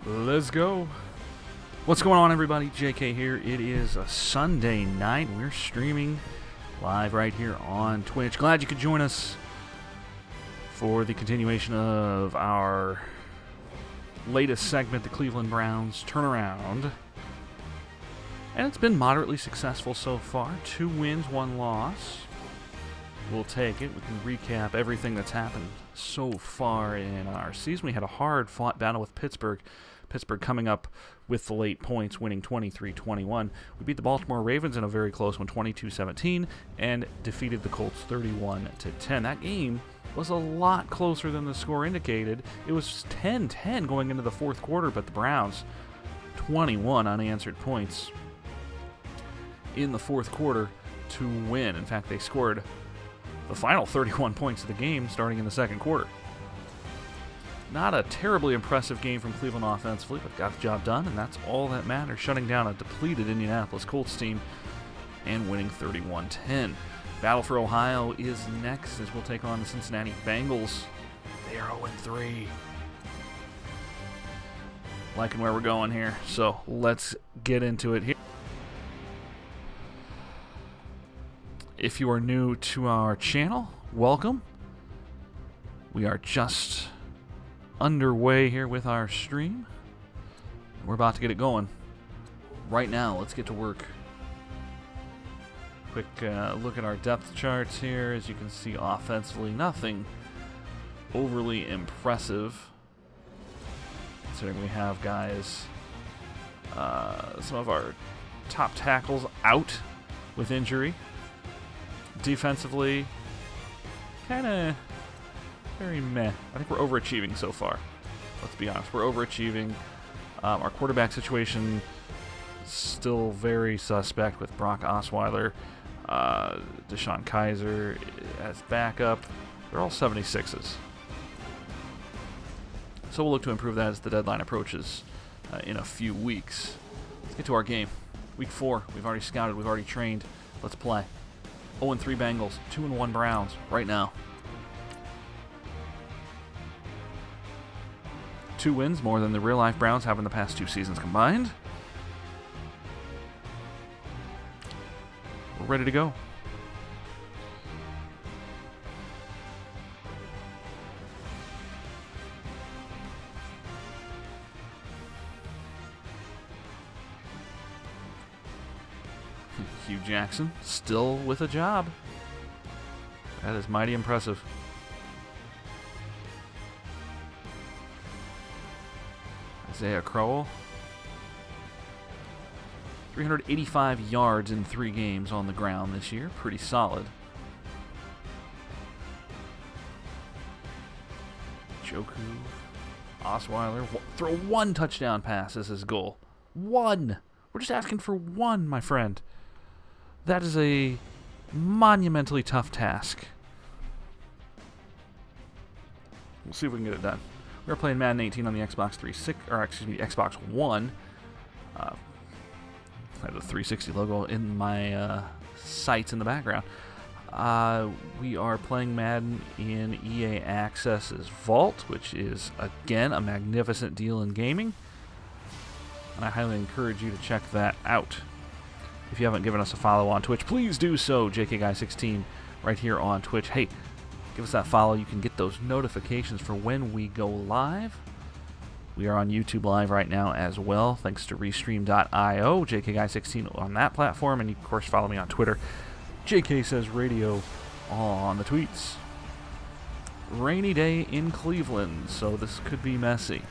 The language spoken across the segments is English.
Let's go. What's going on, everybody? JK here. It is a Sunday night. We're streaming live right here on Twitch. Glad you could join us for the continuation of our latest segment, the Cleveland Browns turnaround. And it's been moderately successful so far. 2 wins, 1 loss. We'll take it. We can recap everything that's happened so far in our season. We had a hard-fought battle with Pittsburgh. Pittsburgh coming up with the late points, winning 23-21. We beat the Baltimore Ravens in a very close one, 22-17, and defeated the Colts 31-10. That game was a lot closer than the score indicated. It was 10-10 going into the fourth quarter, but the Browns, 21 unanswered points in the fourth quarter to win. In fact, they scored the final 31 points of the game starting in the second quarter. Not a terribly impressive game from Cleveland offensively, but got the job done, and that's all that matters, shutting down a depleted Indianapolis Colts team and winning 31-10. Battle for Ohio is next as we'll take on the Cincinnati Bengals. They are 0-3. Liking where we're going here, so let's get into it here. If you are new to our channel, welcome. We are just underway here with our stream. We're about to get it going. Right now, let's get to work. Quick look at our depth charts here. As you can see, offensively, nothing overly impressive, considering we have guys, some of our top tackles out with injury. Defensively, kind of very meh. I think we're overachieving so far. Let's be honest. We're overachieving. Our quarterback situation is still very suspect with Brock Osweiler, Deshaun Kaiser as backup. They're all 76s. So we'll look to improve that as the deadline approaches in a few weeks. Let's get to our game. Week 4. We've already scouted. We've already trained. Let's play. 0-3 Bengals. 2-1 Browns right now. 2 wins, more than the real-life Browns have in the past 2 seasons combined. We're ready to go. Hugh Jackson, still with a job. That is mighty impressive. Isaiah Crowell, 385 yards in 3 games on the ground this year. Pretty solid. Joku, Osweiler, throw 1 touchdown pass as his goal. 1! We're just asking for 1, my friend. That is a monumentally tough task. We'll see if we can get it done. We're playing Madden 18 on the Xbox Xbox One. I have the 360 logo in my sights in the background. We are playing Madden in EA Access's Vault, which is, again, a magnificent deal in gaming. And I highly encourage you to check that out. If you haven't given us a follow on Twitch, please do so. JKGuy16 right here on Twitch. Hey, give us that follow. You can get those notifications for when we go live. We are on YouTube Live right now as well, thanks to Restream.io. JKGuy16 on that platform, and you, of course, follow me on Twitter. JK Says Radio on the tweets. Rainy day in Cleveland, so this could be messy.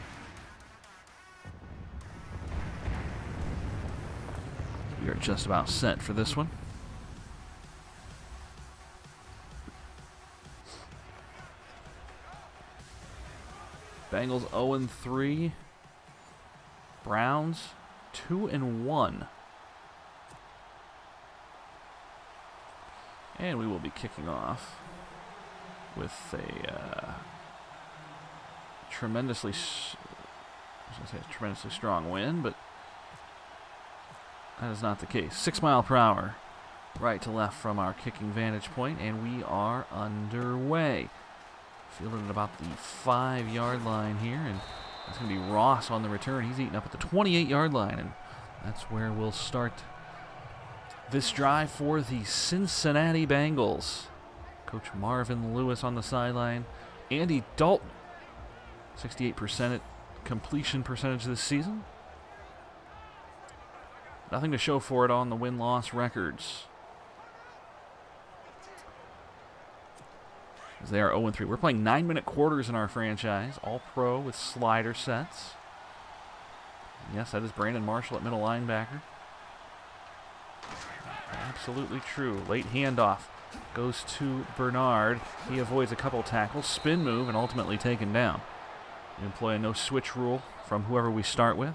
We are just about set for this one. Bengals 0-3. Browns 2-1. And we will be kicking off with a tremendously strong wind, but that is not the case. 6 miles per hour, right to left from our kicking vantage point, and we are underway. Fielded at about the 5-yard line here, and It's going to be Ross on the return. He's eating up at the 28-yard line, and that's where we'll start this drive for the Cincinnati Bengals. Coach Marvin Lewis on the sideline. Andy Dalton, 68% completion percentage this season. Nothing to show for it on the win-loss records. As they are 0-3. We're playing 9-minute quarters in our franchise. All-pro with slider sets. Yes, that is Brandon Marshall at middle linebacker. Absolutely true. Late handoff goes to Bernard. He avoids a couple tackles, spin move, and ultimately taken down. We employ a no-switch rule from whoever we start with.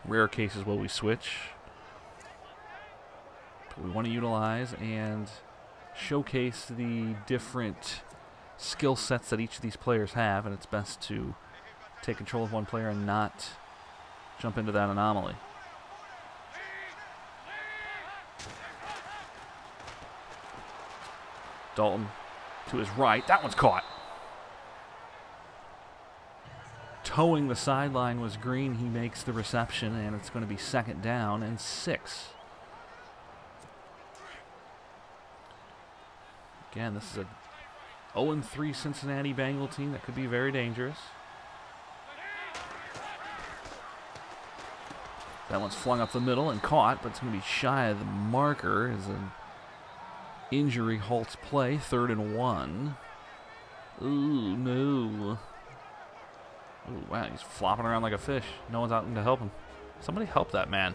Rare cases will we switch. But we want to utilize and showcase the different skill sets that each of these players have, and it's best to take control of one player and not jump into that anomaly. Dalton to his right. That one's caught. Towing the sideline was Green. He makes the reception, and it's going to be 2nd down and 6. Again, this is a 0-3 Cincinnati Bengal team that could be very dangerous. That one's flung up the middle and caught, but it's going to be shy of the marker as an injury halts play. 3rd and 1. Ooh, no. Ooh, wow, he's flopping around like a fish. No one's out to help him. Somebody help that man.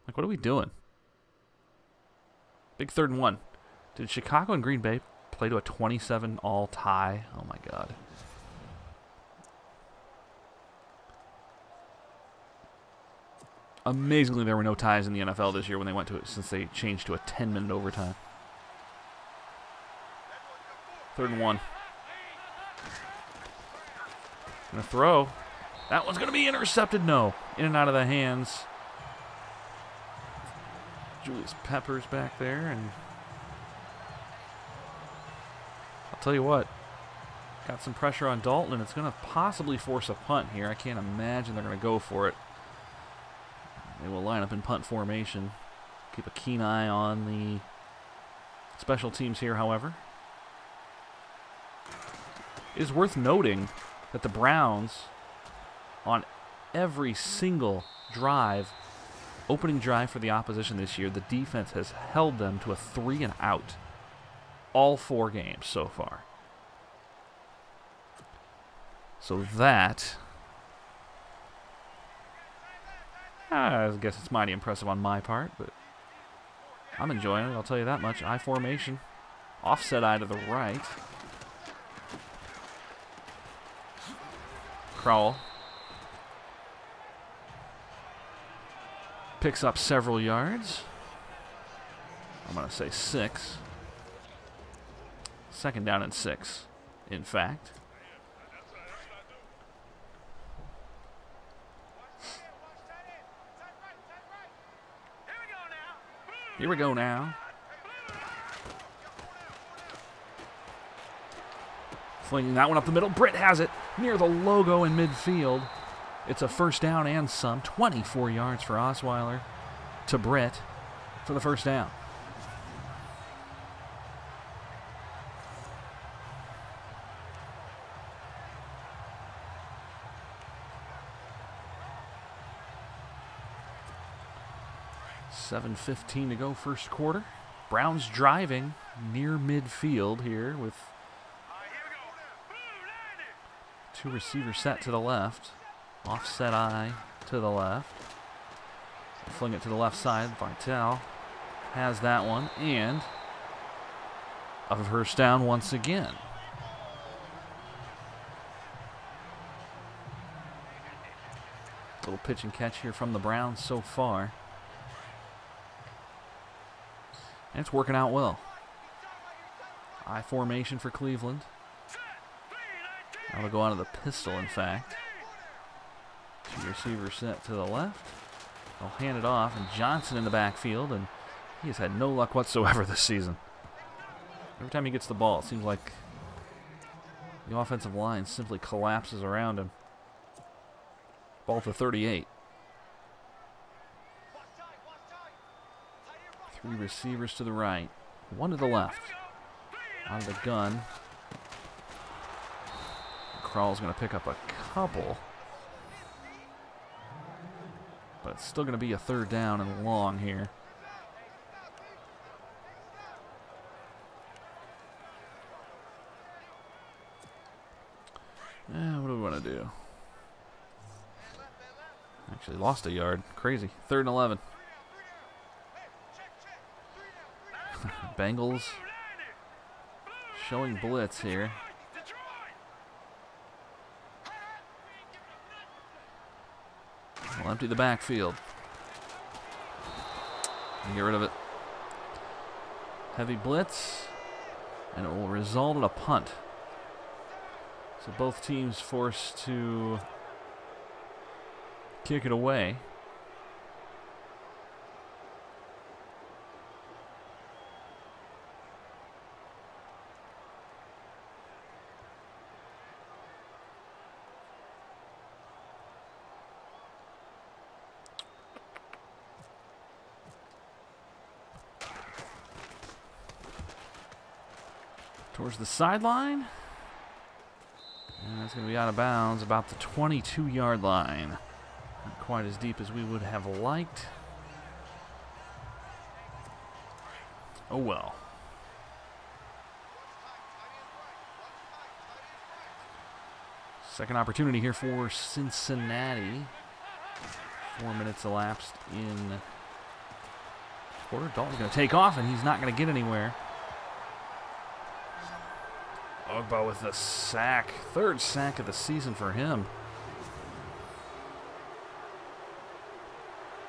Like, what are we doing? Big 3rd and 1. Did Chicago and Green Bay play to a 27-all tie? Oh, my God. Amazingly, there were no ties in the NFL this year when they went to it, since they changed to a 10-minute overtime. 3rd and 1. Gonna throw. That one's gonna be intercepted. No. In and out of the hands. Julius Peppers back there, and I'll tell you what. Got some pressure on Dalton, and it's gonna possibly force a punt here. I can't imagine they're gonna go for it. They will line up in punt formation. Keep a keen eye on the special teams here, however. It is worth noting that the Browns, on every single drive, opening drive for the opposition this year, the defense has held them to a 3-and-out all 4 games so far. So that, I guess it's mighty impressive on my part, but I'm enjoying it, I'll tell you that much. I formation, offset eye to the right. Crowell picks up several yards. I'm going to say 6. 2nd down and 6, in fact. Here we go now. Flinging that one up the middle. Britt has it near the logo in midfield. It's a 1st down and some. 24 yards for Osweiler to Britt for the 1st down. $7:15 to go, 1st quarter. Browns driving near midfield here with 2 receivers set to the left. Offset eye to the left. Fling it to the left side. Vitale has that one. And a 1st down once again. Little pitch and catch here from the Browns so far. And it's working out well. I formation for Cleveland. Now they'll go out of the pistol, in fact. 2 receivers set to the left. They'll hand it off, and Johnson in the backfield, and he has had no luck whatsoever this season. Every time he gets the ball, it seems like The offensive line simply collapses around him. Ball to 38. 3 receivers to the right. 1 to the left. Out of the gun. Crawl's going to pick up a couple. But it's still going to be a 3rd down and long here. What do we want to do? Actually lost a yard. Crazy. 3rd and 11. Bengals showing blitz here. We'll empty the backfield. And get rid of it. Heavy blitz. And it will result in a punt. So both teams forced to kick it away. Towards the sideline. And it's going to be out of bounds about the 22-yard line. Not quite as deep as we would have liked. Oh well. Second opportunity here for Cincinnati. 4 minutes elapsed in quarter. Dalton's going to take off, and he's not going to get anywhere. Ogba with the sack. 3rd sack of the season for him.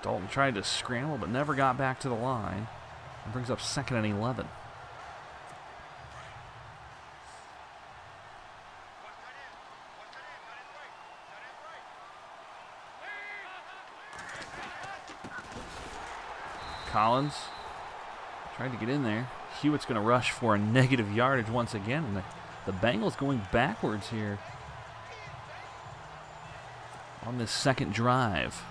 Dalton tried to scramble, but never got back to the line. And brings up 2nd and 11. Collins tried to get in there. Hewitt's going to rush for a negative yardage once again. And the Bengals going backwards here on this second drive.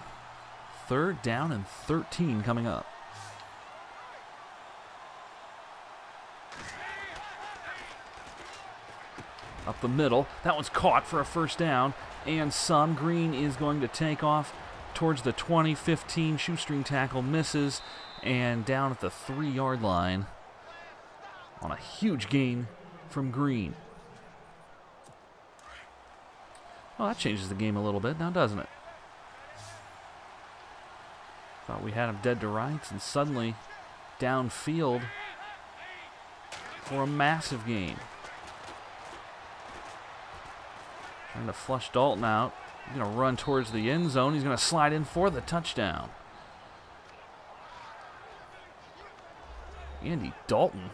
3rd down and 13 coming up. Up the middle. That one's caught for a 1st down. And some. Green is going to take off towards the 20-15 shoestring tackle. Misses. And down at the 3-yard line on a huge gain from Green. Well, that changes the game a little bit now, doesn't it? Thought we had him dead to rights, and suddenly downfield for a massive gain. Trying to flush Dalton out. He's going to run towards the end zone. He's going to slide in for the touchdown. Andy Dalton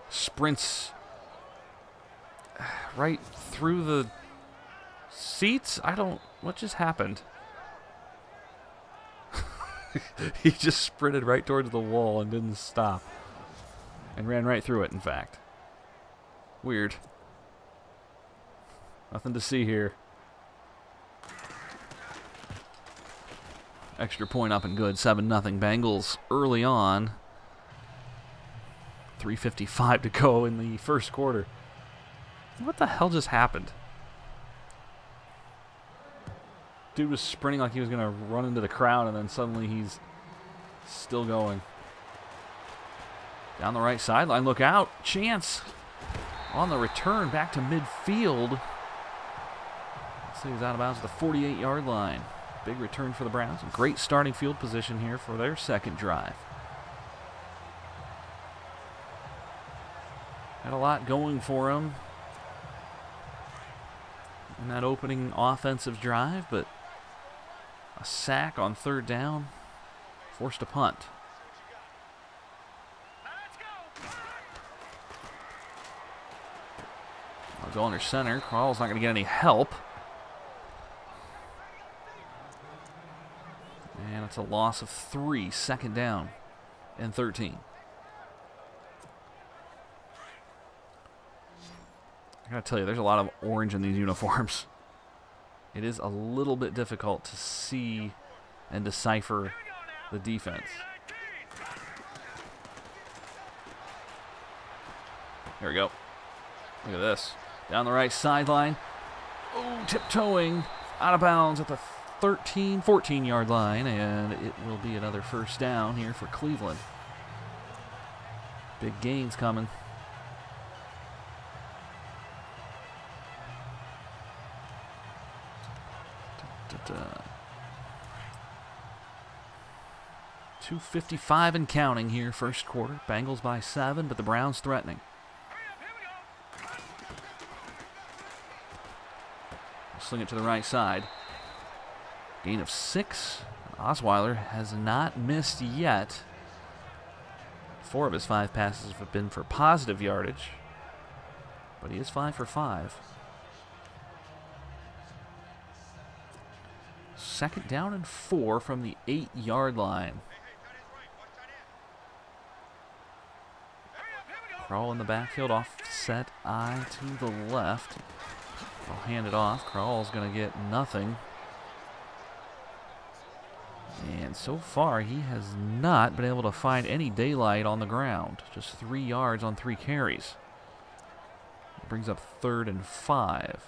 sprints right through the seats. What just happened? He just sprinted right towards the wall and didn't stop. And ran right through it, in fact. Weird. Nothing to see here. Extra point up and good. 7-0 Bengals early on. 3:55 to go in the first quarter. What the hell just happened? Dude was sprinting like he was going to run into the crowd, and then suddenly he's still going. Down the right sideline. Look out. Chance on the return back to midfield. Let's see, he's out of bounds at the 48-yard line. Big return for the Browns. Great starting field position here for their second drive. Had a lot going for him in that opening offensive drive, but a sack on 3rd down forced a punt. I'll go under center. Carl's not going to get any help. And it's a loss of 3, 2nd down and 13. I gotta tell you, there's a lot of orange in these uniforms. It is a little bit difficult to see and decipher the defense. Here we go. Look at this. Down the right sideline. Oh, tiptoeing out of bounds at the 14-yard line, and it will be another first down here for Cleveland. Big gains coming. Da-da-da. 2:55 and counting here, first quarter. Bengals by 7, but the Browns threatening. Sling it to the right side. Gain of 6. Osweiler has not missed yet. 4 of his 5 passes have been for positive yardage, but he is 5 for 5. Second down and 4 from the 8-yard line. Kroll in the backfield, offset eye to the left. I'll hand it off. Kroll's going to get nothing. And so far, he has not been able to find any daylight on the ground. Just 3 yards on 3 carries. It brings up 3rd and 5.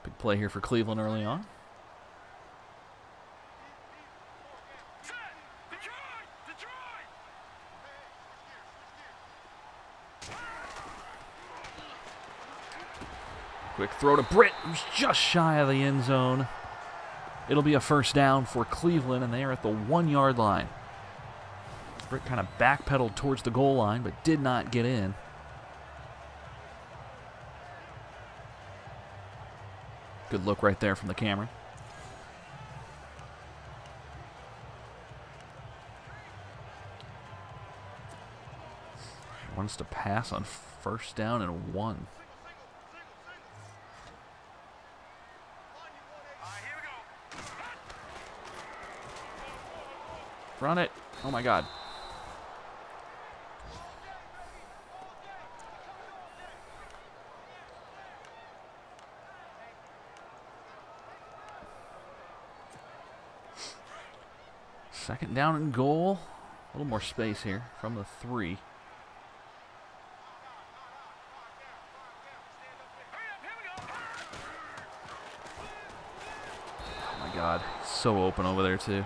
Big play here for Cleveland early on. Quick throw to Britt, who's just shy of the end zone. It'll be a first down for Cleveland, and they are at the 1-yard line. Britt kind of backpedaled towards the goal line, but did not get in. Good look right there from the camera. Wants to pass on first down and 1. Run it. Oh, my God. Second down and goal. A little more space here from the 3. Oh, my God. So open over there, too.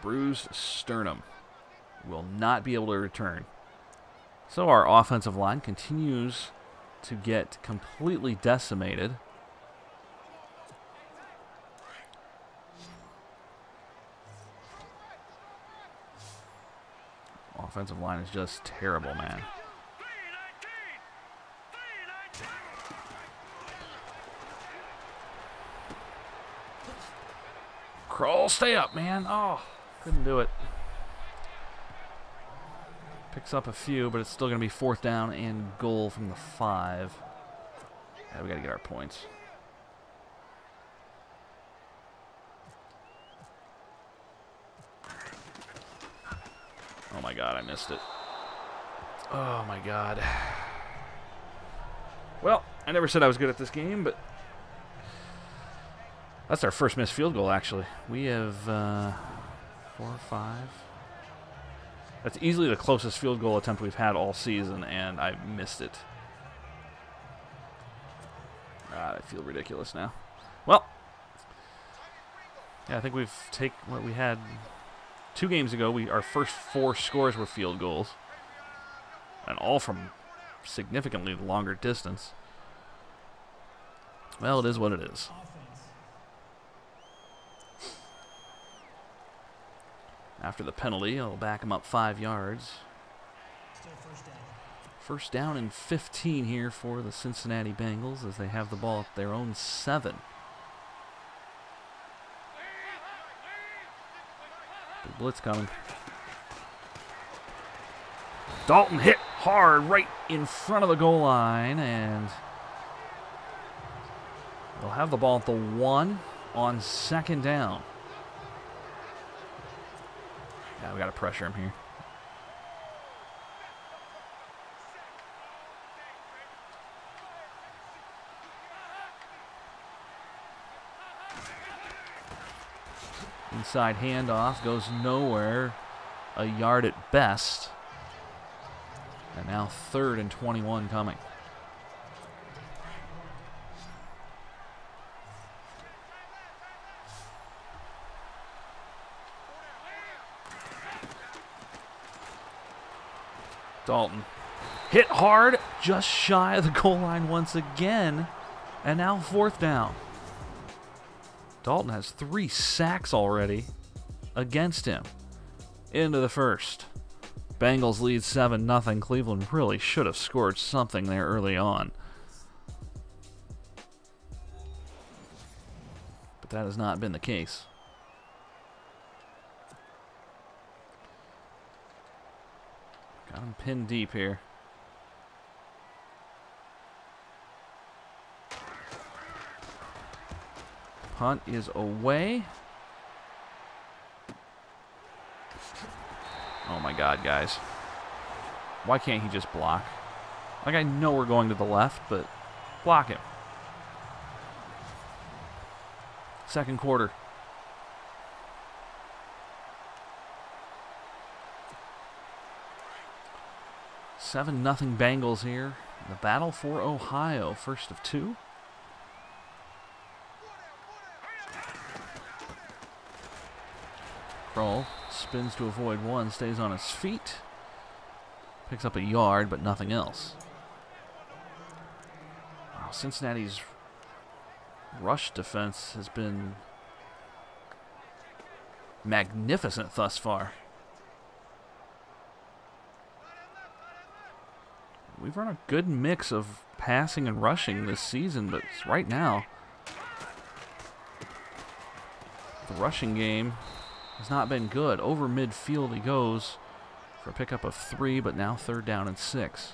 Bruised sternum. Will not be able to return. So our offensive line continues to get completely decimated. Offensive line is just terrible, man. Kroll, stay up, man. Oh, couldn't do it. Picks up a few, but it's still going to be 4th down and goal from the 5. Yeah, we got to get our points. Oh, my God, I missed it. Oh, my God. Well, I never said I was good at this game, but that's our first missed field goal, actually. We have 4 or 5. That's easily the closest field goal attempt we've had all season, and I missed it. I feel ridiculous now. Well, yeah, I think we've taken what we had 2 games ago. Our first 4 scores were field goals, and all from significantly longer distance. Well, it is what it is. After the penalty, it'll back him up 5 yards. First down and 15 here for the Cincinnati Bengals as they have the ball at their own 7. Big blitz coming. Dalton hit hard right in front of the goal line, and They'll have the ball at the 1 on 2nd down. Yeah, we got to pressure him here. Inside handoff goes nowhere. A yard at best. And now 3rd and 21 coming. Dalton hit hard, just shy of the goal line once again, and now 4th down. Dalton has 3 sacks already against him. Into the first. Bengals lead 7-0. Cleveland really should have scored something there early on. But that has not been the case. Got him pinned deep here. Punt is away. Oh my God, guys. Why can't he just block? Like, I know we're going to the left, but block him. 2nd quarter. $7-0 Bengals here. The battle for Ohio, first of 2. Kroll spins to avoid 1, stays on his feet. Picks up a yard, but nothing else. Wow, Cincinnati's rush defense has been magnificent thus far. We've run a good mix of passing and rushing this season, but right now, the rushing game has not been good. Over midfield he goes for a pickup of 3, but now 3rd down and 6.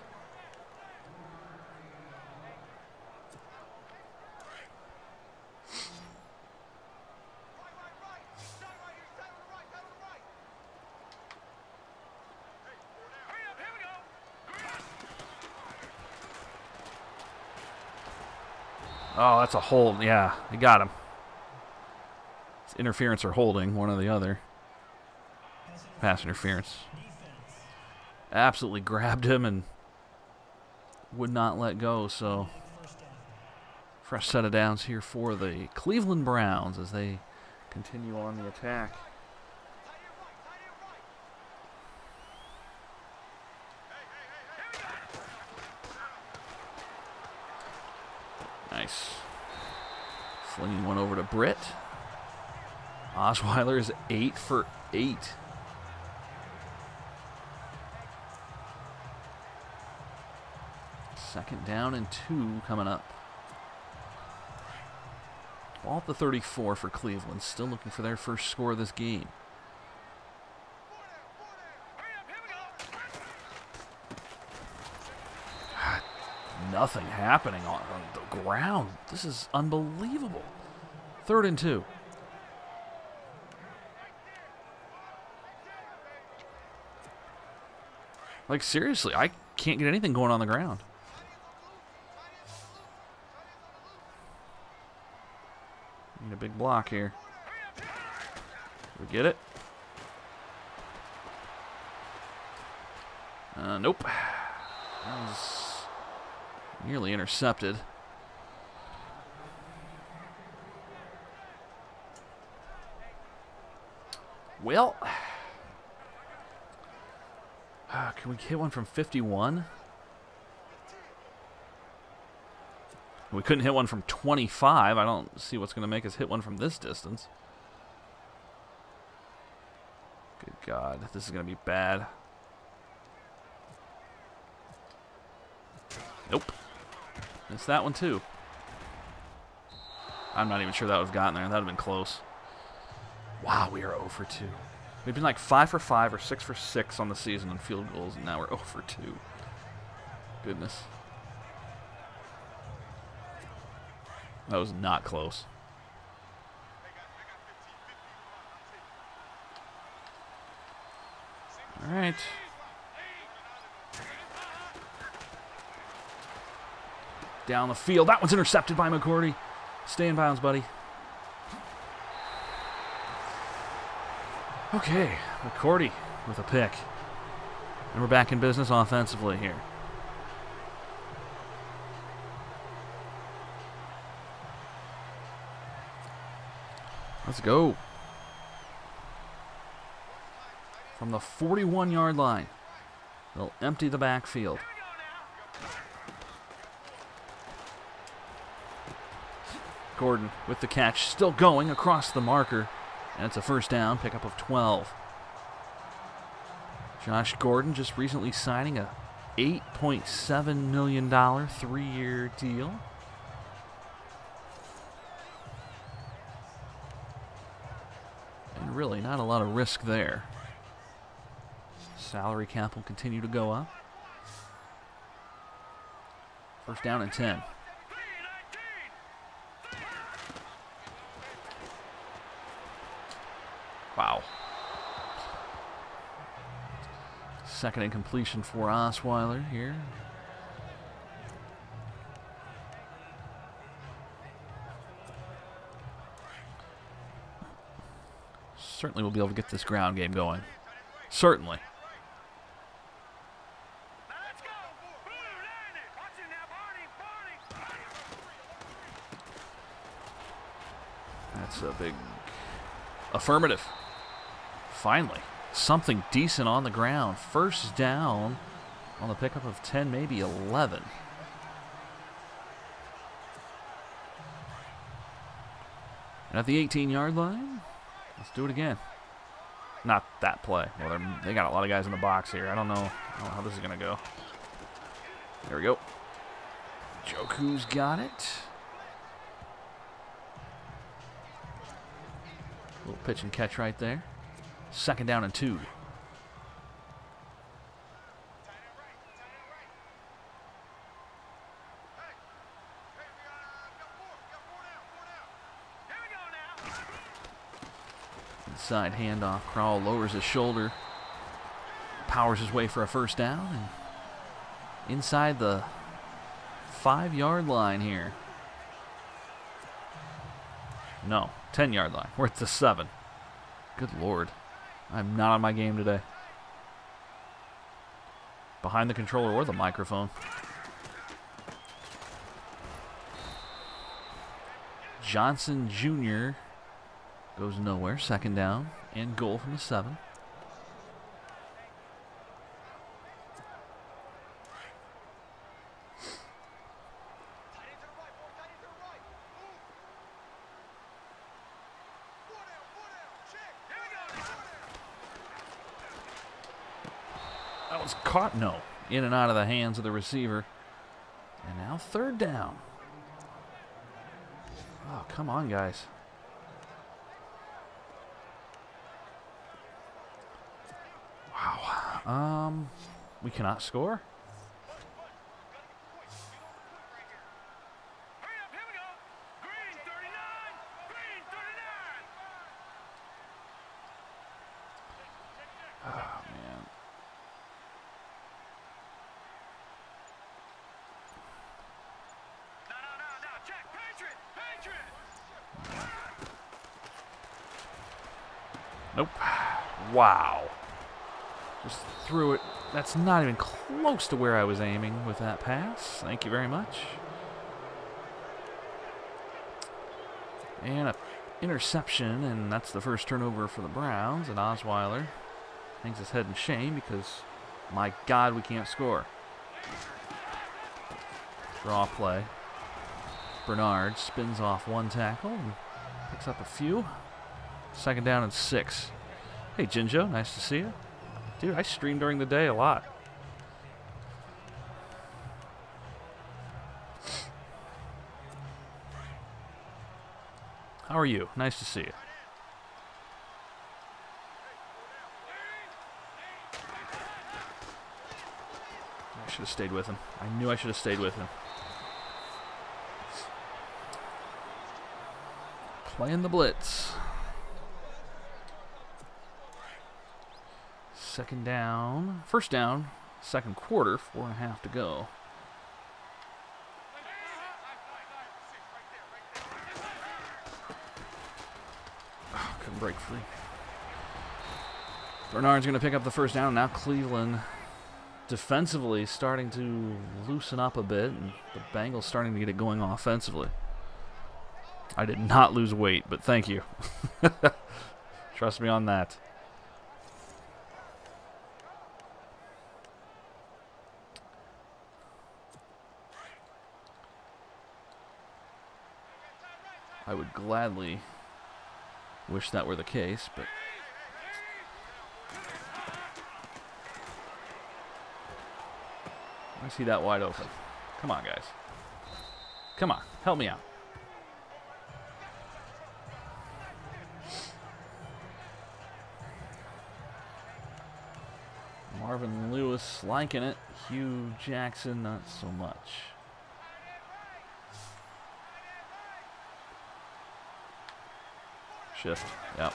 Oh, that's a hold. Yeah, he got him. It's interference or holding, one or the other. Pass interference. Absolutely grabbed him and would not let go, so fresh set of downs here for the Cleveland Browns as they continue on the attack. Nice. Flinging one over to Britt. Osweiler is 8 for 8. Second down and 2 coming up. Ball at the 34 for Cleveland. Still looking for their first score of this game. Nothing happening on the ground. This is unbelievable. 3rd and 2. Like, seriously, I can't get anything going on the ground. Need a big block here. We get it? Nope. That was nearly intercepted. Well, can we hit one from 51? We couldn't hit one from 25. I don't see what's going to make us hit one from this distance. Good God, this is going to be bad. Nope. Missed that one too. I'm not even sure that would have gotten there. That would have been close. Wow, we are 0 for 2. We've been like 5 for 5 or 6 for 6 on the season on field goals, and now we're 0 for 2. Goodness. That was not close. All right. Down the field. That one's intercepted by McCourty. Stay in bounds, buddy. Okay, McCourty with a pick. And we're back in business offensively here. Let's go. From the 41-yard line, they'll empty the backfield. Gordon with the catch, still going across the marker, and it's a first down, pickup of 12. Josh Gordon just recently signing a $8.7 million 3-year deal. And really not a lot of risk there. Salary cap will continue to go up. First down and 10. Wow. Second incompletion for Osweiler here. Certainly we'll be able to get this ground game going. Certainly. That's a big affirmative. Finally, something decent on the ground. First down on the pickup of 10, maybe 11. And at the 18-yard line, let's do it again. Not that play. Well, they got a lot of guys in the box here. I don't know how this is going to go. There we go. Joku's got it. Little pitch and catch right there. Second down and 2. Inside handoff. Crawl lowers his shoulder. Powers his way for a first down. And inside the 5-yard line here. No, 10-yard line. We're at the 7. Good Lord. I'm not on my game today. Behind the controller or the microphone. Johnson Jr. goes nowhere. Second down and goal from the 7. That was caught, no. In and out of the hands of the receiver. And now third down. Oh, come on, guys. Wow. We cannot score? Nope. Wow. Just threw it. That's not even close to where I was aiming with that pass. Thank you very much. And an interception, and that's the first turnover for the Browns. And Osweiler hangs his head in shame because, my God, we can't score. Draw play. Bernard spins off one tackle and picks up a few. Second down and 6. Hey, Jinjo, nice to see you. Dude, I stream during the day a lot. How are you? Nice to see you. I should have stayed with him. I knew I should have stayed with him. Playing the blitz. Second down. First down. Second quarter. 4.5 to go. Oh, couldn't break free. Bernard's going to pick up the first down. Now Cleveland defensively starting to loosen up a bit, and the Bengals starting to get it going offensively. I did not lose weight, but thank you. Trust me on that. I would gladly wish that were the case, but I see that wide open. Come on, guys. Come on, help me out. Marvin Lewis liking it. Hugh Jackson, not so much. Shift, yep.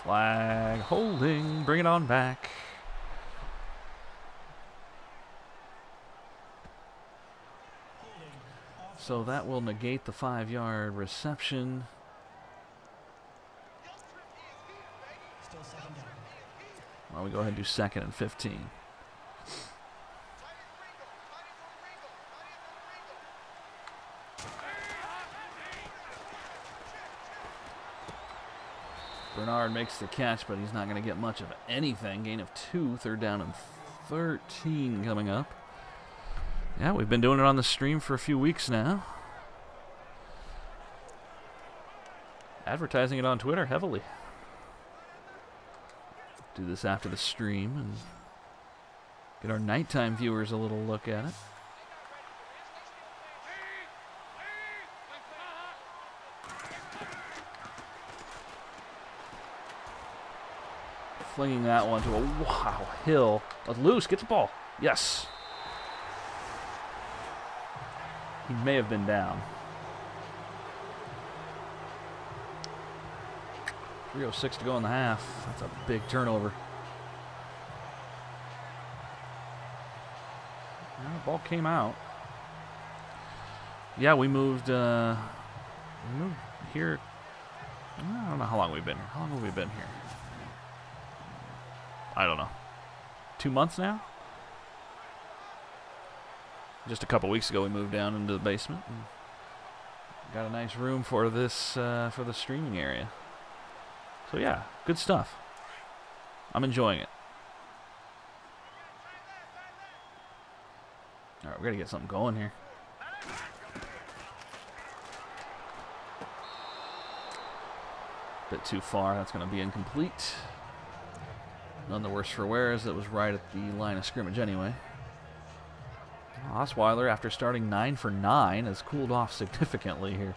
Flag, holding, bring it on back. So that will negate the 5-yard reception. Well, we go ahead and do 2nd and 15. Bernard makes the catch, but he's not going to get much of anything. Gain of 2, 3rd down and 13 coming up. Yeah, we've been doing it on the stream for a few weeks now. Advertising it on Twitter heavily. Do this after the stream and get our nighttime viewers a little look at it. Flinging that one to a wow hill. Loose, gets the ball. Yes. He may have been down. 3:06 to go in the half. That's a big turnover. Well, the ball came out. Yeah, we moved here. I don't know how long we've been here. How long have we been here? I don't know. 2 months now? Just a couple weeks ago, we moved down into the basement and got a nice room for this for the streaming area. So yeah, good stuff. I'm enjoying it. All right, we gotta get something going here. Bit too far. That's gonna be incomplete. None the worse for wear, as it was right at the line of scrimmage anyway. Osweiler, after starting 9 for 9, has cooled off significantly here.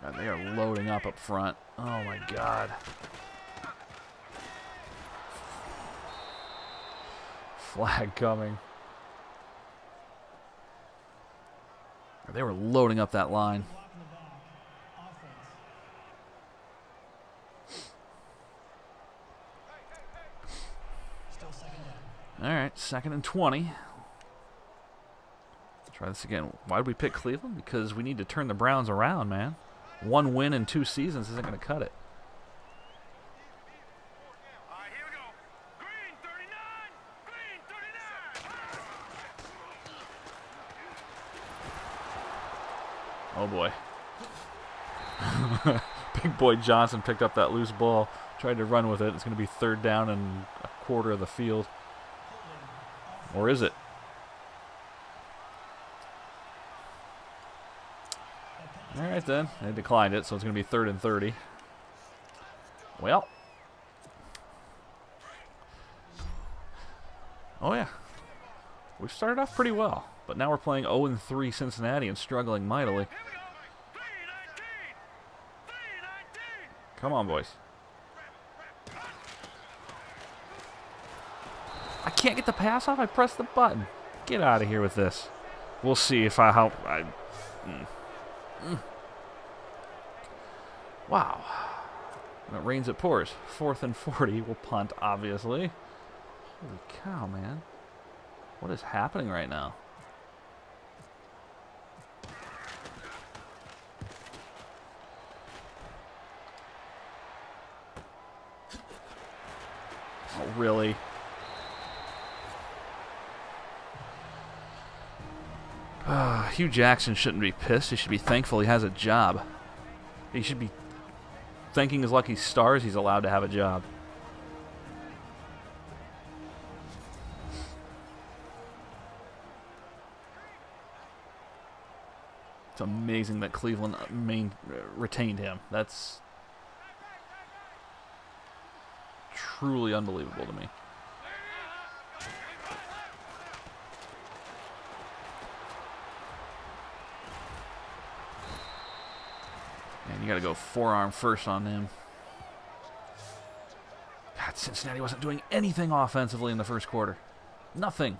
God, they are loading up front. Oh my God. Flag coming. They were loading up that line. All right, 2nd and 20. Try this again. Why did we pick Cleveland? Because we need to turn the Browns around, man. 1 win in 2 seasons isn't going to cut it. Here we go. Green 39. Green 39. Oh boy. Big boy Johnson picked up that loose ball, tried to run with it. It's going to be 3rd down and a quarter of the field. Or is it? All right then. They declined it, so it's going to be 3rd and 30. Well. Oh yeah. We've started off pretty well, but now we're playing 0-3 Cincinnati and struggling mightily. Here we go. 319. 319. Come on, boys. I can't get the pass off. I pressed the button. Get out of here with this. We'll see if I help. Wow. When it rains, it pours. 4th and 40. We'll punt, obviously. Holy cow, man. What is happening right now? Oh, really? Hugh Jackson shouldn't be pissed. He should be thankful he has a job. He should be thanking his lucky stars he's allowed to have a job. It's amazing that Cleveland retained him. That's truly unbelievable to me. And you got to go forearm first on him. God, Cincinnati wasn't doing anything offensively in the first quarter. Nothing.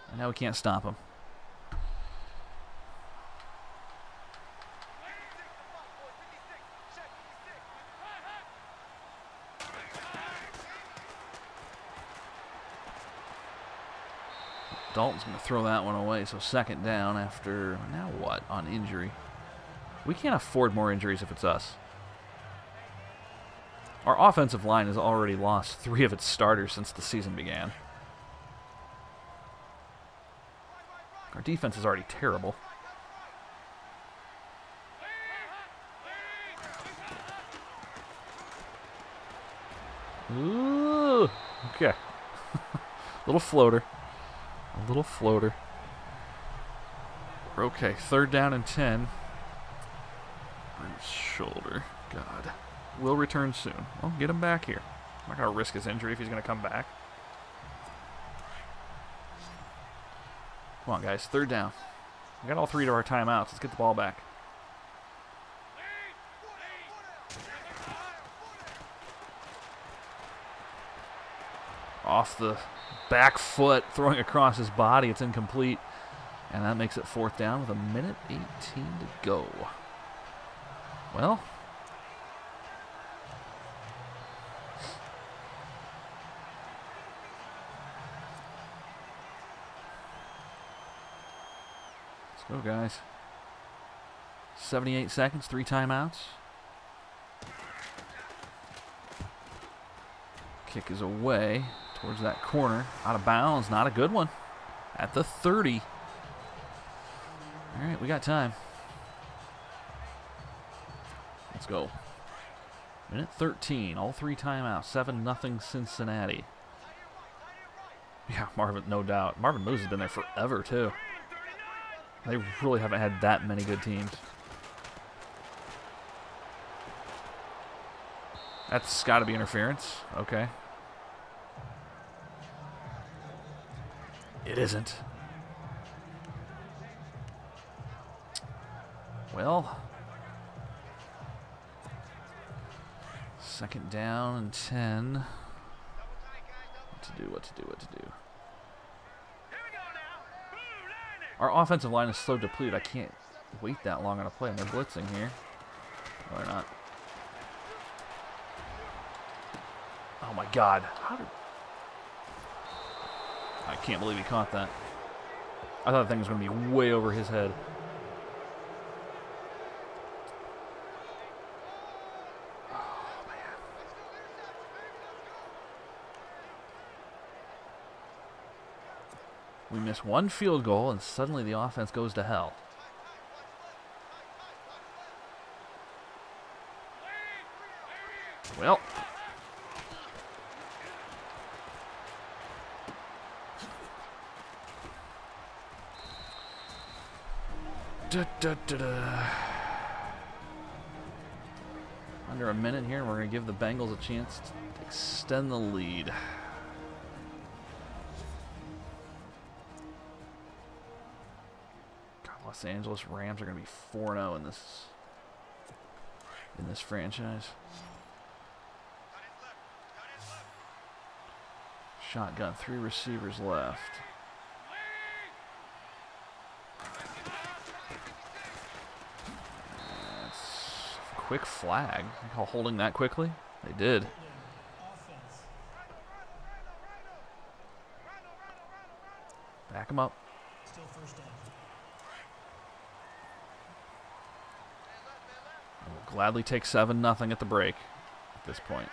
And now we can't stop him. Dalton's going to throw that one away, so 2nd down after, now what, on injury? We can't afford more injuries if it's us. Our offensive line has already lost 3 of its starters since the season began. Our defense is already terrible. Ooh, okay. Little floater. A little floater. Okay, 3rd down and 10. His shoulder. God. Will return soon. Well, get him back here. I'm not going to risk his injury if he's going to come back. Come on, guys. 3rd down. We got all 3 of our timeouts. Let's get the ball back. Off the back foot, throwing across his body. It's incomplete. And that makes it 4th down with 1:18 to go. Well, let's go, guys. 78 seconds, 3 timeouts. Kick is away towards that corner. Out of bounds, not a good one. At the 30. All right, we got time. Let's go. 1:13, all 3 timeouts, 7-0 Cincinnati. Yeah, Marvin, no doubt. Marvin Moose has been there forever, too. They really haven't had that many good teams. That's got to be interference. Okay. It isn't. Well, 2nd down and 10. What to do. Our offensive line is so depleted, I can't wait that long on a play. And they're blitzing here. No, they're not. Oh my God. I can't believe he caught that. I thought the thing was going to be way over his head. Oh, man. We miss 1 field goal, and suddenly the offense goes to hell. Well. Under a minute here, and we're going to give the Bengals a chance to extend the lead. God, Los Angeles Rams are going to be 4-0 in this franchise. Shotgun, 3 receivers left. That's a quick flag. You call holding that quickly? They did. Back him up. Still first down. We'll gladly take 7-0 at the break at this point.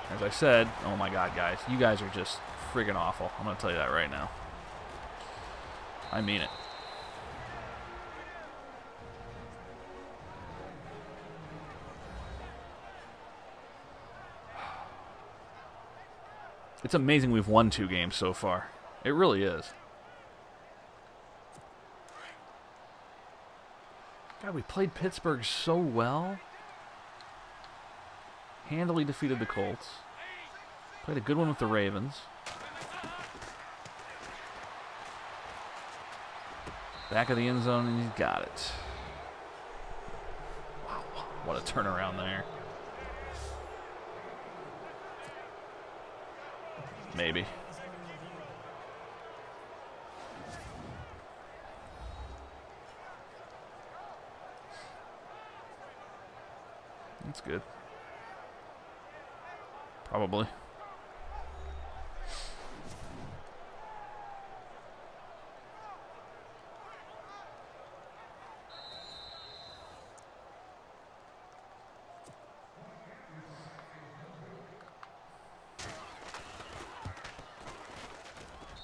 As I said, oh my God, guys. You guys are just friggin' awful. I'm going to tell you that right now. I mean it. It's amazing we've won 2 games so far. It really is. God, we played Pittsburgh so well. Handily defeated the Colts. Played a good one with the Ravens. Back of the end zone, and he's got it. Wow, what a turnaround there. Maybe. That's good. Probably.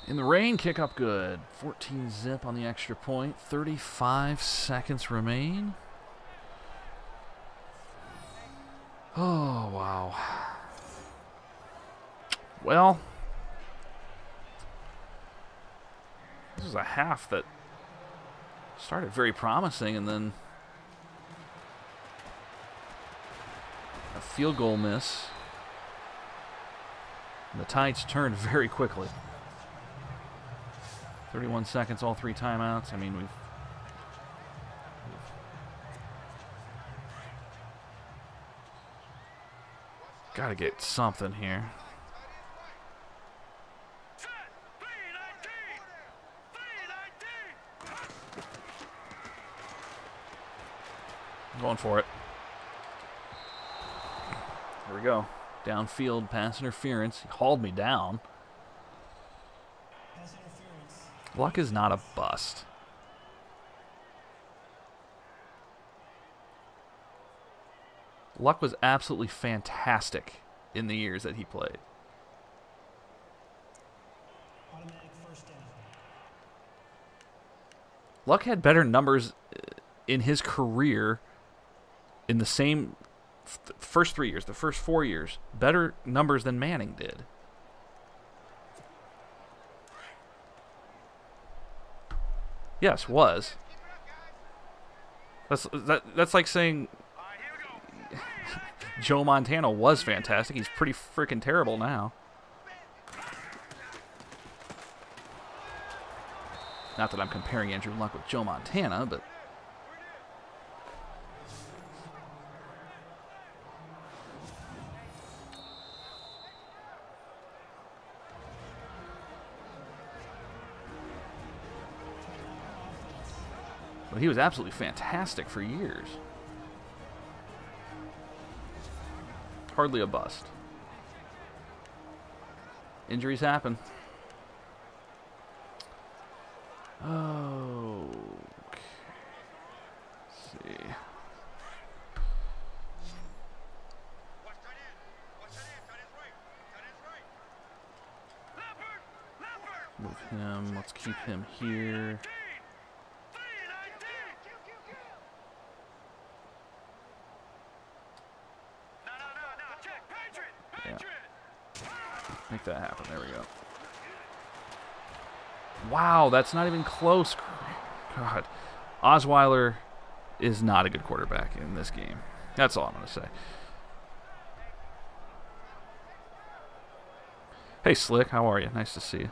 In the rain, kick up good. 14 zip on the extra point. 35 seconds remain. Oh, wow. Well, this is a half that started very promising, and then a field goal miss. And the Tides turned very quickly. 31 seconds, all 3 timeouts. I mean, we've got to get something here. I'm going for it. Here we go. Downfield pass interference. He hauled me down. Luck is not a bust. Luck was absolutely fantastic in the years that he played. Automatic first down. Luck had better numbers in his career in the same first 3 years, the first 4 years. Better numbers than Manning did. Yes, was. That's like saying Joe Montana was fantastic. He's pretty freaking terrible now. Not that I'm comparing Andrew Luck with Joe Montana, but he was absolutely fantastic for years. Hardly a bust. Injuries happen. Oh. Okay. Let's see. Move him. Let's keep him here. Make that happen. There we go. Wow, that's not even close. God. Osweiler is not a good quarterback in this game. That's all I'm going to say. Hey, Slick. How are you? Nice to see you.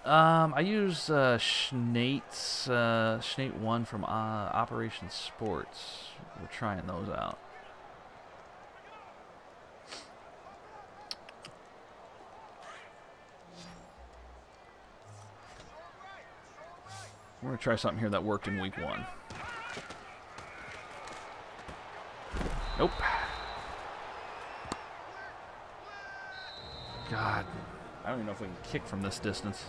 I use Schnate's 1 from Operation Sports. We're trying those out. We're going to try something here that worked in week 1. Nope. God. I don't even know if we can kick from this distance.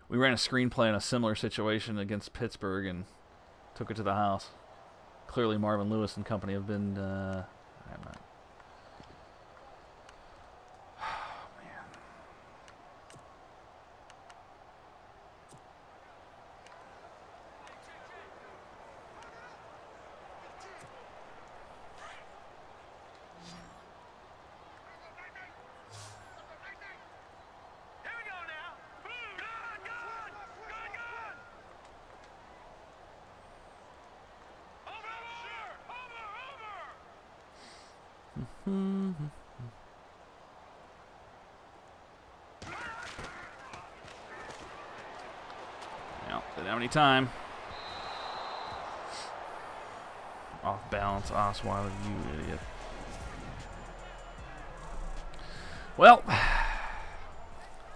We ran a screenplay in a similar situation against Pittsburgh and took it to the house. Clearly Marvin Lewis and company have been... I'm not... Yeah, didn't have any time. Off balance, Osweiler, you idiot. Well,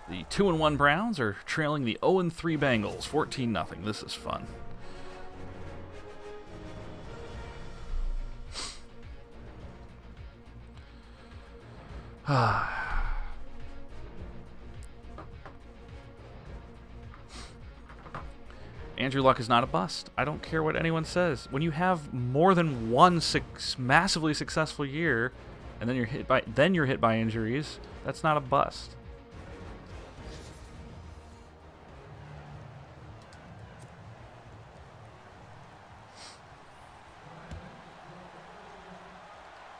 the 2-1 Browns are trailing the 0-3 Bengals, 14-0. This is fun. Andrew Luck is not a bust. I don't care what anyone says. When you have more than one massively successful year, and then you're hit by injuries, that's not a bust.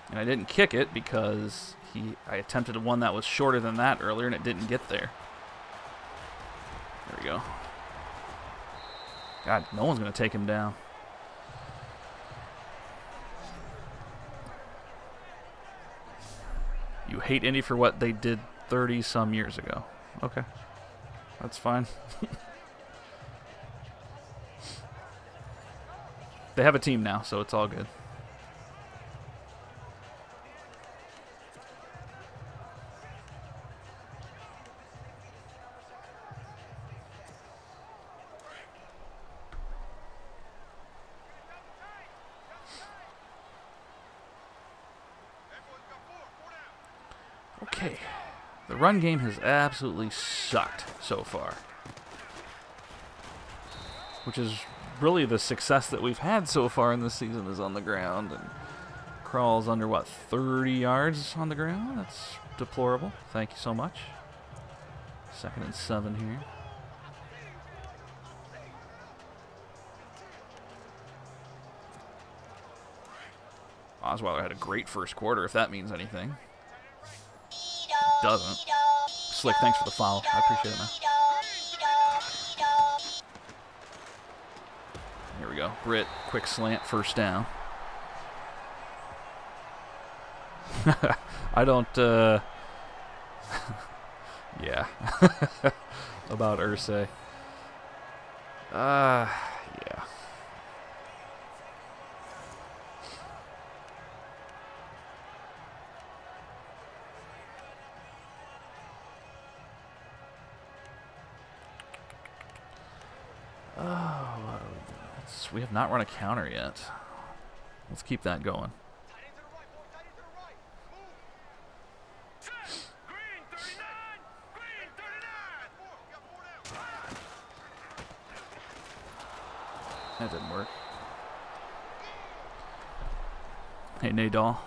And I didn't kick it because I attempted one that was shorter than that earlier, and it didn't get there. There we go. God, no one's going to take him down. You hate Indy for what they did 30-some years ago. Okay. That's fine. They have a team now, so it's all good. Okay, the run game has absolutely sucked so far, which is really the success that we've had so far in this season is on the ground, and crawls under, what, 30 yards on the ground? That's deplorable. Thank you so much. 2nd and 7 here. Osweiler had a great first quarter, if that means anything. Doesn't. Slick, thanks for the follow. I appreciate it, man. Here we go. Britt, quick slant, first down. I don't, yeah. About Irsay. Yeah. We have not run a counter yet. Let's keep that going. That didn't work. Hey, Nadal.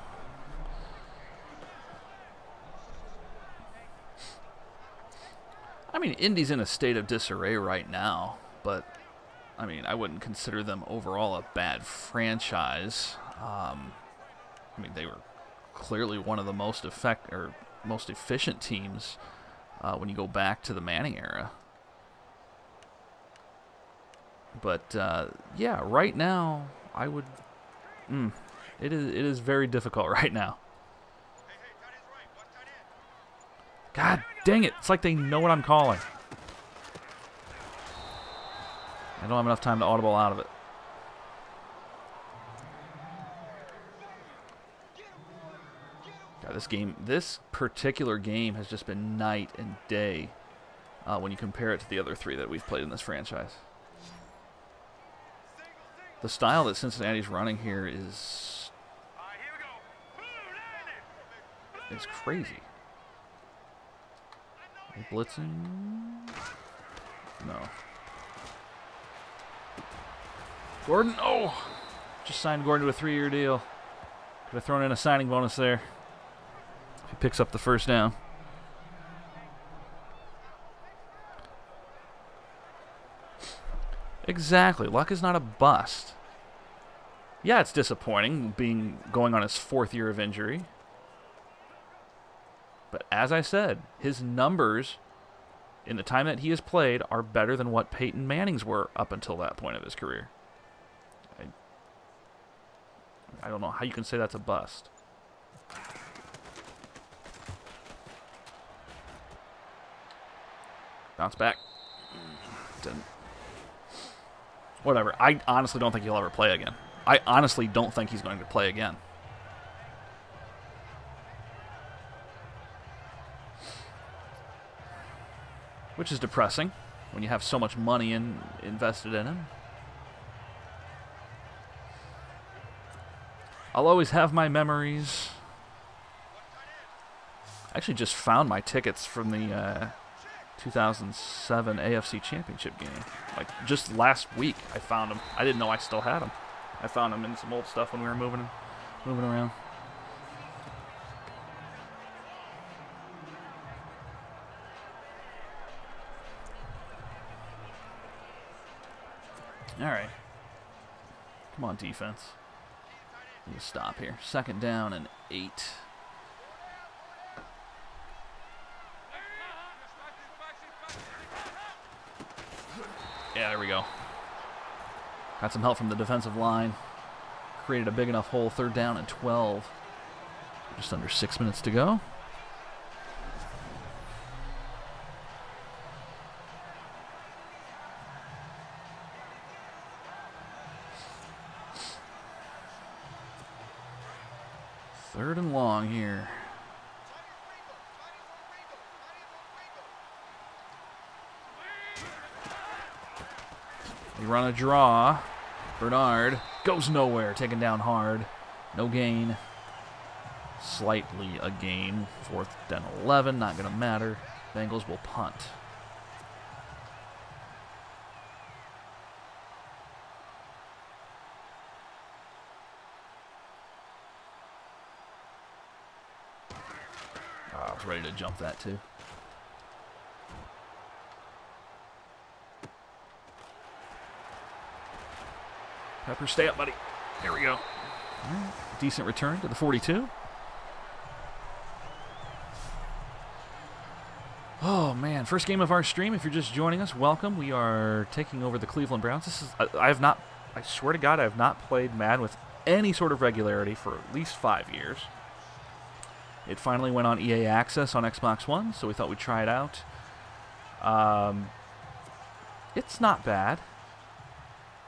I mean, Indy's in a state of disarray right now, but I mean, I wouldn't consider them overall a bad franchise. I mean, they were clearly one of the most efficient teams when you go back to the Manning era. But yeah, right now I would. It is very difficult right now. God dang it. It's like they know what I'm calling. I don't have enough time to audible out of it. God, this particular game has just been night and day when you compare it to the other 3 that we've played in this franchise. The style that Cincinnati's running here is crazy. Blitzing? No. Gordon? Oh! Just signed Gordon to a 3-year deal. Could have thrown in a signing bonus there. If he picks up the first down. Exactly. Luck is not a bust. Yeah, it's disappointing going on his 4th year of injury. But as I said, his numbers in the time that he has played are better than what Peyton Manning's were up until that point of his career. I don't know how you can say that's a bust. Bounce back. Didn't. Whatever. I honestly don't think he'll ever play again. I honestly don't think he's going to play again. Which is depressing when you have so much money invested in him. I'll always have my memories. I actually just found my tickets from the 2007 AFC Championship game. Like, just last week I found them. I didn't know I still had them. I found them in some old stuff when we were moving around. All right. Come on, defense. Need to stop here. 2nd down and 8. Yeah, there we go. Got some help from the defensive line. Created a big enough hole. 3rd down and 12. Just under 6 minutes to go. Third and long here. They run a draw. Bernard goes nowhere, taken down hard. No gain. Slightly a gain. 4th down 11, not going to matter. Bengals will punt. I was ready to jump that too. Pepper, stay up, buddy. There we go. All right. Decent return to the 42. Oh, man. First game of our stream. If you're just joining us, welcome. We are taking over the Cleveland Browns. This is I swear to God, I have not played Madden with any sort of regularity for at least 5 years. It finally went on EA Access on Xbox One, so we thought we'd try it out. It's not bad.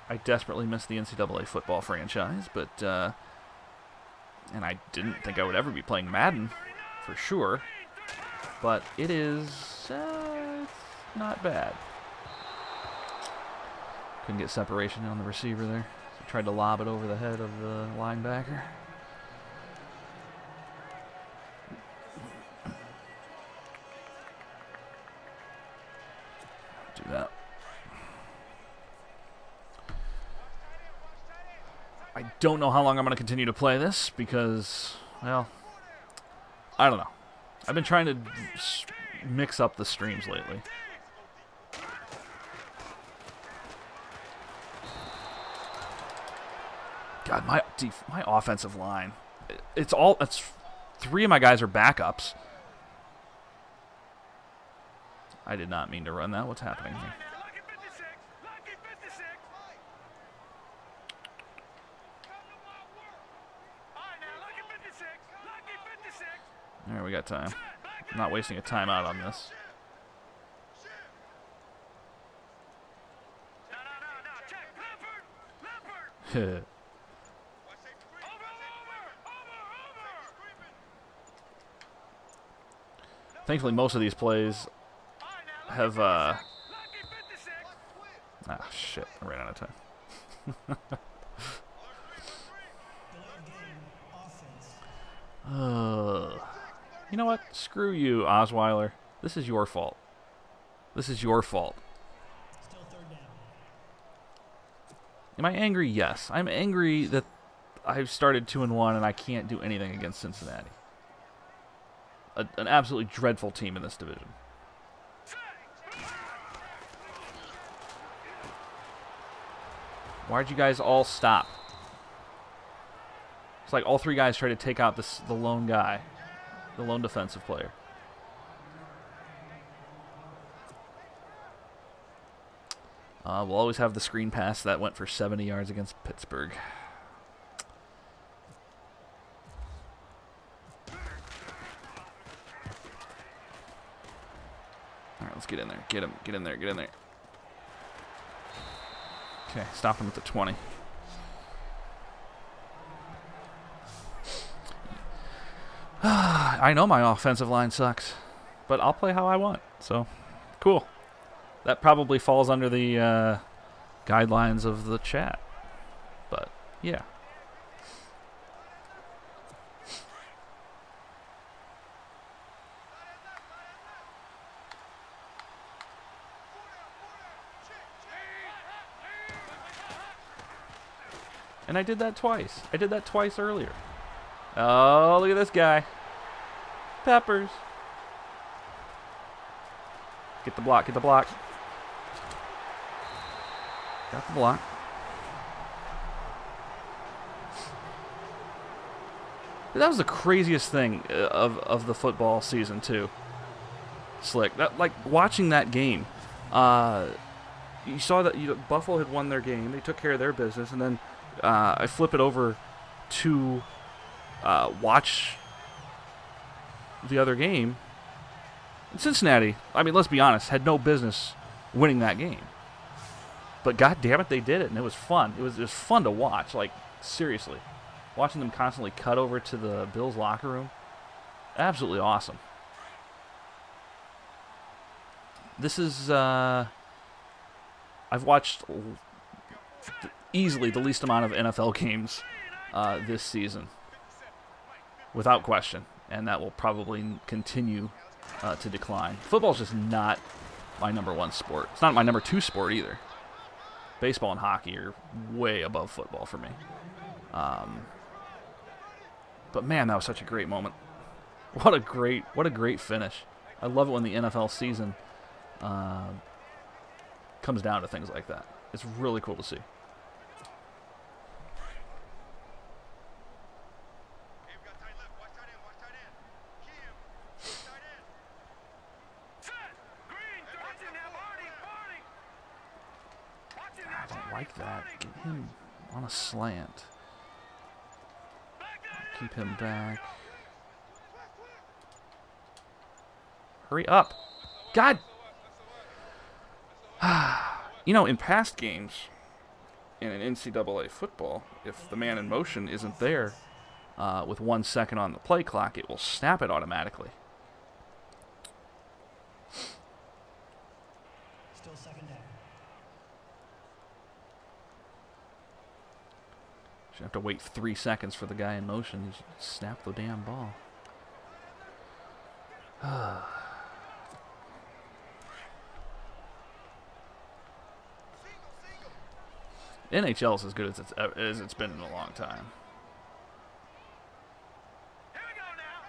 I desperately miss the NCAA football franchise, but and I didn't think I would ever be playing Madden, for sure. But it is it's not bad. Couldn't get separation on the receiver there. So tried to lob it over the head of the linebacker. Do that. I don't know how long I'm going to continue to play this because, well, I don't know. I've been trying to mix up the streams lately. God, my offensive line. It's 3 of my guys are backups. I did not mean to run that. What's happening here? All right, we got time. I'm not wasting a timeout on this. Thankfully, most of these plays have, ah, shit, I ran out of time. You know what? Screw you, Osweiler. This is your fault. This is your fault. Still third down. Am I angry? Yes. I'm angry that I've started 2-1 and I can't do anything against Cincinnati. An absolutely dreadful team in this division. Why'd you guys all stop? It's like all three guys try to take out the lone guy, the lone defensive player. We'll always have the screen pass that went for 70 yards against Pittsburgh. All right, let's get in there. Get him. Get in there. Get in there. Okay, stop him at the 20. I know my offensive line sucks, but I'll play how I want. So, cool. That probably falls under the guidelines of the chat. But, yeah. And I did that twice. I did that twice earlier. Oh, look at this guy. Peppers. Get the block, get the block. Got the block. That was the craziest thing of the football season too. Slick. That, like, watching that game, you saw that Buffalo had won their game. They took care of their business, and then I flip it over to watch the other game. And Cincinnati, I mean, let's be honest, had no business winning that game. But god damn it, they did it, and it was fun. It was fun to watch, like, seriously. Watching them constantly cut over to the Bills locker room. Absolutely awesome. This is, I've watched easily the least amount of NFL games this season. Without question. And that will probably continue to decline. Football's just not my #1 sport. It's not my #2 sport either. Baseball and hockey are way above football for me. But man, that was such a great moment. What a great finish. I love it when the NFL season comes down to things like that. It's really cool to see. I don't like that. Get him on a slant. Keep him back. Hurry up. God! You know, in past games, in an NCAA football, if the man in motion isn't there with 1 second on the play clock, it will snap it automatically. Still second down. You have to wait 3 seconds for the guy in motion. You just snap the damn ball. NHL is as good as it's been in a long time. Here we go now.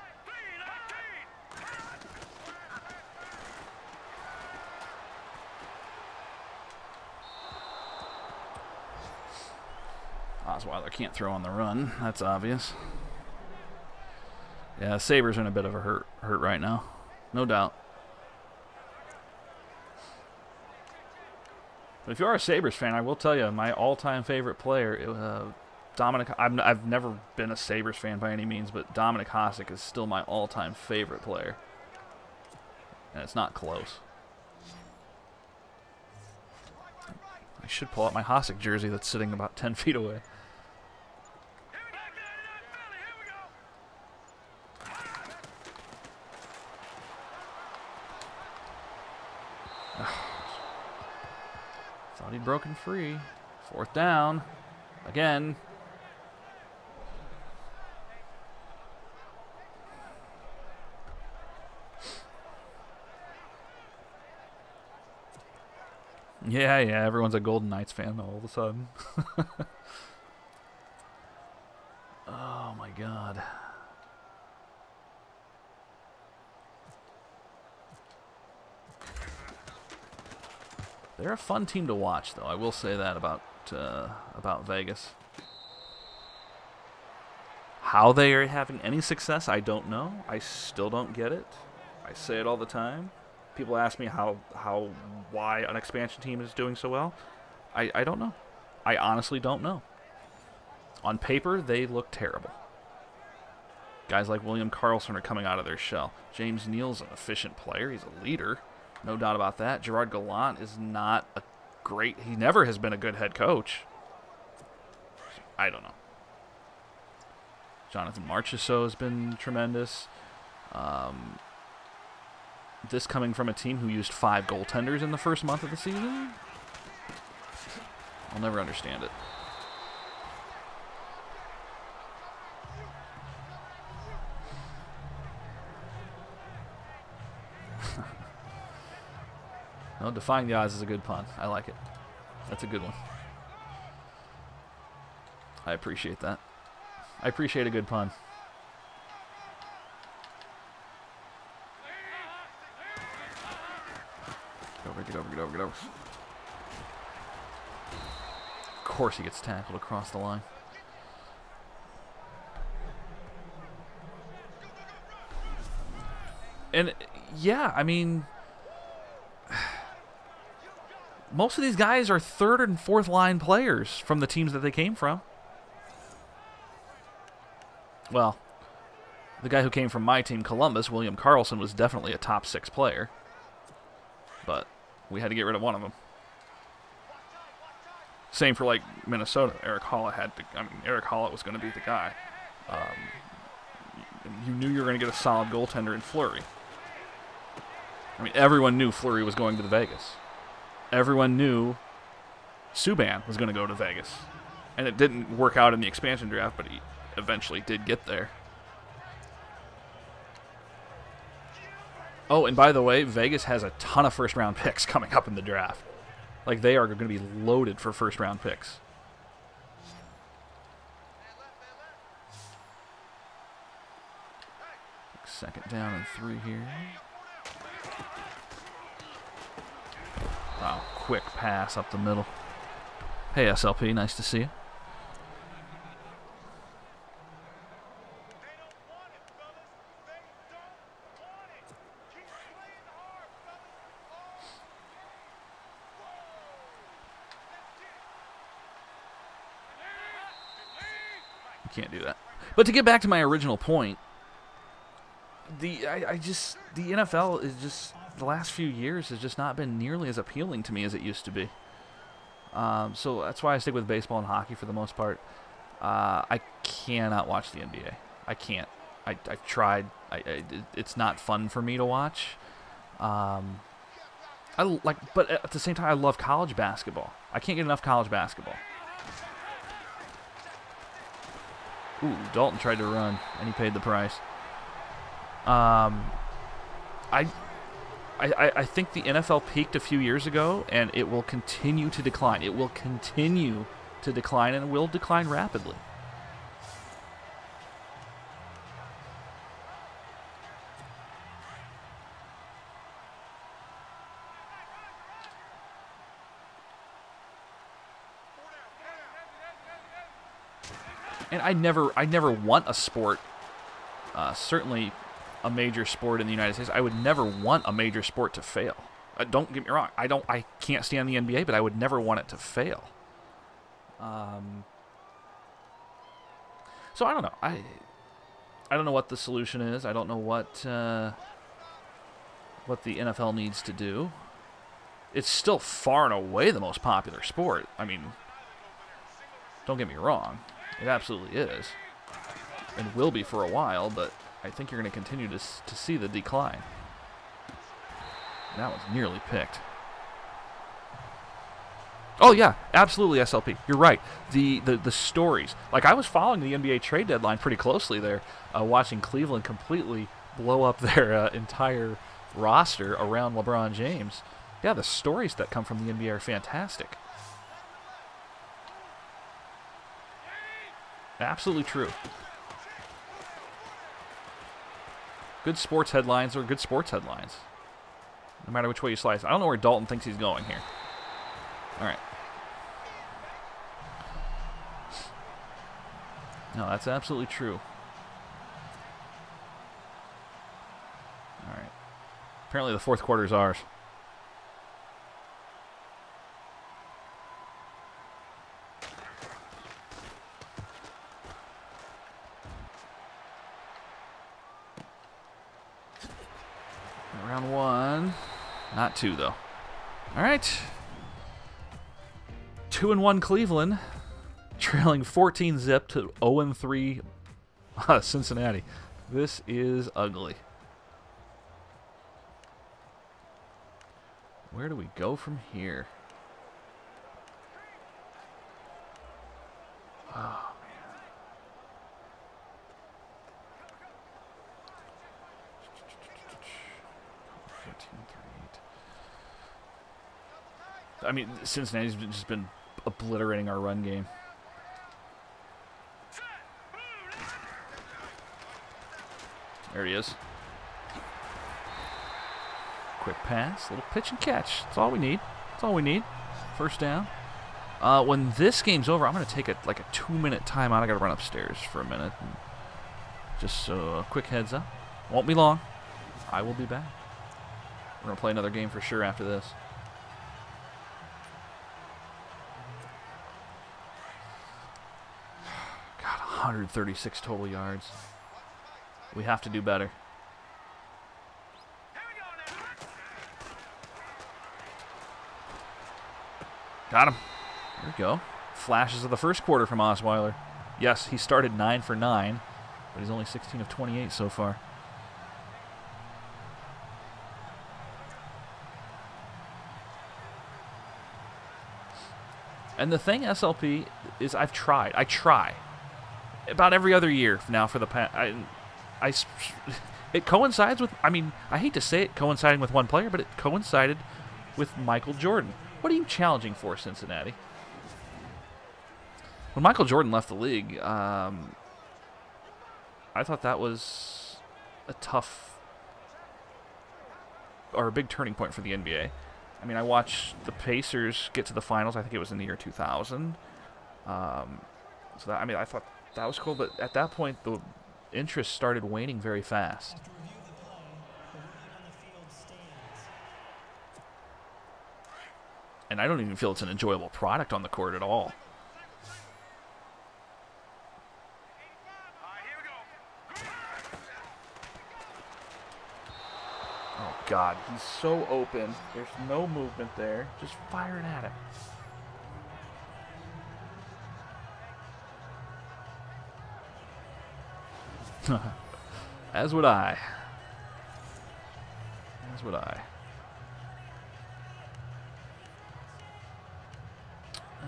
3-19. Osweiler can't throw on the run. That's obvious. Yeah, Sabres are in a bit of a hurt right now. No doubt. But if you are a Sabres fan, I will tell you, my all-time favorite player I've never been a Sabres fan by any means, but Dominic Hasek is still my all-time favorite player. And it's not close. I should pull out my Hasek jersey that's sitting about 10 feet away. Thought he'd broken free. 4th down. Again. Yeah, everyone's a Golden Knights fan all of a sudden. Oh my God. They're a fun team to watch, though. I will say that about Vegas. How they are having any success, I don't know. I still don't get it. I say it all the time. People ask me why an expansion team is doing so well. I don't know. I honestly don't know. On paper, they look terrible. Guys like William Karlsson are coming out of their shell. James Neal's an efficient player. He's a leader. No doubt about that. Gerard Gallant is not a great... He never has been a good head coach. I don't know. Jonathan Marchessault has been tremendous. This coming from a team who used 5 goaltenders in the first month of the season? I'll never understand it. No, defying the odds is a good pun. I like it. That's a good one. I appreciate that. I appreciate a good pun. Get over. Of course he gets tackled across the line. And, yeah, I mean... Most of these guys are 3rd and 4th line players from the teams that they came from. Well, the guy who came from my team, Columbus, William Karlsson, was definitely a top 6 player. But we had to get rid of one of them. Same for, like, Minnesota. Eric Halla Eric Halla was going to be the guy. You knew you were going to get a solid goaltender in Fleury. I mean, everyone knew Fleury was going to the Vegas. Everyone knew Subban was going to go to Vegas. And it didn't work out in the expansion draft, but he eventually did get there. Oh, and by the way, Vegas has a ton of first-round picks coming up in the draft. Like, they are going to be loaded for first-round picks. Second down and 3 here. Wow, quick pass up the middle. Hey, SLP, nice to see you. You can't do that. But to get back to my original point, the NFL is just, the last few years has just not been nearly as appealing to me as it used to be. So that's why I stick with baseball and hockey for the most part. I cannot watch the NBA. I can't. I've tried. It's not fun for me to watch. But at the same time, I love college basketball. I can't get enough college basketball. Ooh, Dalton tried to run, and he paid the price. I think the NFL peaked a few years ago, and it will continue to decline. It will continue to decline, and it will decline rapidly. And I never want a sport, certainly a major sport in the United States. I would never want a major sport to fail. Don't get me wrong. I can't stand the NBA, but I would never want it to fail. So I don't know. I don't know what the solution is. I don't know what the NFL needs to do. It's still far and away the most popular sport. I mean, don't get me wrong. It absolutely is. And will be for a while, but I think you're going to continue to see the decline. That was nearly picked. Oh, yeah, absolutely, SLP. You're right. The stories. Like, I was following the NBA trade deadline pretty closely there, watching Cleveland completely blow up their entire roster around LeBron James. Yeah, the stories that come from the NBA are fantastic. Absolutely true. Good sports headlines are good sports headlines. No matter which way you slice. I don't know where Dalton thinks he's going here. All right. No, that's absolutely true. All right. Apparently the fourth quarter is ours. Round one. Not two, though. All right. 2-1 Cleveland. Trailing 14-zip to 0-3 Cincinnati. This is ugly. Where do we go from here? Oh, man. I mean, Cincinnati's just been obliterating our run game. There he is. Quick pass, little pitch and catch. That's all we need. That's all we need. First down. When this game's over, I'm going to take like a 2-minute timeout. I got to run upstairs for a minute. Just so a quick heads up. Won't be long. I will be back. We're going to play another game for sure after this. God, 136 total yards. We have to do better. Got him. There we go. Flashes of the first quarter from Osweiler. Yes, he started 9 for 9, but he's only 16 of 28 so far. And the thing, SLP, is I try. About every other year now for the past... it coincides with, I mean, I hate to say it coinciding with one player, but it coincided with Michael Jordan. What are you challenging for, Cincinnati? When Michael Jordan left the league, I thought that was a tough, or a big turning point for the NBA. I mean, I watched the Pacers get to the finals. I think it was in the year 2000. So that, I mean, I thought that was cool, but at that point, the interest started waning very fast. And I don't even feel it's an enjoyable product on the court at all. Oh, God. He's so open. There's no movement there. Just firing at him. As would I. As would I. Oh,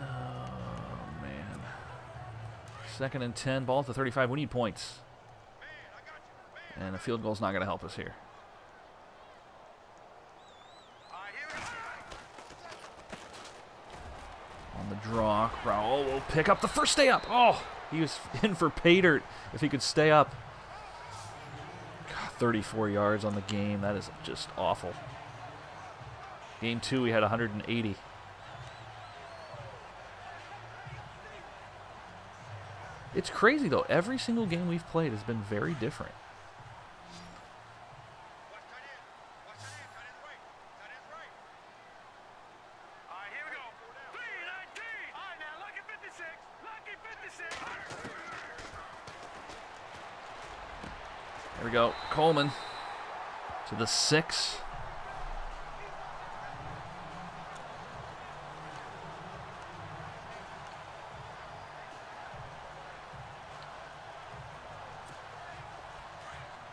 man. 2nd and 10. Ball at the 35. We need points. And a field goal's not going to help us here. On the draw. Raul will pick up the first stay up. Oh, he was in for pay dirt if he could stay up. 34 yards on the game. That is just awful. Game 2, we had 180. It's crazy, though. Every single game we've played has been very different. There we go. Coleman to the 6.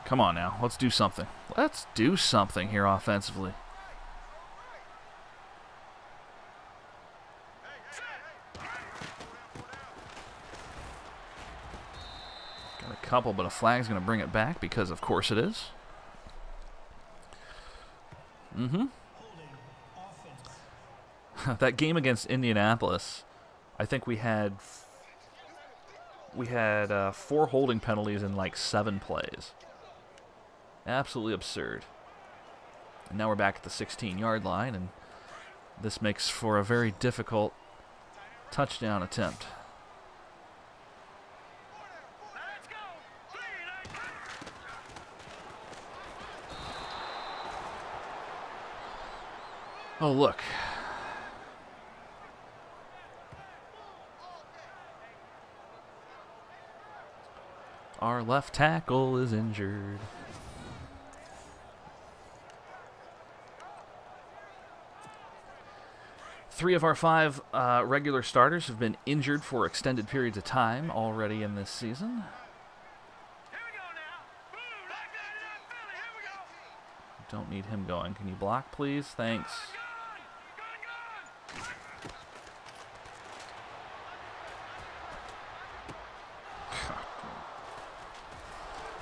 Come on now. Let's do something. Let's do something here offensively. Got a couple, but a flag's going to bring it back because, of course, it is. That game against Indianapolis, I think we had 4 holding penalties in like 7 plays. Absolutely absurd. And now we're back at the 16-yard line, and this makes for a very difficult touchdown attempt. Oh, look. Our left tackle is injured. Three of our 5 regular starters have been injured for extended periods of time already in this season. Don't need him going. Can you block, please? Thanks.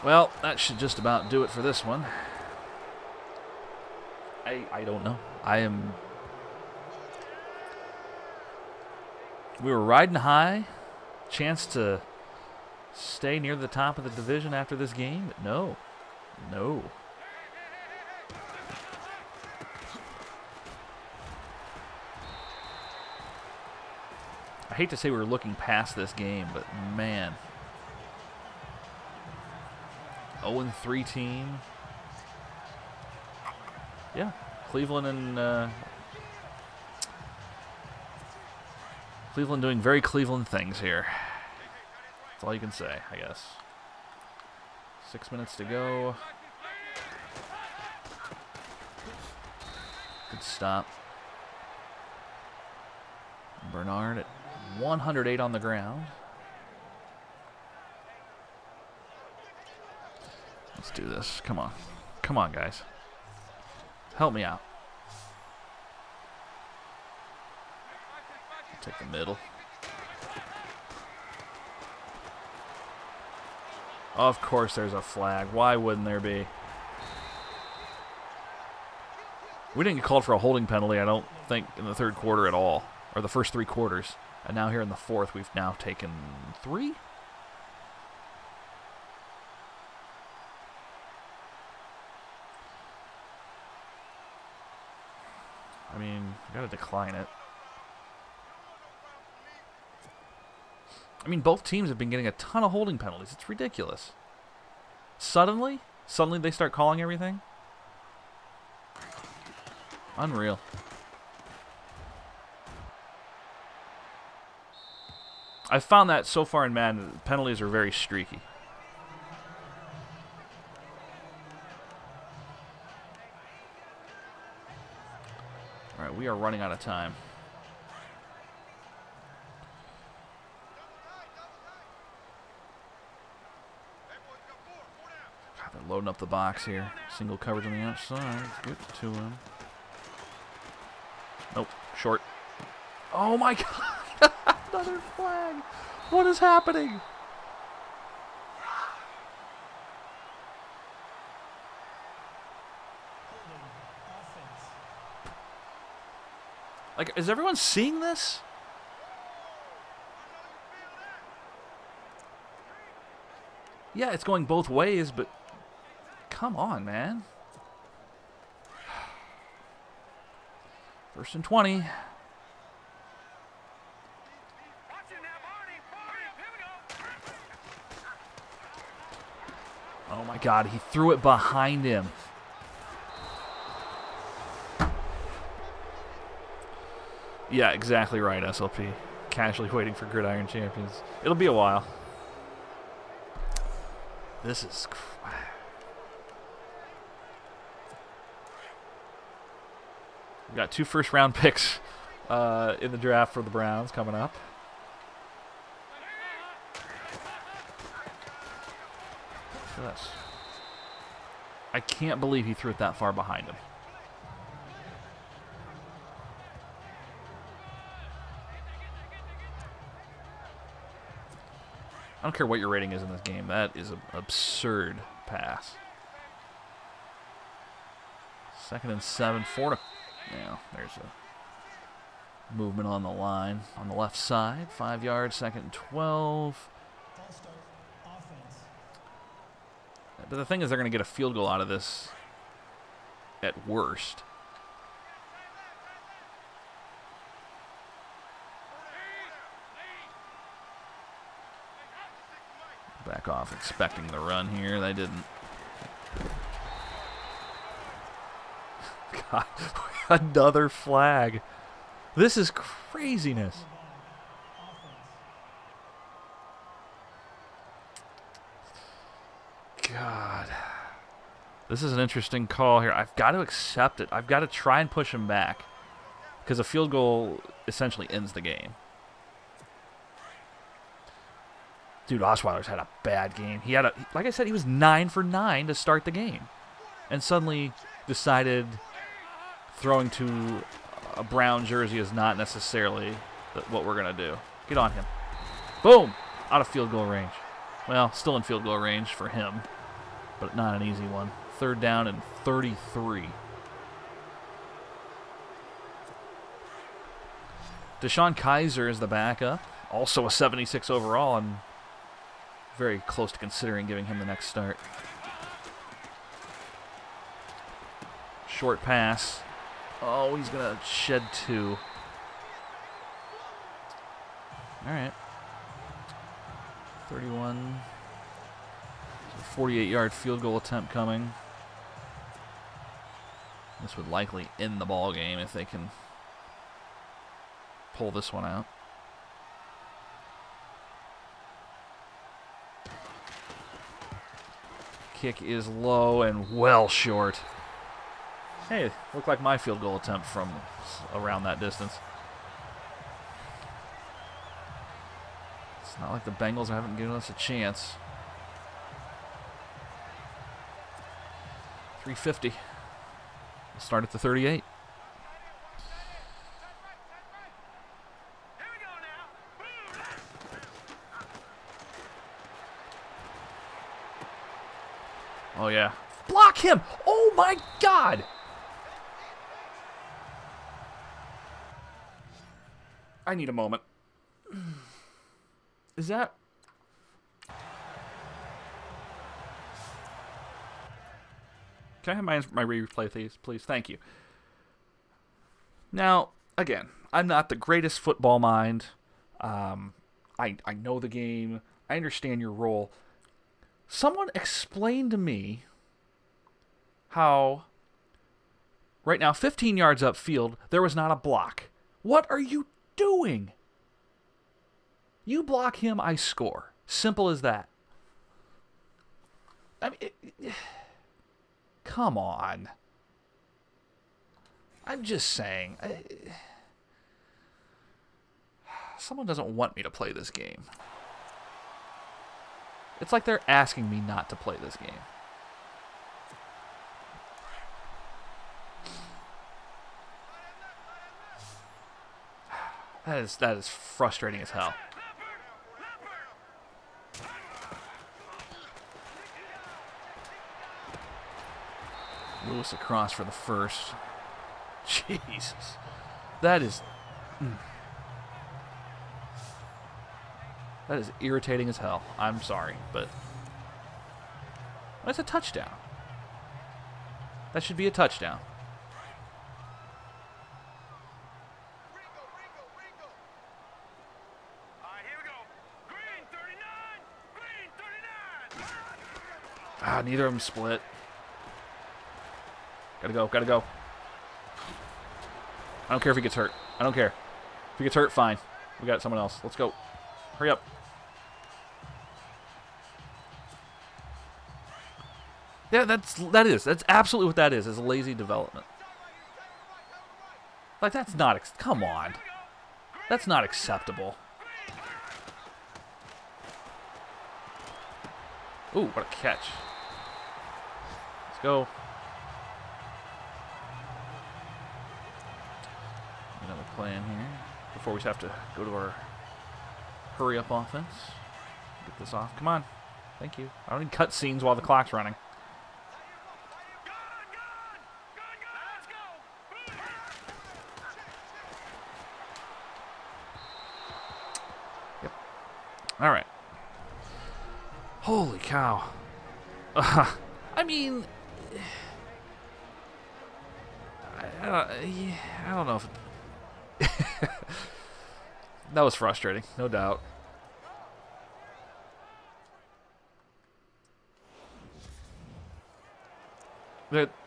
Well, that should just about do it for this one. I don't know. We were riding high. Chance to stay near the top of the division after this game, but no. No. I hate to say we were looking past this game, but man. 0-3 team. Yeah, Cleveland and Cleveland doing very Cleveland things here. That's all you can say, I guess. 6 minutes to go. Good stop. Bernard at 108 on the ground. Let's do this. Come on. Come on, guys. Help me out. Take the middle. Of course there's a flag. Why wouldn't there be? We didn't get called for a holding penalty, I don't think, in the 3rd quarter at all. Or the first 3 quarters. And now here in the 4th, we've now taken 3? I mean, you gotta decline it. I mean, both teams have been getting a ton of holding penalties. It's ridiculous. Suddenly they start calling everything? Unreal. I've found that so far in Madden, penalties are very streaky. All right, we are running out of time. God, they're loading up the box here. Single coverage on the outside. Let's get to him. Nope, short. Oh my God! Another flag! What is happening? Like, is everyone seeing this? Yeah, it's going both ways, but come on, man. 1st and 20. Oh my God, he threw it behind him. Yeah, exactly right, SLP. Casually waiting for Gridiron Champions. It'll be a while. This is... We got 2 first-round picks in the draft for the Browns coming up. This. I can't believe he threw it that far behind him. I don't care what your rating is in this game. That is an absurd pass. 2nd and 7. 4 to... Yeah, there's a movement on the line on the left side. 5 yards, 2nd and 12. False start. Offense. But the thing is, they're going to get a field goal out of this at worst. Back off, expecting the run here. They didn't. God, another flag. This is craziness. God. This is an interesting call here. I've got to accept it. I've got to try and push him back, because a field goal essentially ends the game. Dude, Osweiler's had a bad game. He had like I said, he was 9 for 9 to start the game, and suddenly decided throwing to a brown jersey is not necessarily what we're going to do. Get on him. Boom! Out of field goal range. Well, still in field goal range for him, but not an easy one. 3rd down and 33. Deshaun Kaiser is the backup. Also a 76 overall, and very close to considering giving him the next start. Short pass. Oh, he's going to shed 2. All right. 31. 48-yard field goal attempt coming. This would likely end the ball game if they can pull this one out. Kick is low and well short. Hey, looked like my field goal attempt from around that distance. It's not like the Bengals haven't given us a chance. 350. We'll start at the 38. Oh, yeah. Block him! Oh, my God! I need a moment. Is that... Can I have my replay, please? Thank you. Now, again, I'm not the greatest football mind. I know the game. I understand your role. Someone explain to me how, right now, 15 yards upfield, there was not a block. What are you doing? You block him, I score. Simple as that. I mean, come on. I'm just saying. Someone doesn't want me to play this game. It's like they're asking me not to play this game. That is frustrating as hell. Lewis across for the first. Jesus. That is... That is irritating as hell. I'm sorry, but... That's a touchdown. That should be a touchdown. Ah, neither of them split. Gotta go, gotta go. I don't care if he gets hurt. I don't care. If he gets hurt, fine. We got someone else. Let's go. Hurry up. Yeah, that's absolutely what that is lazy development. Like, that's not... Come on. That's not acceptable. Ooh, what a catch. Let's go. Another play in here before we have to go to our hurry-up offense. Get this off. Come on. Thank you. I don't need cutscenes while the clock's running. Yep. All right. Holy cow. I mean, I don't know if that was frustrating, no doubt.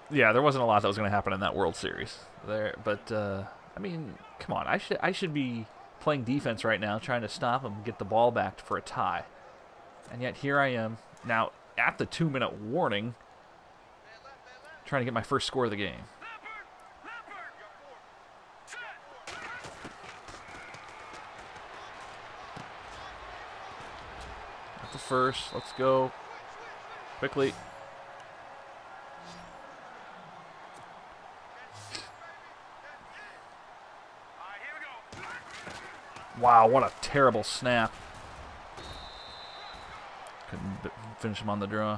Yeah, there wasn't a lot that was going to happen in that World Series there, but I mean, come on, I should be playing defense right now, trying to stop them, get the ball back for a tie, and yet here I am now at the 2-minute warning, trying to get my first score of the game. At the first, let's go quickly. Wow, what a terrible snap. Couldn't finish him on the draw.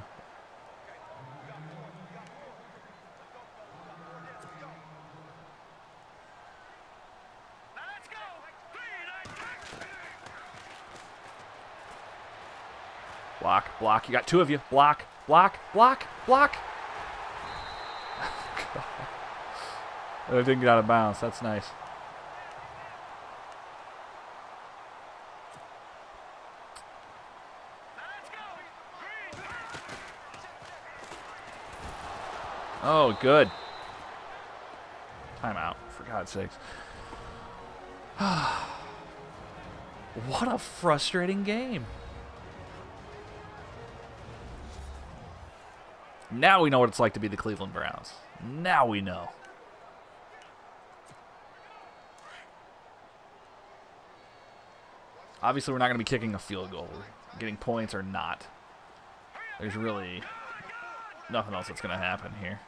Block, block. You got two of you. Block, block, block, block. I didn't get out of bounds. That's nice. Oh, good. Timeout, for God's sakes. What a frustrating game. Now we know what it's like to be the Cleveland Browns. Now we know. Obviously, we're not going to be kicking a field goal. We're getting points or not. There's really nothing else that's going to happen here.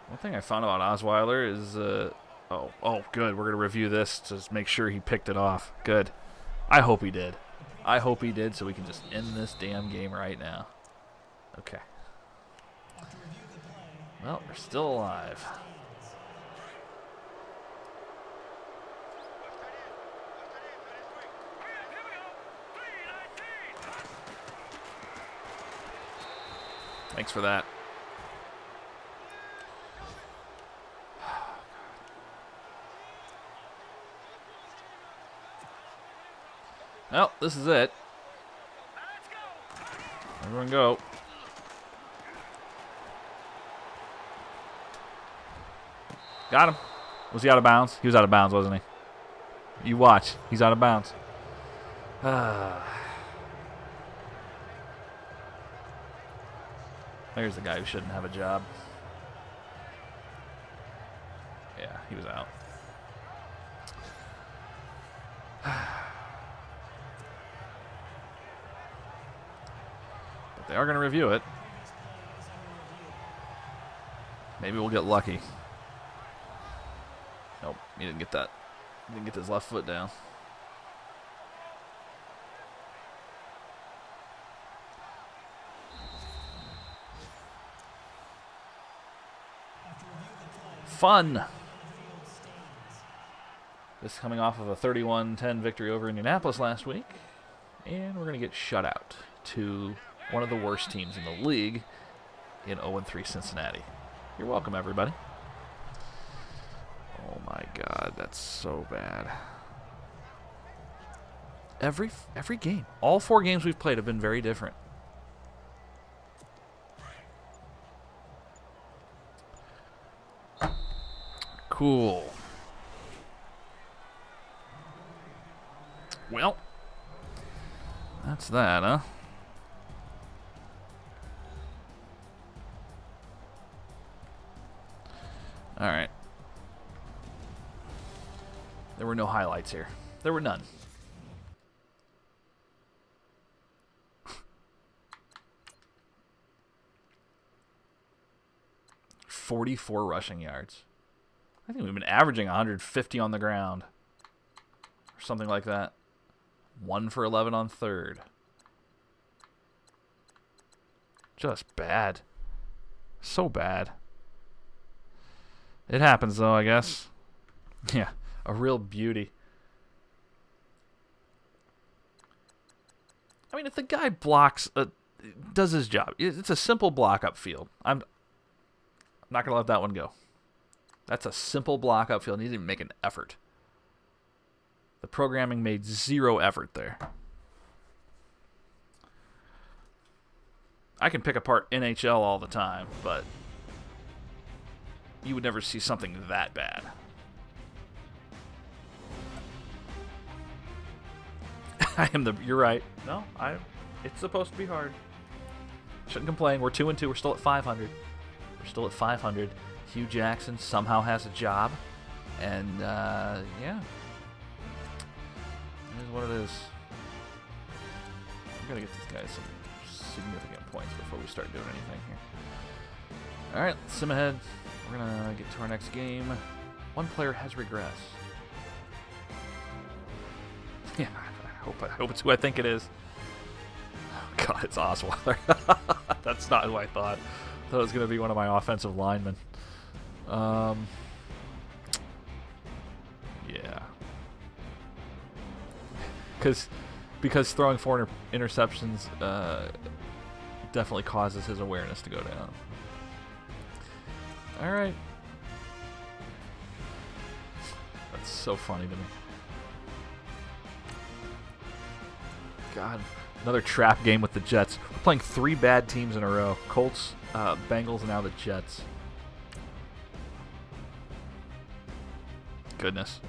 One thing I found about Osweiler is, oh, good. We're going to review this to make sure he picked it off. Good. I hope he did. I hope he did so we can just end this damn game right now. Okay. Well, we're still alive. Thanks for that. Well, this is it. Everyone go. Got him. Was he out of bounds? He was out of bounds, wasn't he? You watch. He's out of bounds. There's the guy who shouldn't have a job. Yeah, he was out. But they are going to review it. Maybe we'll get lucky. Nope, he didn't get that. He didn't get his left foot down. Fun. This coming off of a 31-10 victory over Indianapolis last week. And we're going to get shut out to one of the worst teams in the league in 0-3 Cincinnati. You're welcome, everybody. Oh my God, that's so bad. Every game. All 4 games we've played have been very different. Cool. Well, that's that, huh? All right. There were no highlights here. There were none. .44 rushing yards. I think we've been averaging 150 on the ground. Or something like that. 1 for 11 on third. Just bad. So bad. It happens, though, I guess. Yeah, a real beauty. I mean, if the guy blocks, does his job, it's a simple block upfield. I'm not going to let that one go. That's a simple block upfield. He didn't even make an effort. The programming made zero effort there. I can pick apart NHL all the time, but you would never see something that bad. You're right. No, it's supposed to be hard. Shouldn't complain. We're 2-2. We're still at 500. We're still at 500. Hugh Jackson somehow has a job. And, yeah. It is what it is. We've got to get these guys some significant points before we start doing anything here. Alright, let's sim ahead. We're going to get to our next game. One player has regressed. Yeah, I hope it's who I think it is. Oh, God, it's Osweiler. That's not who I thought. I thought it was going to be one of my offensive linemen. Yeah. Because throwing 4 interceptions definitely causes his awareness to go down. All right. That's so funny to me. God, another trap game with the Jets. We're playing 3 bad teams in a row. Colts, Bengals, and now the Jets. Goodness.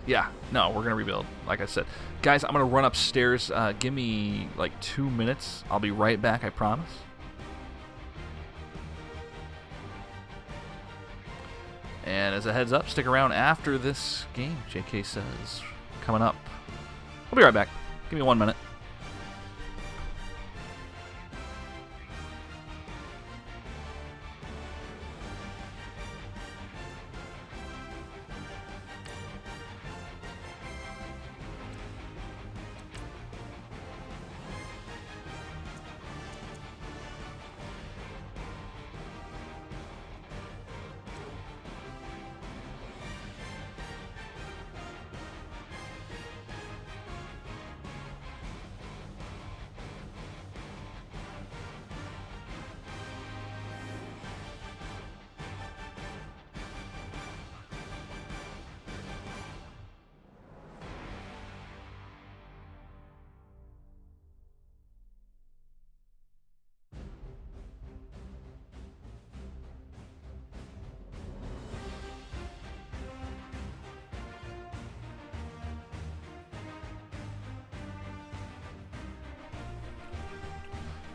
Yeah, no, we're going to rebuild, like I said. Guys, I'm going to run upstairs. Give me like 2 minutes. I'll be right back, I promise. And as a heads up, stick around after this game, JK says. Coming up. I'll be right back. Give me 1 minute.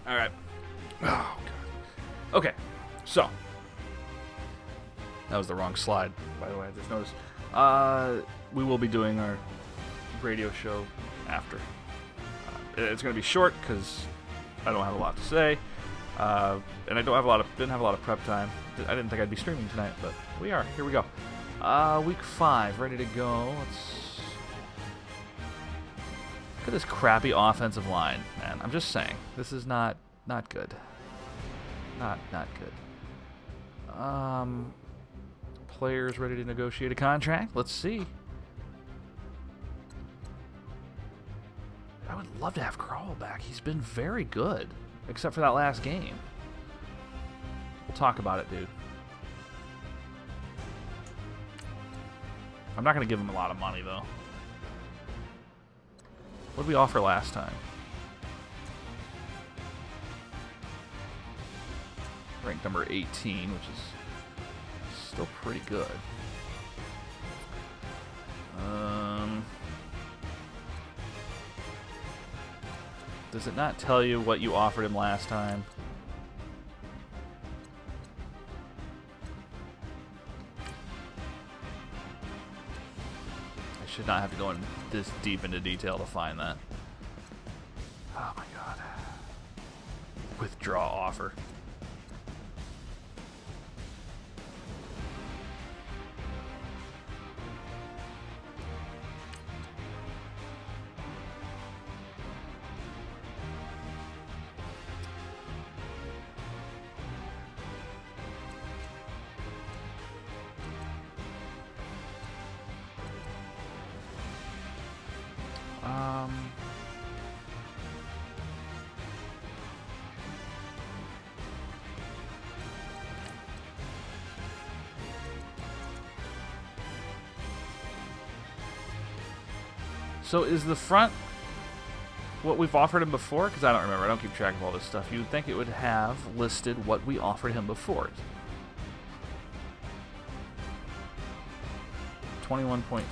All right. Oh, God. Okay. So. That was the wrong slide, by the way. I just noticed. We will be doing our radio show after. It's going to be short because I don't have a lot to say. And I didn't have a lot of prep time. I didn't think I'd be streaming tonight, but we are. Here we go. Week 5, ready to go. Look at this crappy offensive line, man. I'm just saying, this is not good. Not good. Players ready to negotiate a contract. Let's see. I would love to have Crowell back. He's been very good, except for that last game. We'll talk about it, dude. I'm not going to give him a lot of money, though. What did we offer last time? Ranked number 18, which is still pretty good. Does it not tell you what you offered him last time? I should not have to go in this deep into detail to find that. Oh my god. Withdraw offer. So is the front what we've offered him before? Because I don't remember. I don't keep track of all this stuff. You would think it would have listed what we offered him before. 21.4.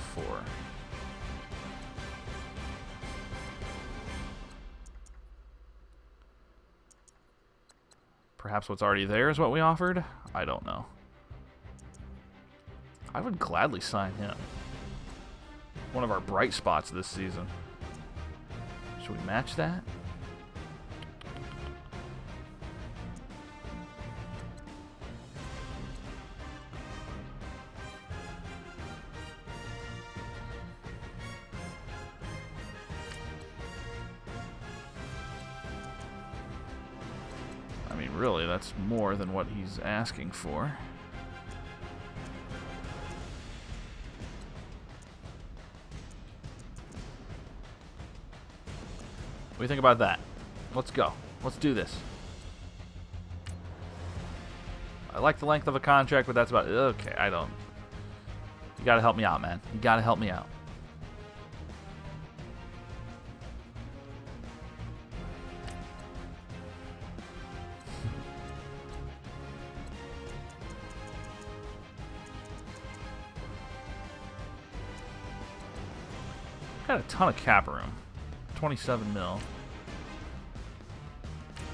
Perhaps what's already there is what we offered? I don't know. I would gladly sign him. One of our bright spots this season. Should we match that? I mean, really, that's more than what he's asking for. What do you think about that? Let's go. Let's do this. I like the length of a contract, but that's about it. Okay, I don't. You gotta help me out, man. You gotta help me out. Got a ton of cap room. 27 mil.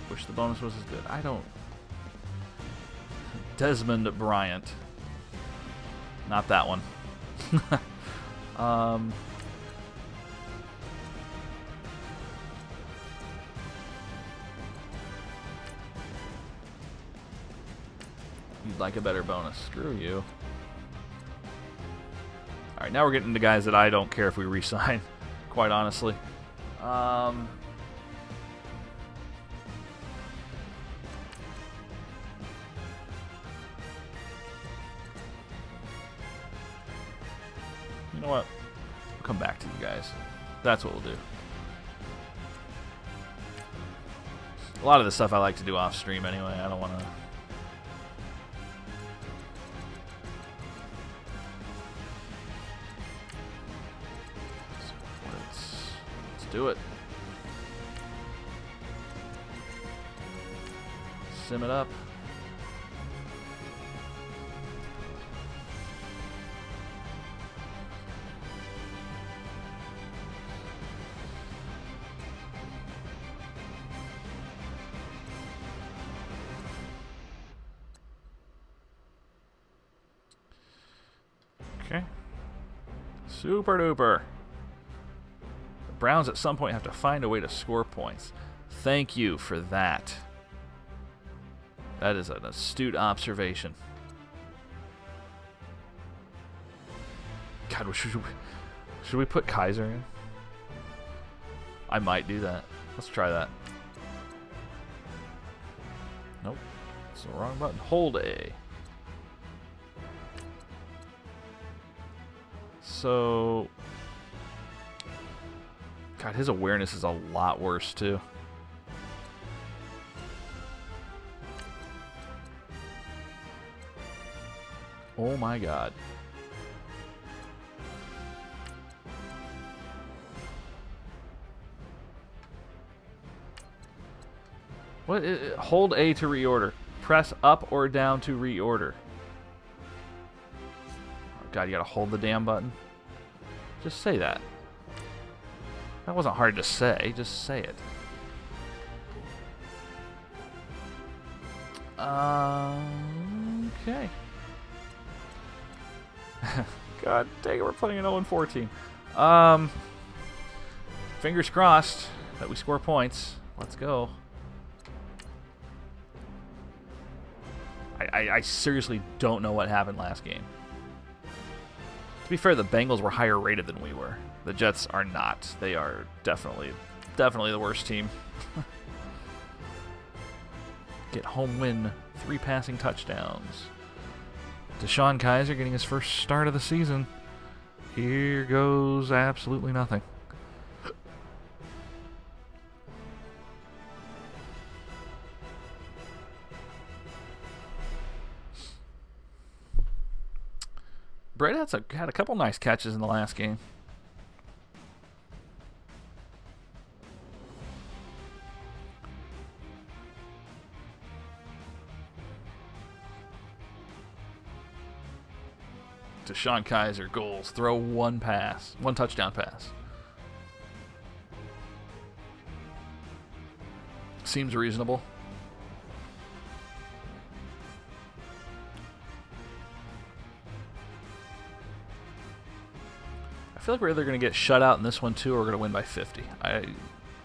Wish the bonus was as good. I don't. Desmond Bryant. Not that one. You'd like a better bonus. Screw you. Alright, now we're getting into guys that I don't care if we re-sign, quite honestly. You know what? We'll come back to you guys. That's what we'll do. A lot of the stuff I like to do off stream anyway. I don't want to. Let's do it. Sim it up. Okay. Super duper. The Browns at some point have to find a way to score points. Thank you for that. That is an astute observation. God, should we put Kaiser in? I might do that. Let's try that. Nope. It's the wrong button. Hold A. So, God, his awareness is a lot worse too. Oh my God. What? Hold A to reorder. Press up or down to reorder. Oh God, you gotta hold the damn button. Just say that. That wasn't hard to say. Just say it. Okay. God dang it, we're playing an 0-4 team. Fingers crossed that we score points. Let's go. I seriously don't know what happened last game. To be fair, the Bengals were higher rated than we were. The Jets are not. They are definitely the worst team. Get home win, 3 passing touchdowns. DeShone Kizer getting his first start of the season. Here goes absolutely nothing. Brett had a couple nice catches in the last game. DeShone Kizer goals. Throw one touchdown pass. Seems reasonable. I feel like we're either going to get shut out in this one too, or we're going to win by 50.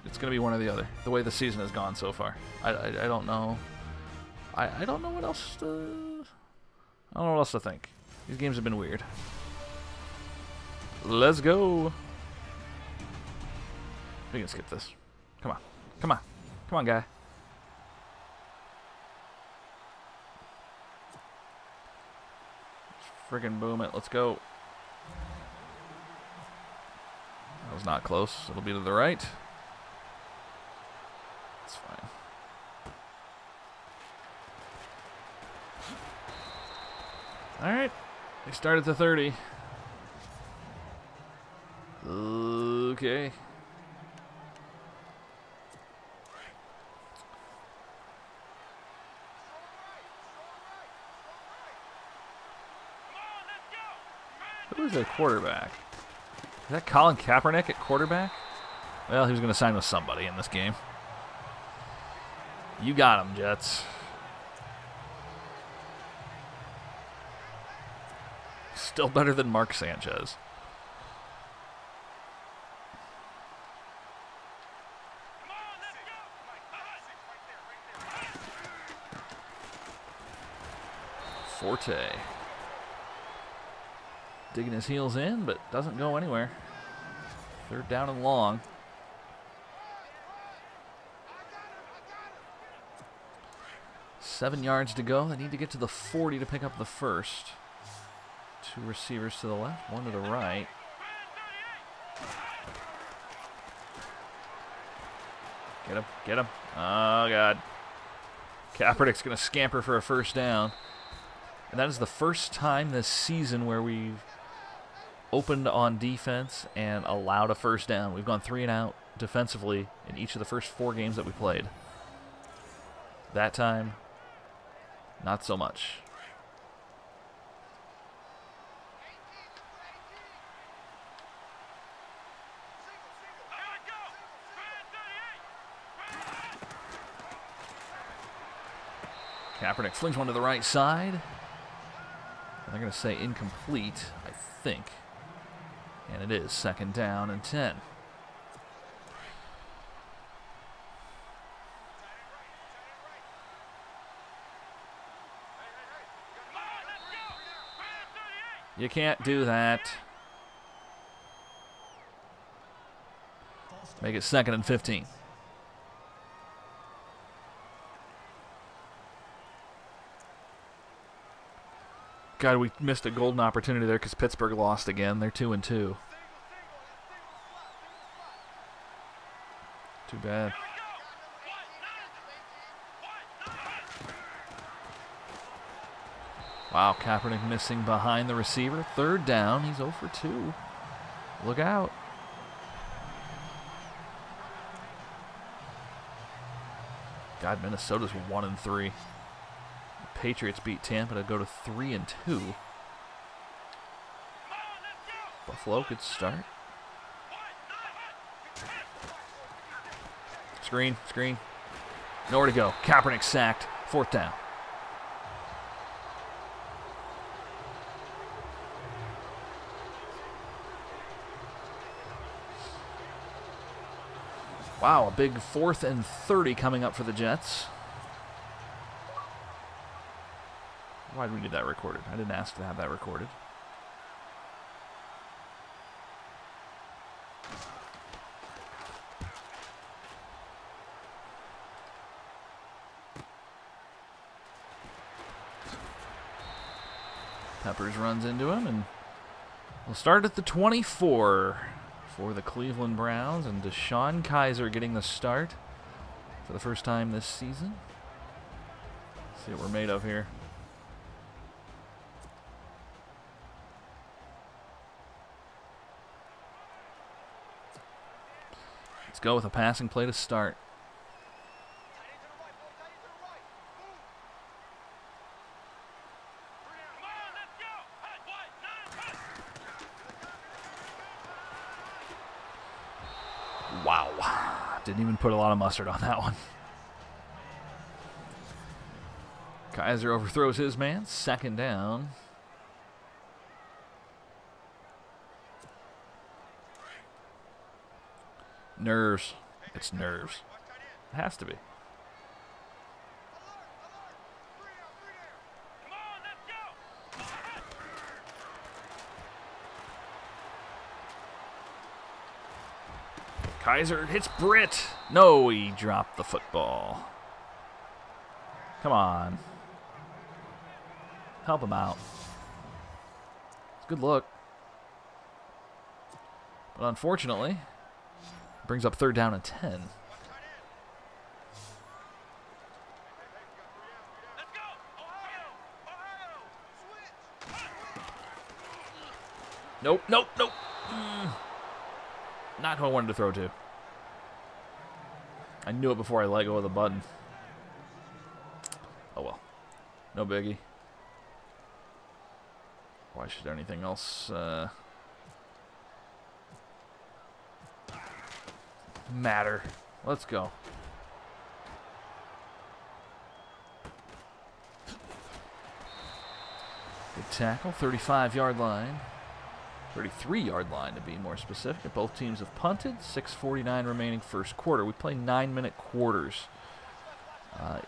It's going to be one or the other. The way the season has gone so far, I don't know. I don't know what else to. I don't know what else to think. These games have been weird. Let's go. We can skip this. Come on, come on, come on, guy. Let's friggin' boom it. Let's go. That was not close. It'll be to the right. That's fine. All right. They start at the 30. Okay. Who is their quarterback? Is that Colin Kaepernick at quarterback? Well, he was going to sign with somebody in this game. You got him, Jets. Still better than Mark Sanchez. Forte. Digging his heels in, but doesn't go anywhere. 3rd down and long. Seven yards to go. They need to get to the 40 to pick up the first. 2 receivers to the left, 1 to the right. Get him, get him. Oh, God. Kaepernick's going to scamper for a first down. And that is the first time this season where we've opened on defense and allowed a first down. We've gone 3 and out defensively in each of the first 4 games that we played. That time, not so much. Kaepernick flings one to the right side. And they're going to say incomplete, I think. And it is 2nd down and 10. You can't do that. Make it 2nd and 15. God, we missed a golden opportunity there because Pittsburgh lost again. They're 2-2. Too bad. Wow, Kaepernick missing behind the receiver. 3rd down. He's 0 for 2. Look out. God, Minnesota's 1-3. Patriots beat Tampa to go to 3-2. Buffalo could start. Screen. Nowhere to go. Kaepernick sacked. 4th down. Wow, a big 4th and 30 coming up for the Jets. Why did we need that recorded? I didn't ask to have that recorded. Peppers runs into him, and we'll start at the 24 for the Cleveland Browns, and Deshaun Kaiser getting the start for the first time this season. Let's see what we're made of here. Let's go with a passing play to start. Wow. Didn't even put a lot of mustard on that one. Kaiser overthrows his man. 2nd down. Nerves. It's nerves. It has to be. Kaiser hits Britt. No, he dropped the football. Come on. Help him out. It's a good look. But unfortunately, brings up 3rd down and 10. Nope, nope, nope. Not who I wanted to throw to. I knew it before I let go of the button. Oh well. No biggie. Why should anything else matter? Let's go. Good tackle, 35-yard line. 33-yard line to be more specific. Both teams have punted. 6:49 remaining first quarter. We play 9-minute quarters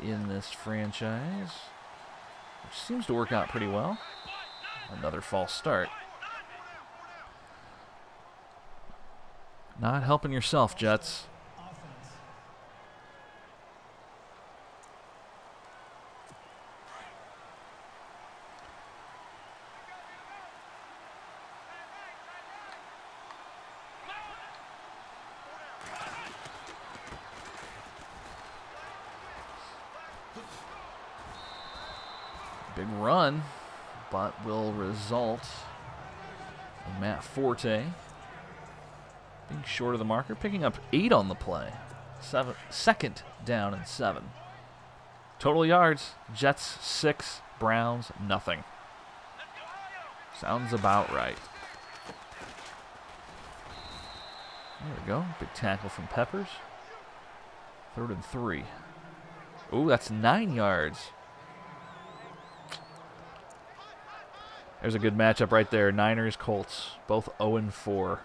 in this franchise, which seems to work out pretty well. Another false start. Not helping yourself, Jets. Big run, but will result in Matt Forte being short of the marker, picking up 8 on the play. 2nd down and 7. Total yards, Jets 6, Browns nothing. Sounds about right. There we go. Big tackle from Peppers. 3rd and 3. Ooh, that's 9 yards. There's a good matchup right there. Niners, Colts, both 0-4.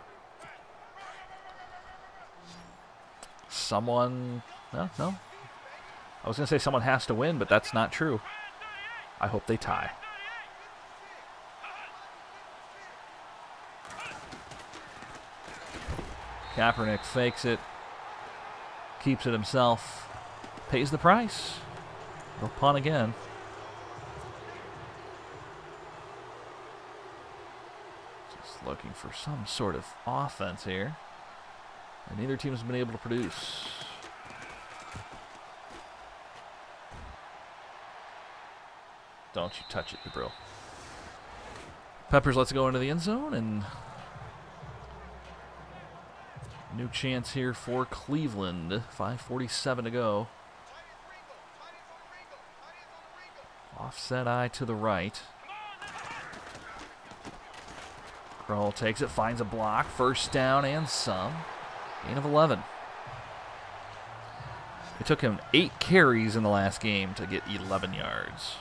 Someone, no. I was going to say someone has to win, but that's not true. I hope they tie. Kaepernick fakes it, keeps it himself, pays the price. They'll punt again. Looking for some sort of offense here, and neither team has been able to produce. Don't you touch it, Jabril. Peppers lets it go into the end zone, and new chance here for Cleveland. 5:47 to go. Offset eye to the right. Kroll takes it, finds a block, 1st down and some. Gain of 11. It took him 8 carries in the last game to get 11 yards.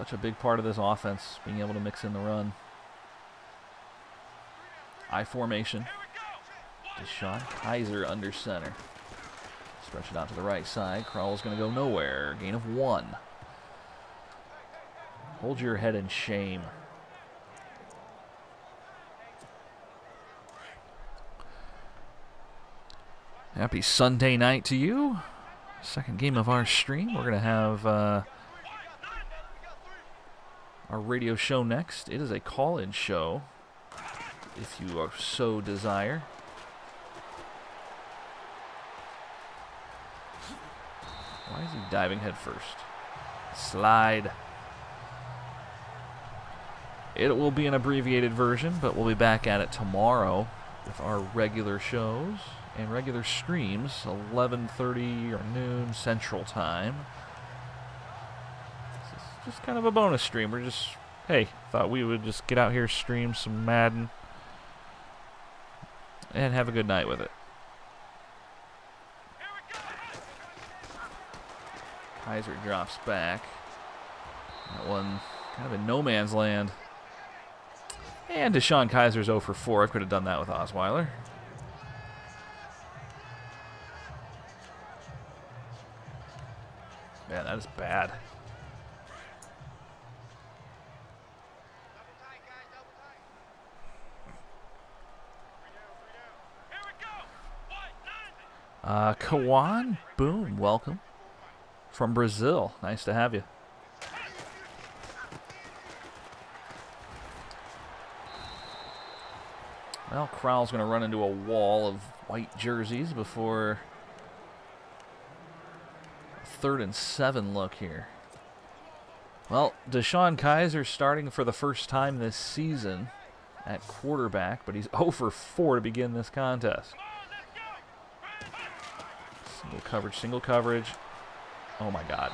Such a big part of this offense, being able to mix in the run. I formation. Deshaun Kaiser under center. Stretch it out to the right side. Crowell's going to go nowhere. Gain of 1. Hold your head in shame. Happy Sunday night to you. Second game of our stream. We're going to have our radio show next. It is a call-in show, if you are so desire. Why is he diving head first? Slide. It will be an abbreviated version, but we'll be back at it tomorrow with our regular shows and regular streams, 11:30 or noon Central Time. This is just kind of a bonus stream. We're just, hey, thought we would just get out here, stream some Madden, and have a good night with it. Kaiser drops back. That one kind of in no man's land. And Deshaun Kaiser's 0 for 4. I could have done that with Osweiler. Man, that is bad. Kawan, boom, welcome. From Brazil. Nice to have you. Well, Crowell's going to run into a wall of white jerseys before a 3rd and 7 look here. Well, Deshaun Kaiser starting for the first time this season at quarterback, but he's 0 for 4 to begin this contest. Single coverage. Oh my God.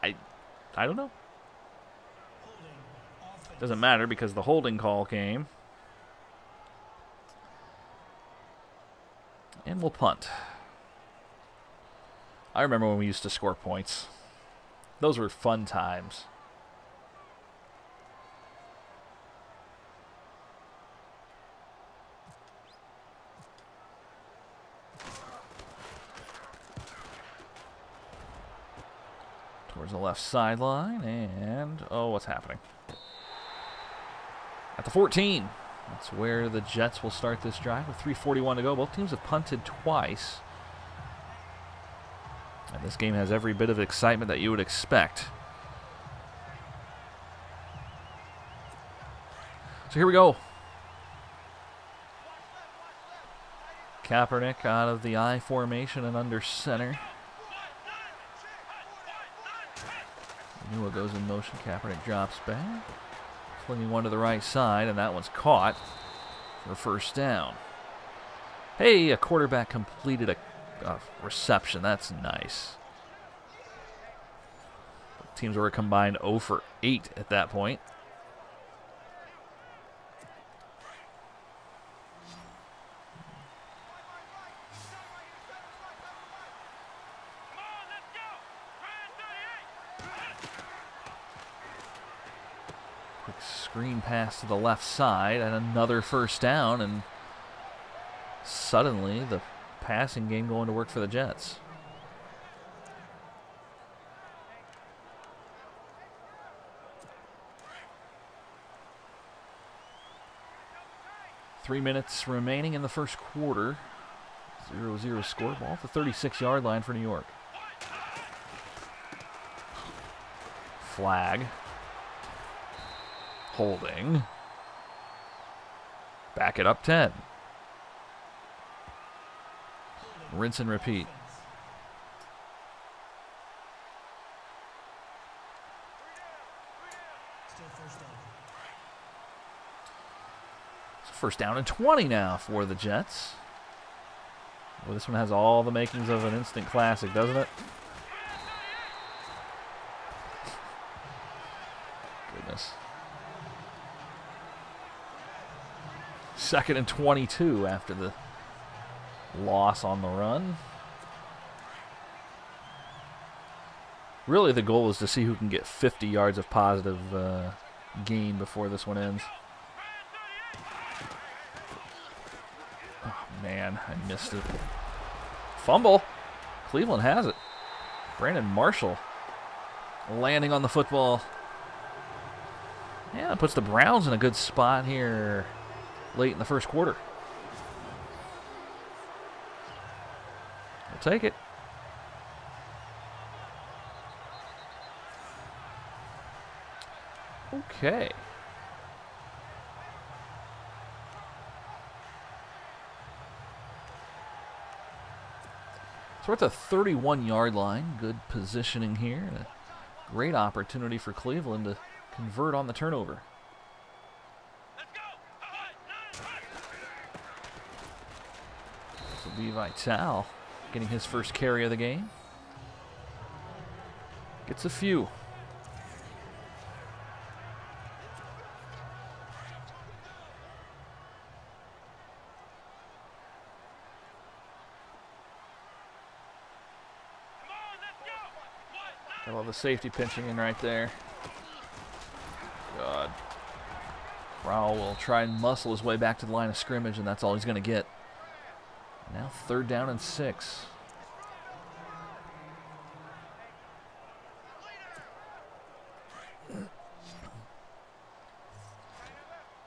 I don't know. Doesn't matter because the holding call came. And we'll punt. I remember when we used to score points. Those were fun times. Towards the left sideline, and oh, what's happening? At the 14. That's where the Jets will start this drive with 3:41 to go. Both teams have punted twice. And this game has every bit of excitement that you would expect. So here we go. Kaepernick out of the I formation and under center. Nua goes in motion. Kaepernick drops back. Flinging one to the right side, and that one's caught for first down. Hey, a quarterback completed a reception. That's nice. Teams were combined 0 for 8 at that point. Quick screen pass to the left side and another first down, and suddenly the passing game going to work for the Jets. Three minutes remaining in the first quarter. 0-0 score. Ball at the 36-yard line for New York. Flag. Holding. Back it up 10. Rinse and repeat. First down and 20 now for the Jets. Well, this one has all the makings of an instant classic, doesn't it? Goodness. Second and 22 after the loss on the run. Really, the goal is to see who can get 50 yards of positive gain before this one ends. Oh, man, I missed it. Fumble. Cleveland has it. Brandon Marshall landing on the football. Yeah, it puts the Browns in a good spot here late in the first quarter. We'll take it. Okay. So we're at the 31-yard line. Good positioning here. A great opportunity for Cleveland to convert on the turnover. This will be Vital getting his first carry of the game. Gets a few. I love the safety pinching in right there. God. Rowell will try and muscle his way back to the line of scrimmage, and that's all he's going to get. Now 3rd down and 6.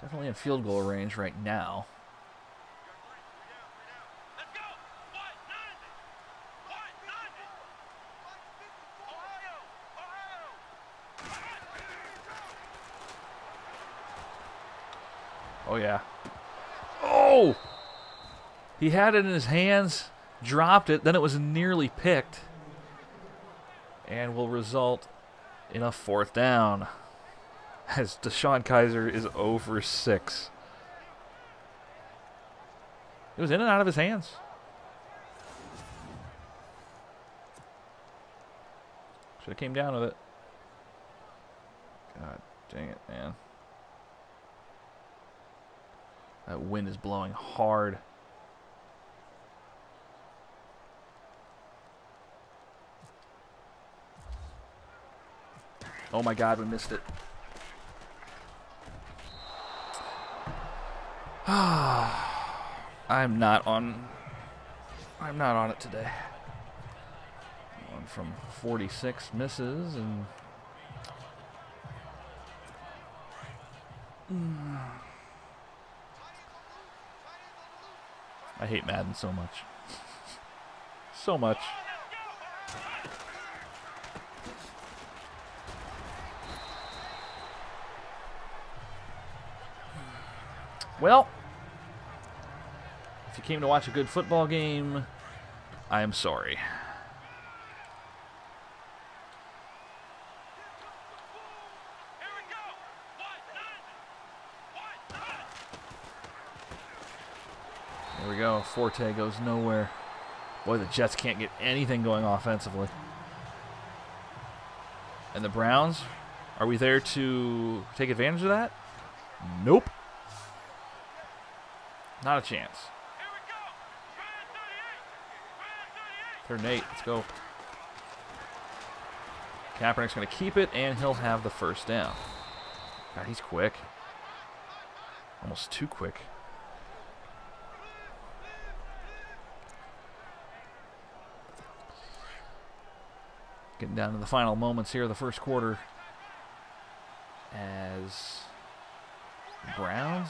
Definitely in field goal range right now. Oh, yeah. Oh! He had it in his hands, dropped it, then it was nearly picked. And will result in a 4th down. As Deshaun Kaiser is 0 for 6. It was in and out of his hands. Should have came down with it. God dang it, man. That wind is blowing hard. Oh my God, we missed it. I'm not on it today. 1 from 46 misses and I hate Madden so much. So much. Well, if you came to watch a good football game, I am sorry. There we go. Forte goes nowhere. Boy, the Jets can't get anything going offensively. And the Browns, are we there to take advantage of that? Nope. Not a chance. 3rd and 8. Let's go. Kaepernick's going to keep it, and he'll have the 1st down. God, he's quick. Almost too quick. Getting down to the final moments here of the first quarter. As Browns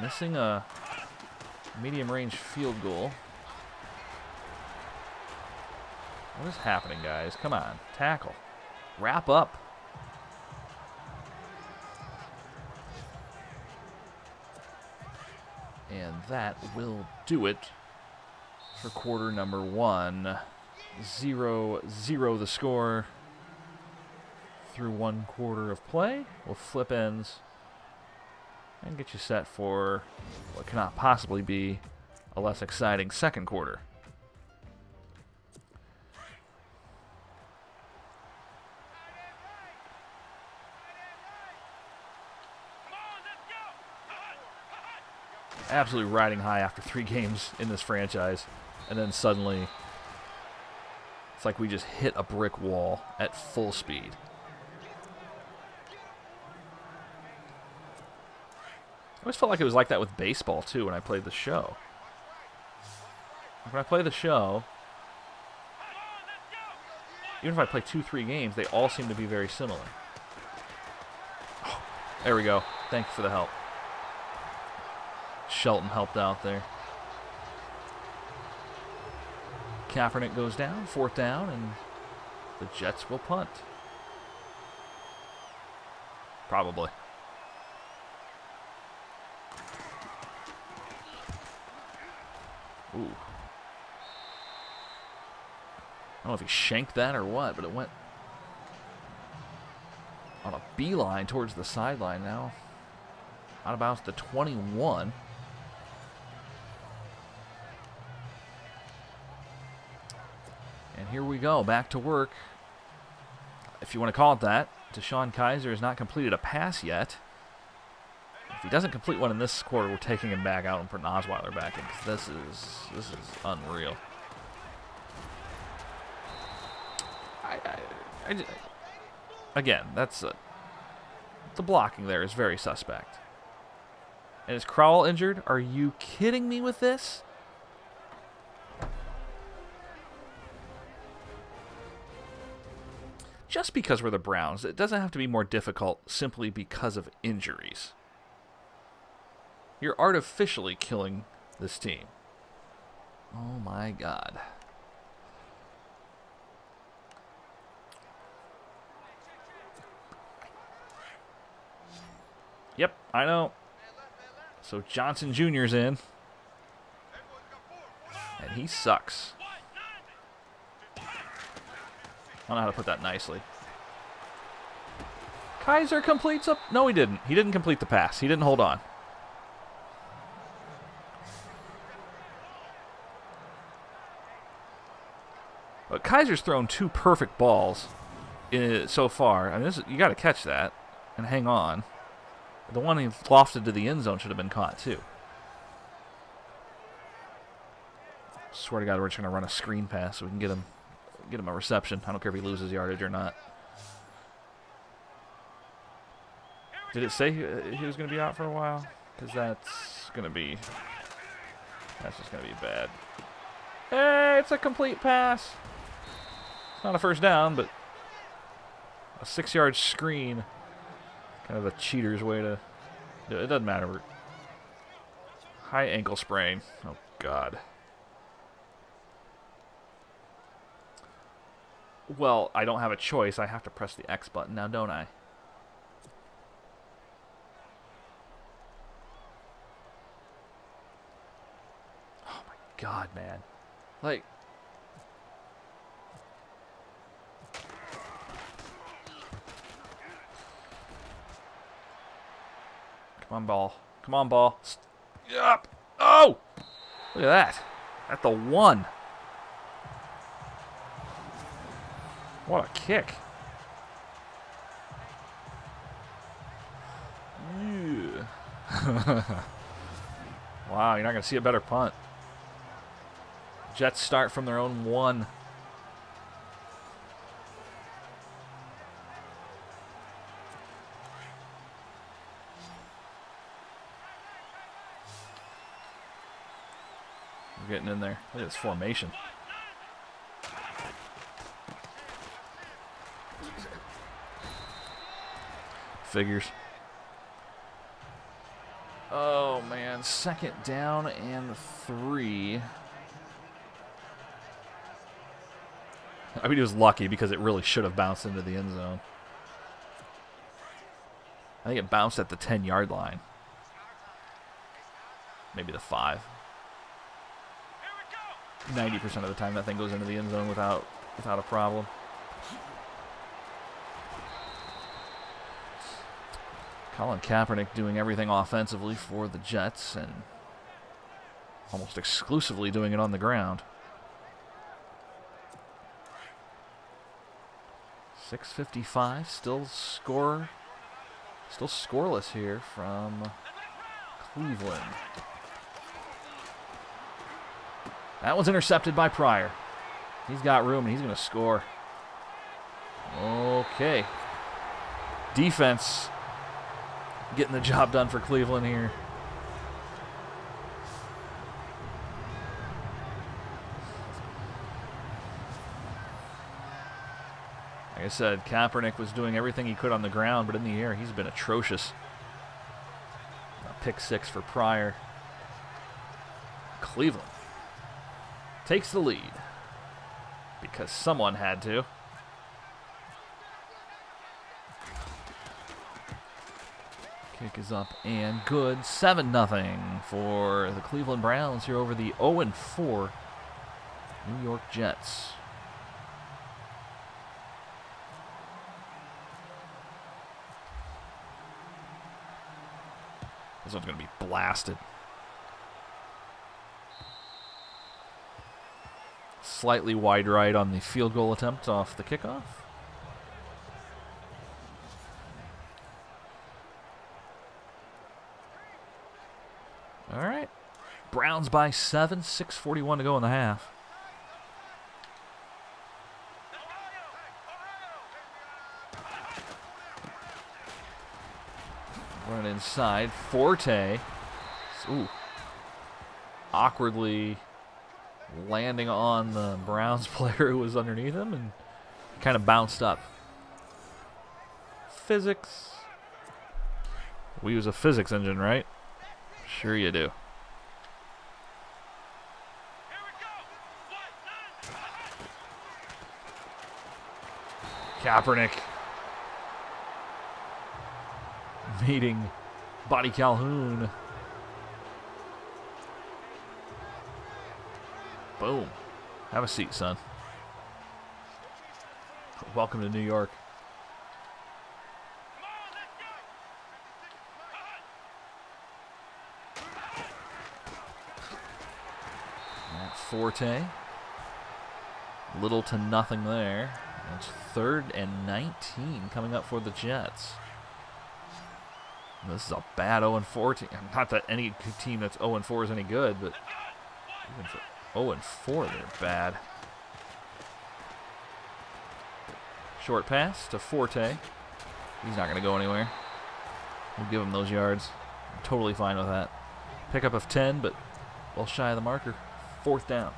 missing a medium-range field goal. What is happening, guys? Come on. Tackle. Wrap up. And that will do it for quarter number 1. 0-0 the score through 1 quarter of play. We'll flip ends and get you set for what cannot possibly be a less exciting second quarter. Absolutely riding high after 3 games in this franchise, and then suddenly like we just hit a brick wall at full speed. I always felt like it was like that with baseball, too, when I played the show. When I play the show, even if I play 2-3 games, they all seem to be very similar. Oh, there we go. Thank you for the help. Shelton helped out there. Kaepernick goes down, 4th down, and the Jets will punt. Probably. Ooh. I don't know if he shanked that or what, but it went on a beeline towards the sideline now. Out of bounds to 21. And here we go, back to work. If you want to call it that, Deshaun Kaiser has not completed a pass yet. If he doesn't complete one in this quarter, we're taking him back out and putting Osweiler back in, because this is unreal. Again, that's the blocking there is very suspect. And is Crowell injured? Are you kidding me with this? Just because we're the Browns, it doesn't have to be more difficult simply because of injuries. You're artificially killing this team. Oh my God. Yep, I know. So Johnson Jr.'s in. And he sucks. I don't know how to put that nicely. Kaiser completes a... No, he didn't. He didn't complete the pass. He didn't hold on. But Kaiser's thrown 2 perfect balls so far. I mean, you got to catch that and hang on. The one he lofted to the end zone should have been caught, too. Swear to God, we're just going to run a screen pass so we can get him a reception. I don't care if he loses yardage or not. Did it say he was going to be out for a while? Because that's just going to be bad. Hey, it's a complete pass. It's not a first down, but a 6-yard screen. Kind of a cheater's way to... It doesn't matter. High ankle sprain. Oh, God. Well, I don't have a choice. I have to press the X button now, don't I? Oh, my God, man. Like... Come on, ball. Come on, ball. Stop. Oh! Look at that. At the 1. What a kick. Yeah. Wow, you're not going to see a better punt. Jets start from their own 1. Getting in there. Look at this formation. Figures. Oh, man. 2nd down and 3. I mean, he was lucky because it really should have bounced into the end zone. I think it bounced at the 10-yard line. Maybe the 5. 90% of the time that thing goes into the end zone without a problem. Colin Kaepernick doing everything offensively for the Jets and almost exclusively doing it on the ground. 6:55, still scoreless here from Cleveland. That was intercepted by Pryor. He's got room, and he's going to score. Okay. Defense getting the job done for Cleveland here. Like I said, Kaepernick was doing everything he could on the ground, but in the air, he's been atrocious. A pick 6 for Pryor. Cleveland takes the lead because someone had to. Kick is up and good. 7-0 for the Cleveland Browns here over the 0-4 New York Jets. This one's going to be blasted. Slightly wide right on the field goal attempt off the kickoff. All right. Browns by 7, 6:41 to go in the half. Running inside. Forte. Ooh. Awkwardly landing on the Browns player who was underneath him and kind of bounced up. Physics. We use a physics engine, right? Sure you do. Kaepernick meeting Buddy Calhoun. Boom. Have a seat, son. Welcome to New York. Matt Forte. Little to nothing there. It's 3rd and 19 coming up for the Jets. This is a bad 0-4 team. Not that any team that's 0-4 is any good, but even for 0-4, they're bad. Short pass to Forte. He's not going to go anywhere. We'll give him those yards. I'm totally fine with that. Pickup of 10, but well shy of the marker. 4th down.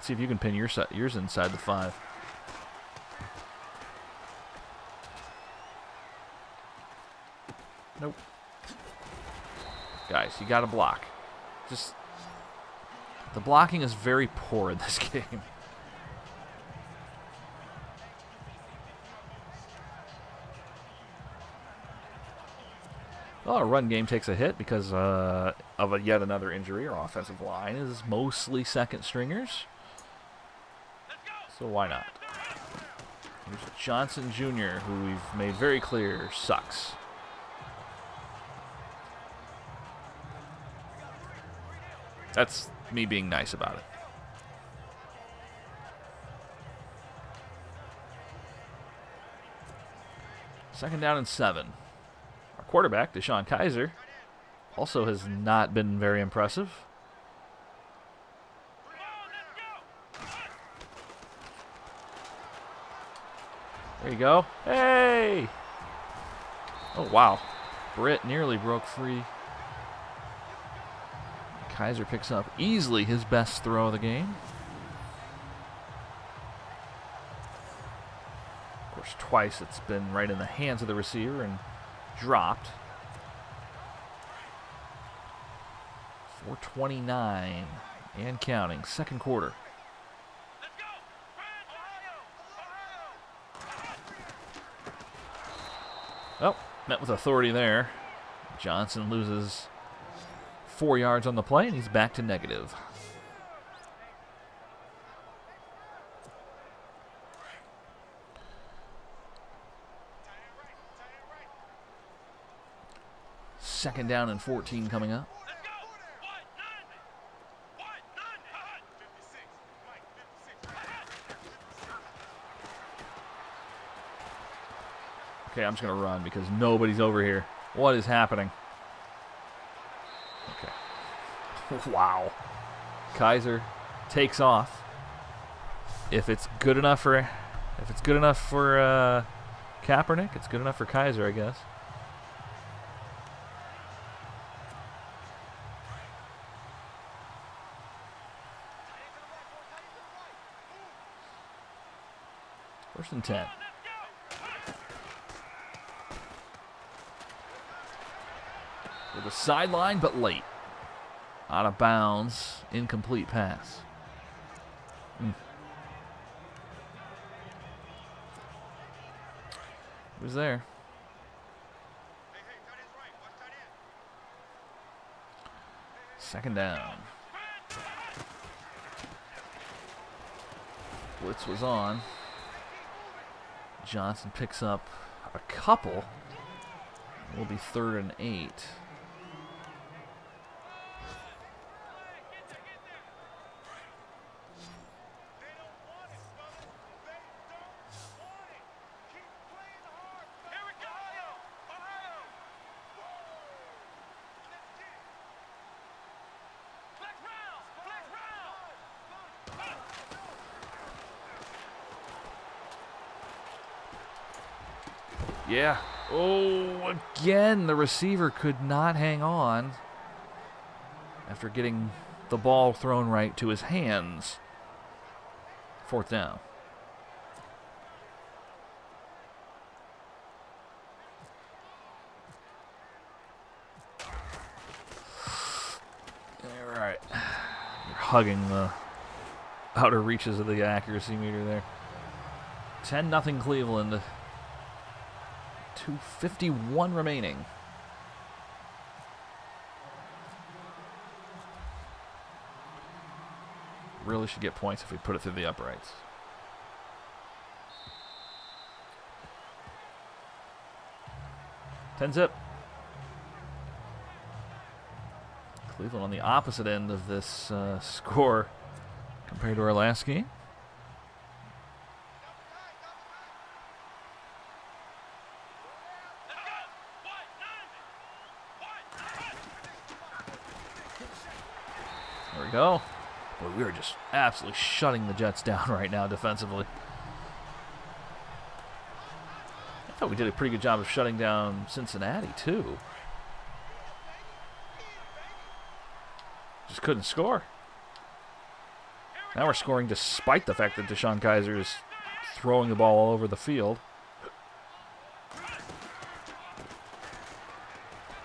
See if you can pin yours inside the 5. Nope. Guys, you got to block. Just the blocking is very poor in this game. Well, our run game takes a hit because of yet another injury. Our offensive line is mostly second stringers. So why not? Here's Johnson Jr., who we've made very clear sucks. That's me being nice about it. Second down and 7. Our quarterback, Deshaun Kaiser, also has not been very impressive. There you go. Hey! Oh, wow. Britt nearly broke free. Kaiser picks up easily his best throw of the game. Of course, twice it's been right in the hands of the receiver and dropped. 4:29 and counting. Second quarter. Oh, met with authority there. Johnson loses 4 yards on the play, and he's back to negative. Second down and 14 coming up. Okay, I'm just going to run because nobody's over here. What is happening? Wow. Kaiser takes off. If it's good enough for Kaepernick, it's good enough for Kaiser, I guess. First and 10. With a sideline, but late. Out of bounds. Incomplete pass. Who's there? Second down. Blitz was on. Johnson picks up a couple. It will be 3rd and 8. Yeah. Oh, again, the receiver could not hang on after getting the ball thrown right to his hands. 4th down. All right. You're hugging the outer reaches of the accuracy meter there. 10-0 Cleveland. 2:51 remaining. Really should get points if we put it through the uprights. Ten-zip. Cleveland on the opposite end of this score compared to our last game. There we go. Boy, we are just absolutely shutting the Jets down right now defensively. I thought we did a pretty good job of shutting down Cincinnati, too. Just couldn't score. Now we're scoring despite the fact that Deshaun Kaiser is throwing the ball all over the field.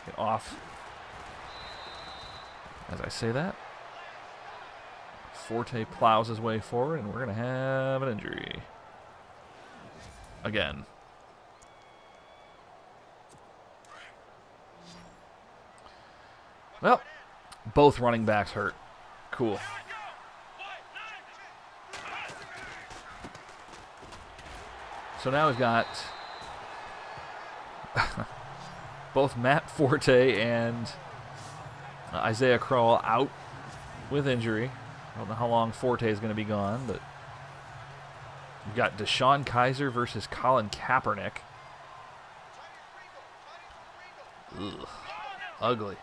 Get off. As I say that, Forte plows his way forward, and we're going to have an injury. Again. Well, both running backs hurt. Cool. So now we've got both Matt Forte and Isaiah Crowell out with injury. I don't know how long Forte is going to be gone, but we've got Deshaun Kaiser versus Colin Kaepernick. Ugh. Ugly.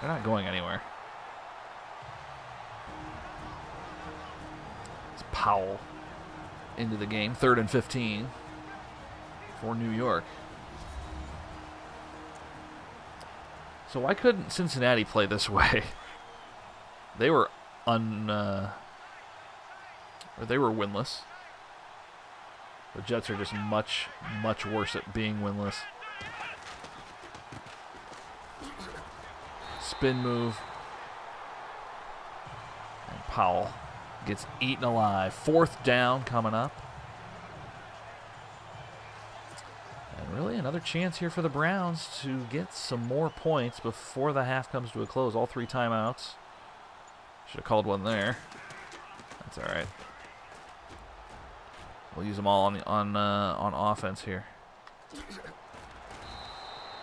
They're not going anywhere. It's Powell into the game. 3rd and 15 for New York. So why couldn't Cincinnati play this way? They were they were winless. The Jets are just much, much worse at being winless. Spin move. And Powell gets eaten alive. 4th down coming up. And really another chance here for the Browns to get some more points before the half comes to a close. All 3 timeouts. Should have called one there. That's all right. We'll use them all on offense here.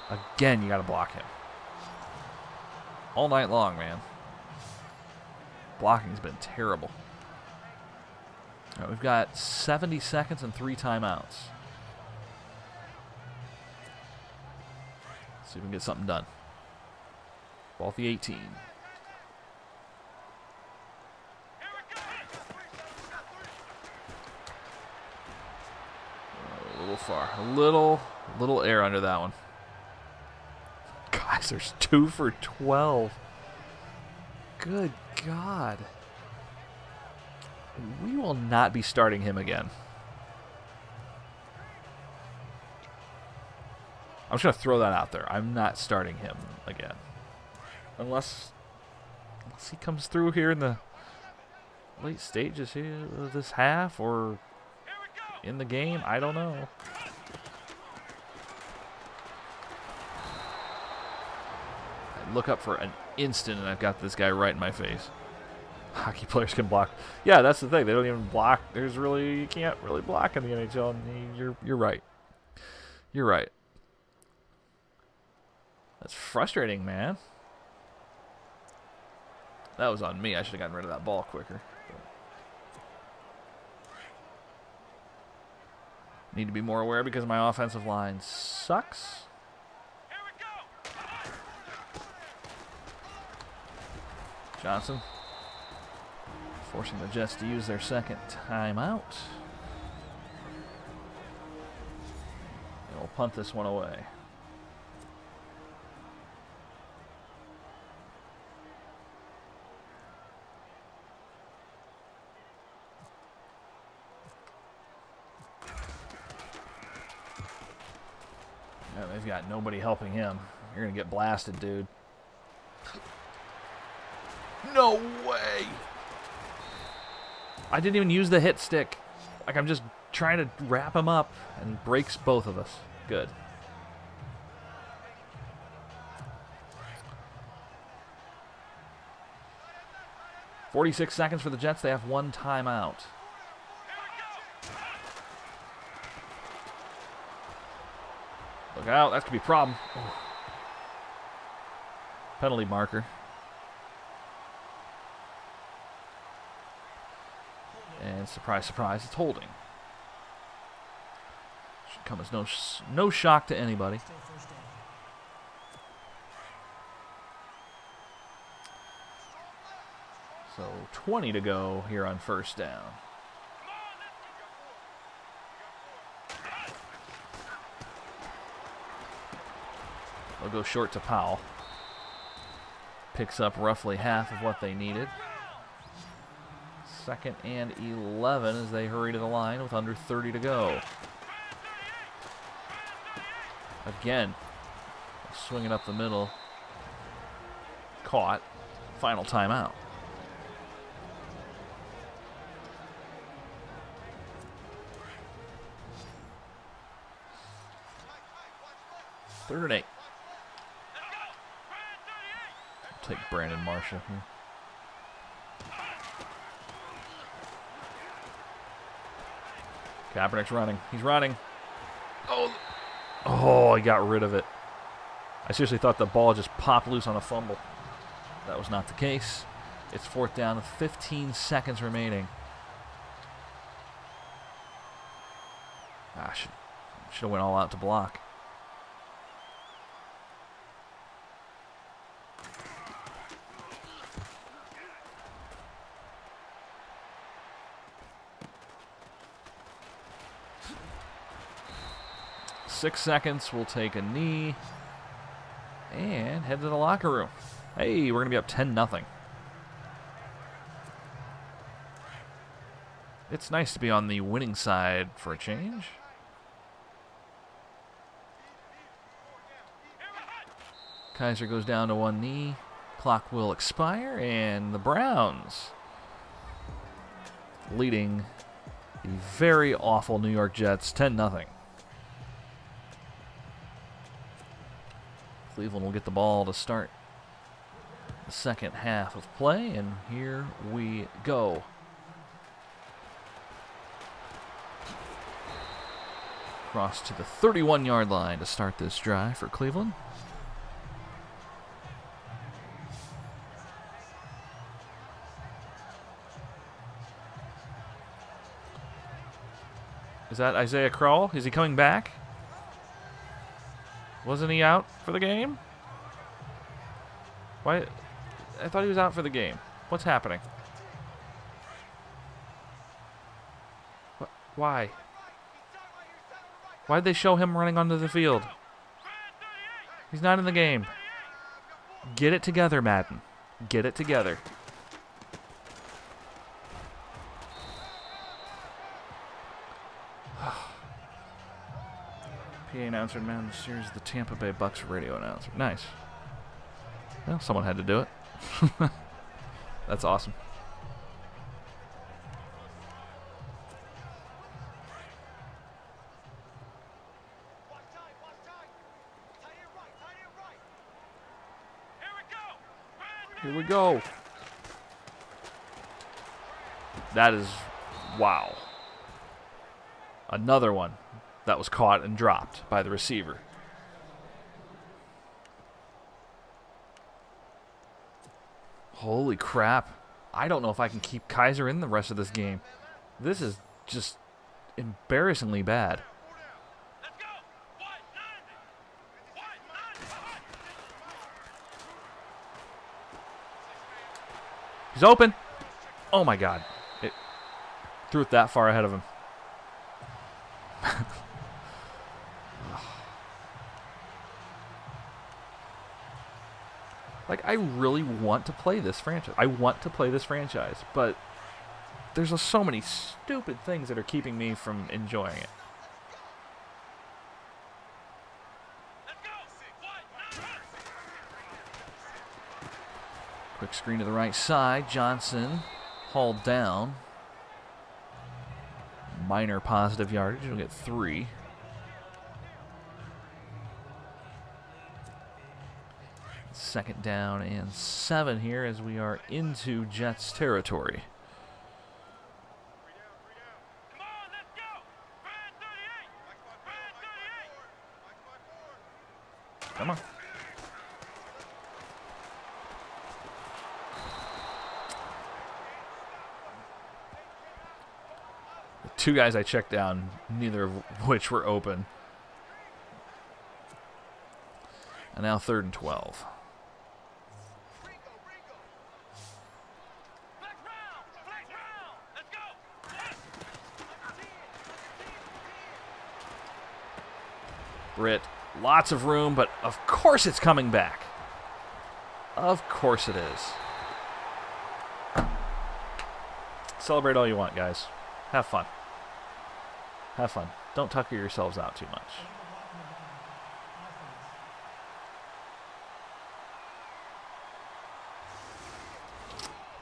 Again, you got to block him. All night long, man. Blocking's been terrible. All right, we've got 70 seconds and 3 timeouts. See if we can get something done. Ball at the 18. A little far. A little air under that one. Guys, there's 2 for 12. Good God. We will not be starting him again. I'm just going to throw that out there. I'm not starting him again. Unless he comes through here in the late stages here of this half or in the game. I don't know. I look up for an instant and I've got this guy right in my face. Hockey players can block. Yeah, that's the thing. They don't even block. You can't really block in the NHL. And you're right. You're right. That's frustrating, man. That was on me. I should have gotten rid of that ball quicker. Need to be more aware because my offensive line sucks. Johnson forcing the Jets to use their second timeout. And we'll punt this one away. Yeah, they've got nobody helping him. You're going to get blasted, dude. No way! I didn't even use the hit stick. Like, I'm just trying to wrap him up, and he breaks both of us. Good. "46 seconds for the Jets. They have 1 timeout. Look out. That could be a problem. Oh. Penalty marker. And surprise, surprise, it's holding. Should come as no shock to anybody. So 20 to go here on first down. They'll go short to Powell. Picks up roughly half of what they needed. 2nd and 11 as they hurry to the line with under 30 to go. Again, swinging up the middle. Caught. Final timeout. Third and 8. I'll take Brandon Marshall here. Kaepernick's running. He's running. Oh, he got rid of it. I seriously thought the ball just popped loose on a fumble. That was not the case. It's 4th down with 15 seconds remaining. Ah, should have went all out to block. Six seconds. We'll take a knee and head to the locker room. Hey, we're going to be up 10-0. It's nice to be on the winning side for a change. Kaiser goes down to 1 knee. Clock will expire, and the Browns leading the very awful New York Jets 10-0. Cleveland will get the ball to start the second half of play, and here we go. Cross to the 31-yard line to start this drive for Cleveland. Is that Isaiah Crowell? Is he coming back? Wasn't he out for the game? Why? I thought he was out for the game. What's happening? Why? Why'd they show him running onto the field? He's not in the game. Get it together, Madden. Get it together. PA announcer in Madden series, the Tampa Bay Bucks radio announcer. Nice. Well, someone had to do it. That's awesome. Here we go. That is, wow. Another one that was caught and dropped by the receiver. Holy crap. I don't know if I can keep Kaiser in the rest of this game. This is just embarrassingly bad. He's open. Oh my God. It threw it that far ahead of him. Like, I really want to play this franchise. I want to play this franchise, but there's so many stupid things that are keeping me from enjoying it. Quick screen to the right side. Johnson hauled down. Minor positive yardage. He'll get 3. Second down and 7 here as we are into Jets territory. Come on. The 2 guys I checked down, neither of which were open. And now 3rd and 12. Britt, lots of room, but of course it's coming back. Of course it is. Celebrate all you want, guys. Have fun. Have fun. Don't tucker yourselves out too much.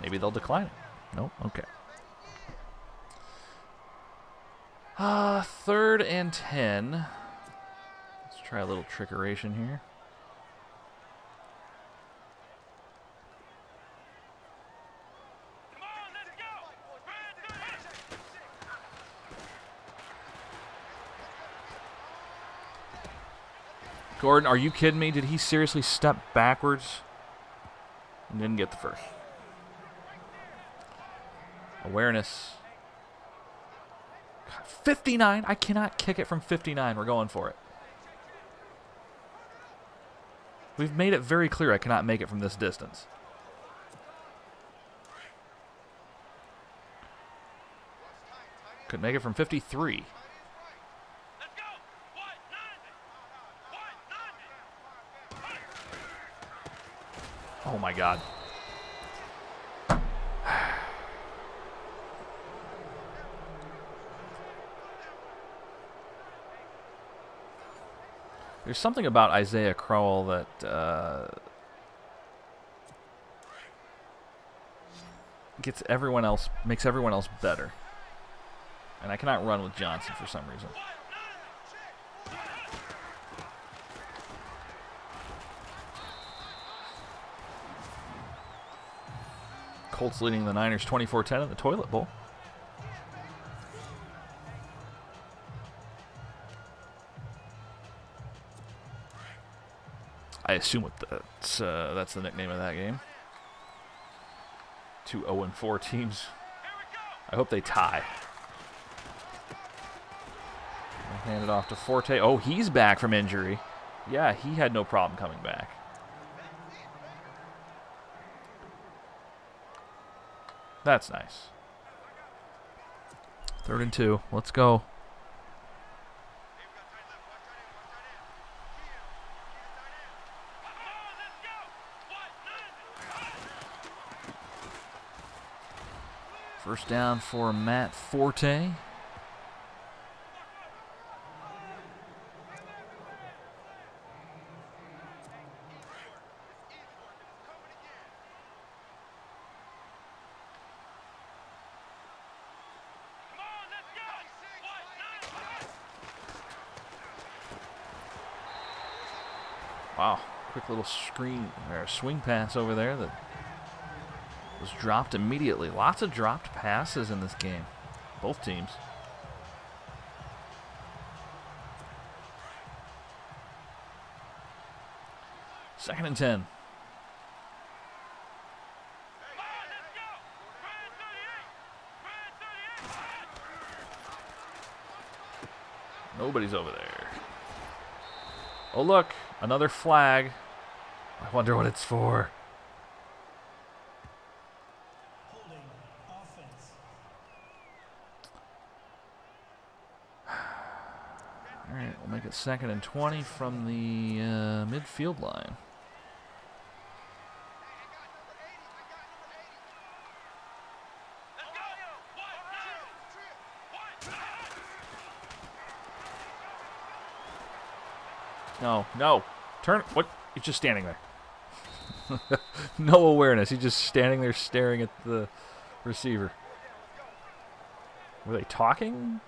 Maybe they'll decline it. Nope. Okay. 3rd and 10. Let's try a little trickeration here. Gordon, are you kidding me? Did he seriously step backwards and didn't get the first? Awareness. God, 59? I cannot kick it from 59. We're going for it. We've made it very clear I cannot make it from this distance. Could make it from 53. Oh my God. There's something about Isaiah Crowell that gets everyone else, makes everyone else better. And I cannot run with Johnson for some reason. Colts leading the Niners 24-10 in the toilet bowl. I assume that's the nickname of that game. 2 0-4 teams. I hope they tie. I'll hand it off to Forte. Oh, he's back from injury. Yeah, he had no problem coming back. That's nice. 3rd and 2. Let's go. First down for Matt Forte. Wow, quick little swing pass over there that was dropped immediately. Lots of dropped passes in this game, both teams. Second and 10. Nobody's over there. Oh, look, another flag. I wonder what it's for. Holding offense. All right, we'll make it 2nd and 20 from the midfield line. No, no. Turn. What? He's just standing there. No awareness. He's just standing there staring at the receiver. Were they talking?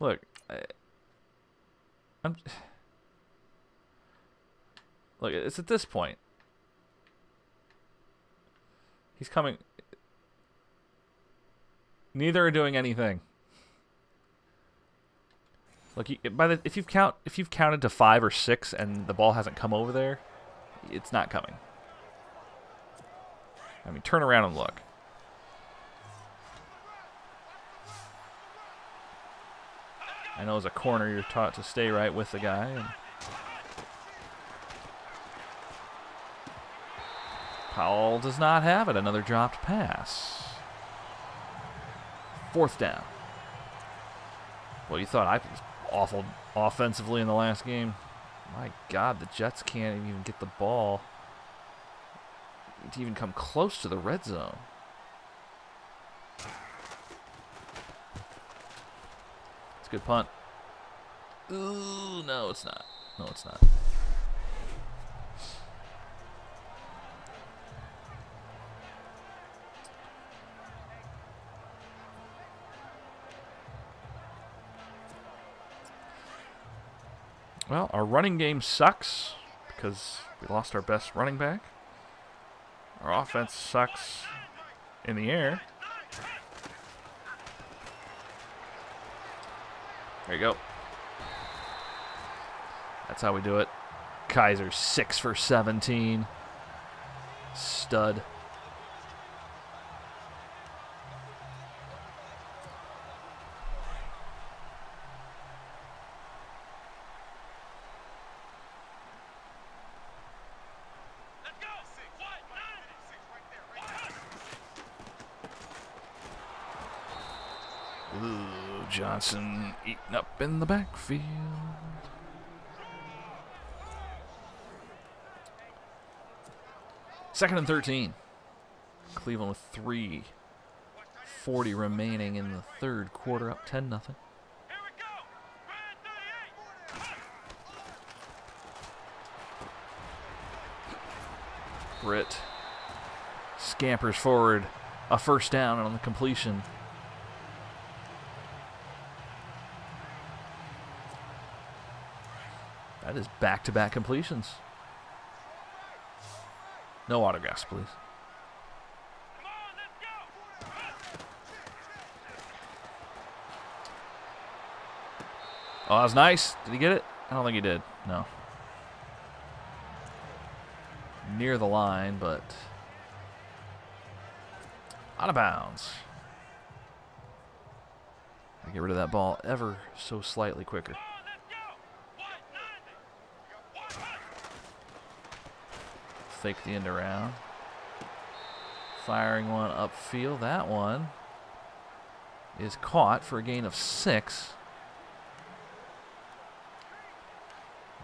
Look. Look, it's at this point. He's coming. Neither are doing anything. Look, if you've counted to 5 or 6 and the ball hasn't come over there, it's not coming. I mean, turn around and look. I know as a corner you're taught to stay right with the guy. And Powell does not have it. Another dropped pass. 4th down. Well, you thought I was awful offensively in the last game. My God, the Jets can't even get the ball to even come close to the red zone. It's a good punt. Ooh, no, it's not. No, it's not. Well, our running game sucks because we lost our best running back. Our offense sucks in the air. There you go. That's how we do it. Kaiser 6 for 17. Stud. Ooh, Johnson eating up in the backfield. Second and 13. Cleveland with 3:40 remaining in the 3rd quarter, up 10-0. Britt scampers forward, a 1st down on the completion. That is back-to-back completions. No autographs, please. Oh, that was nice. Did he get it? I don't think he did. No. Near the line, but out of bounds. I get rid of that ball ever so slightly quicker. fake the end around. Firing one upfield. That one is caught for a gain of 6.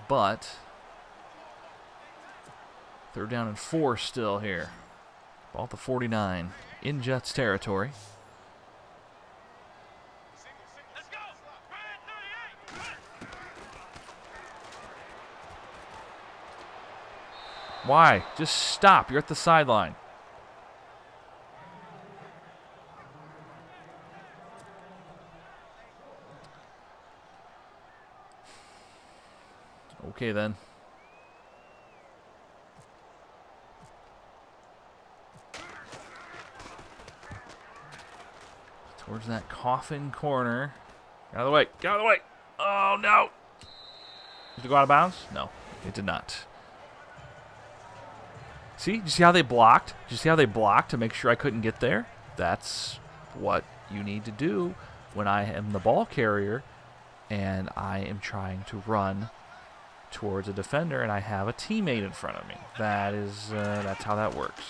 But 3rd down and 4 still here. Ball at the 49 in Jets territory. Why? Just stop. You're at the sideline. Okay, then. Towards that coffin corner. Get out of the way. Get out of the way. Oh, no. Did it go out of bounds? No, it did not. See? Did you see how they blocked? Did you see how they blocked to make sure I couldn't get there? That's what you need to do when I am the ball carrier and I am trying to run towards a defender and I have a teammate in front of me. That's how that works.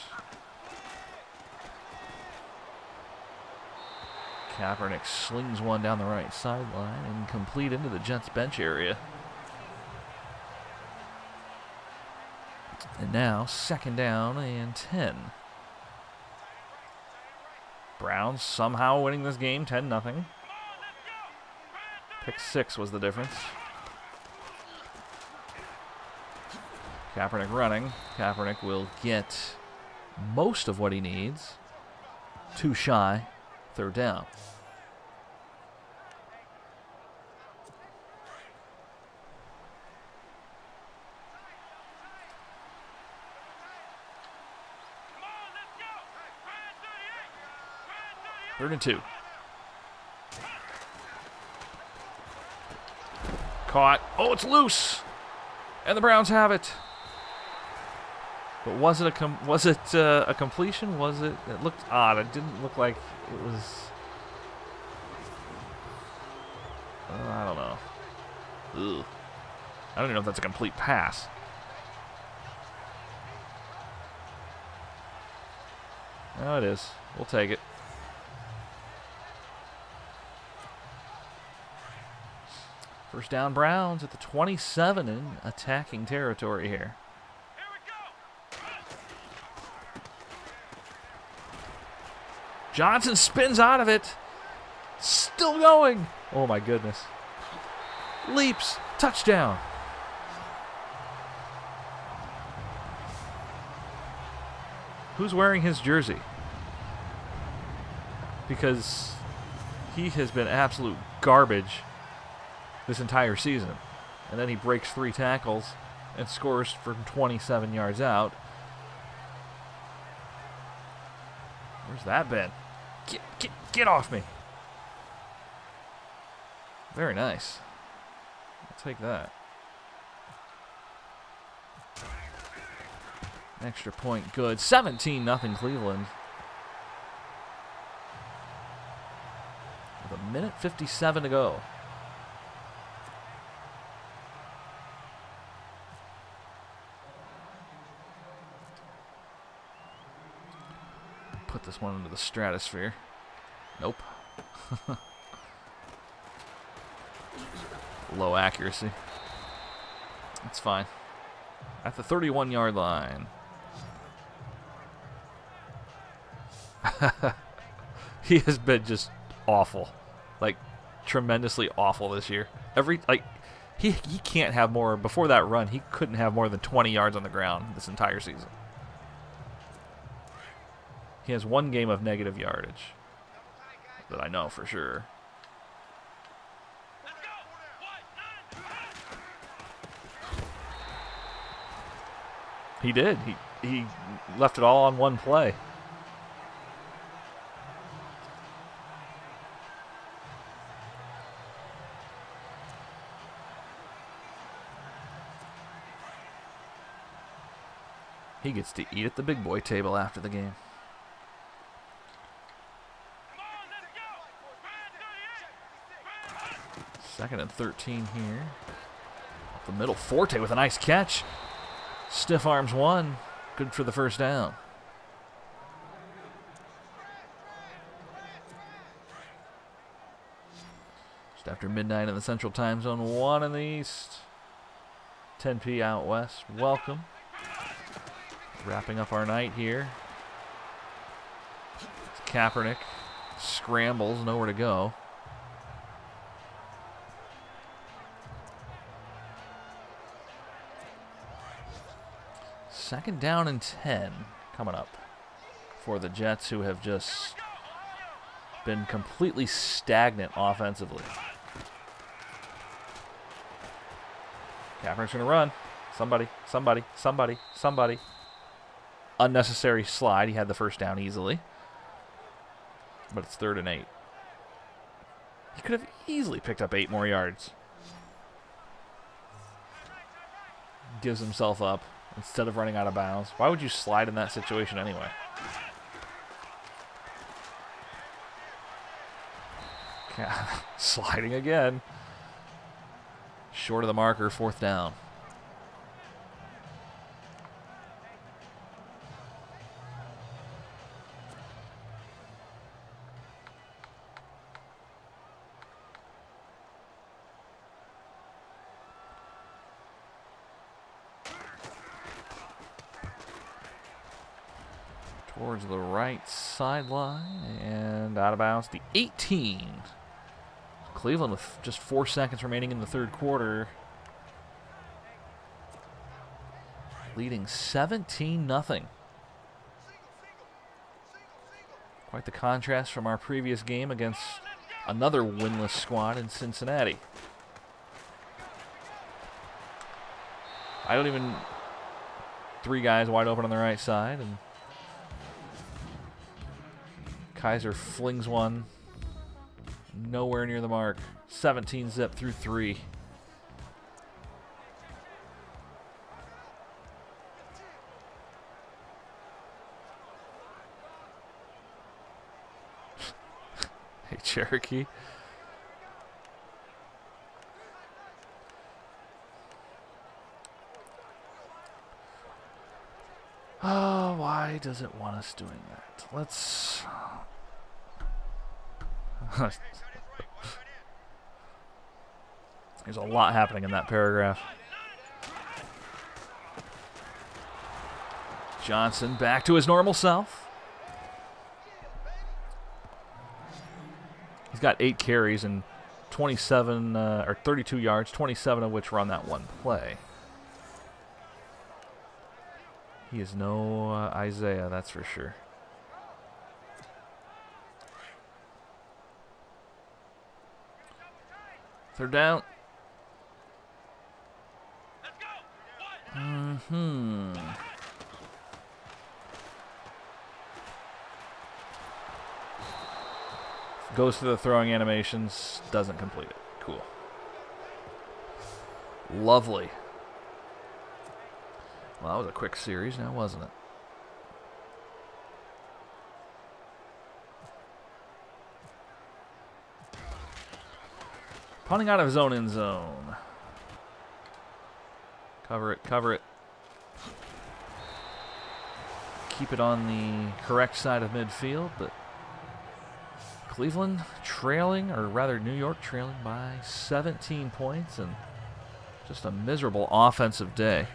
Kaepernick slings one down the right sideline, incomplete into the Jets bench area. And now 2nd down and 10. Browns somehow winning this game 10-0. Pick 6 was the difference. Kaepernick running. Kaepernick will get most of what he needs. 2 shy. 3rd down. Third and 2. Caught. Oh, it's loose. And the Browns have it. But was it a completion? Was it? It looked odd. It didn't look like it was. I don't know. Ugh. I don't even know if that's a complete pass. No, it is. We'll take it. First down, Browns at the 27 in attacking territory here. Johnson spins out of it. Still going. Oh, my goodness. Leaps. Touchdown. Who's wearing his jersey? Because he has been absolute garbage this entire season. And then he breaks 3 tackles and scores from 27 yards out. Where's that been? Get off me. Very nice. I'll take that. Extra point good. 17-0 Cleveland. With 1:57 to go. Put this one into the stratosphere. Nope. Low accuracy. It's fine. At the 31-yard line. He has been just awful. Like, tremendously awful this year. He can't have more. Before that run, he couldn't have more than 20 yards on the ground this entire season. He has 1 game of negative yardage that I know for sure. He did. He left it all on 1 play. He gets to eat at the big boy table after the game. Second and 13 here. Up the middle, Forte with a nice catch. Stiff arms one. Good for the first down. Just after midnight in the Central Time Zone, 1 in the East. 10 p. out west. Welcome. Wrapping up our night here. Kaepernick scrambles, nowhere to go. Second down and 10 coming up for the Jets, who have just been completely stagnant offensively. Kaepernick's going to run. Somebody. Unnecessary slide. He had the first down easily. But it's 3rd and 8. He could have easily picked up 8 more yards. Gives himself up instead of running out of bounds. Why would you slide in that situation anyway? Sliding again. Short of the marker, 4th down. Towards the right sideline and out of bounds. The 18. Cleveland with just 4 seconds remaining in the 3rd quarter. Leading 17-0. Quite the contrast from our previous game against another winless squad in Cincinnati. I don't even... 3 guys wide open on the right side, and Kaiser flings one nowhere near the mark. 17 zip through 3. Hey, Cherokee. Oh, why does it want us doing that? Let's... There's a lot happening in that paragraph. Johnson back to his normal self. He's got 8 carries and 27 or 32 yards, 27 of which were on that one play. He is no Isaiah, that's for sure. Third down. Goes through the throwing animations, doesn't complete it. Cool. Lovely. Well, that was a quick series now, wasn't it? Punting out of his own end zone. Cover it, cover it. Keep it on the correct side of midfield, but Cleveland trailing, or rather New York trailing by 17 points, and just a miserable offensive day.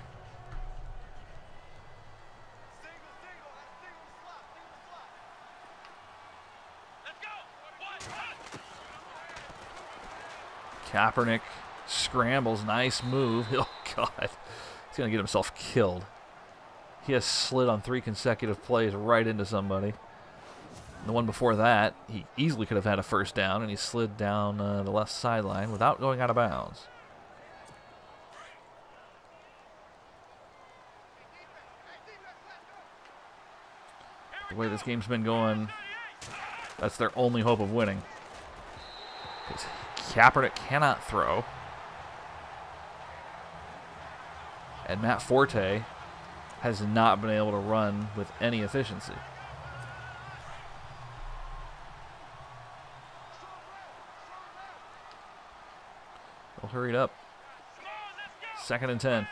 Kaepernick scrambles, nice move. Oh, God. He's going to get himself killed. He has slid on 3 consecutive plays right into somebody. And the one before that, he easily could have had a first down, and he slid down the left sideline without going out of bounds. The way this game's been going, that's their only hope of winning. Because Kaepernick cannot throw. And Matt Forte has not been able to run with any efficiency. Well, hurry it up. 2nd and 10.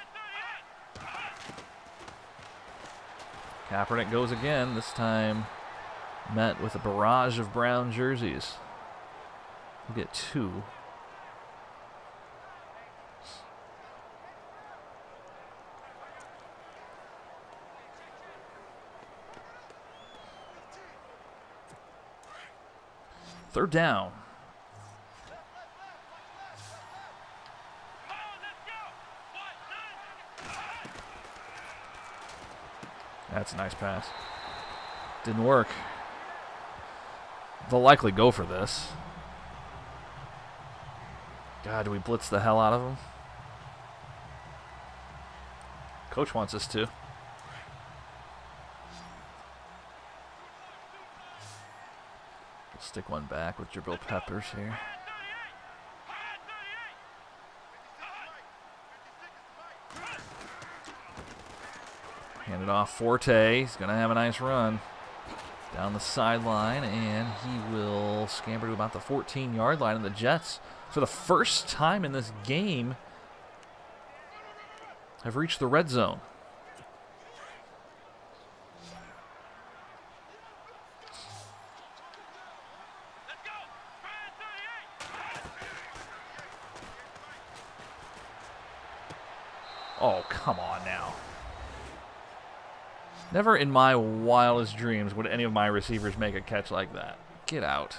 Kaepernick goes again, this time met with a barrage of brown jerseys. We'll get 2. Third down. That's a nice pass. Didn't work. They'll likely go for this. God, do we blitz the hell out of them? Coach wants us to. We'll stick one back with Jabril Peppers here. Hand it off. Forte. He's going to have a nice run down the sideline, and he will scamper to about the 14-yard line. And the Jets, for the first time in this game, have reached the red zone. Oh, come on now. Never in my wildest dreams would any of my receivers make a catch like that. Get out.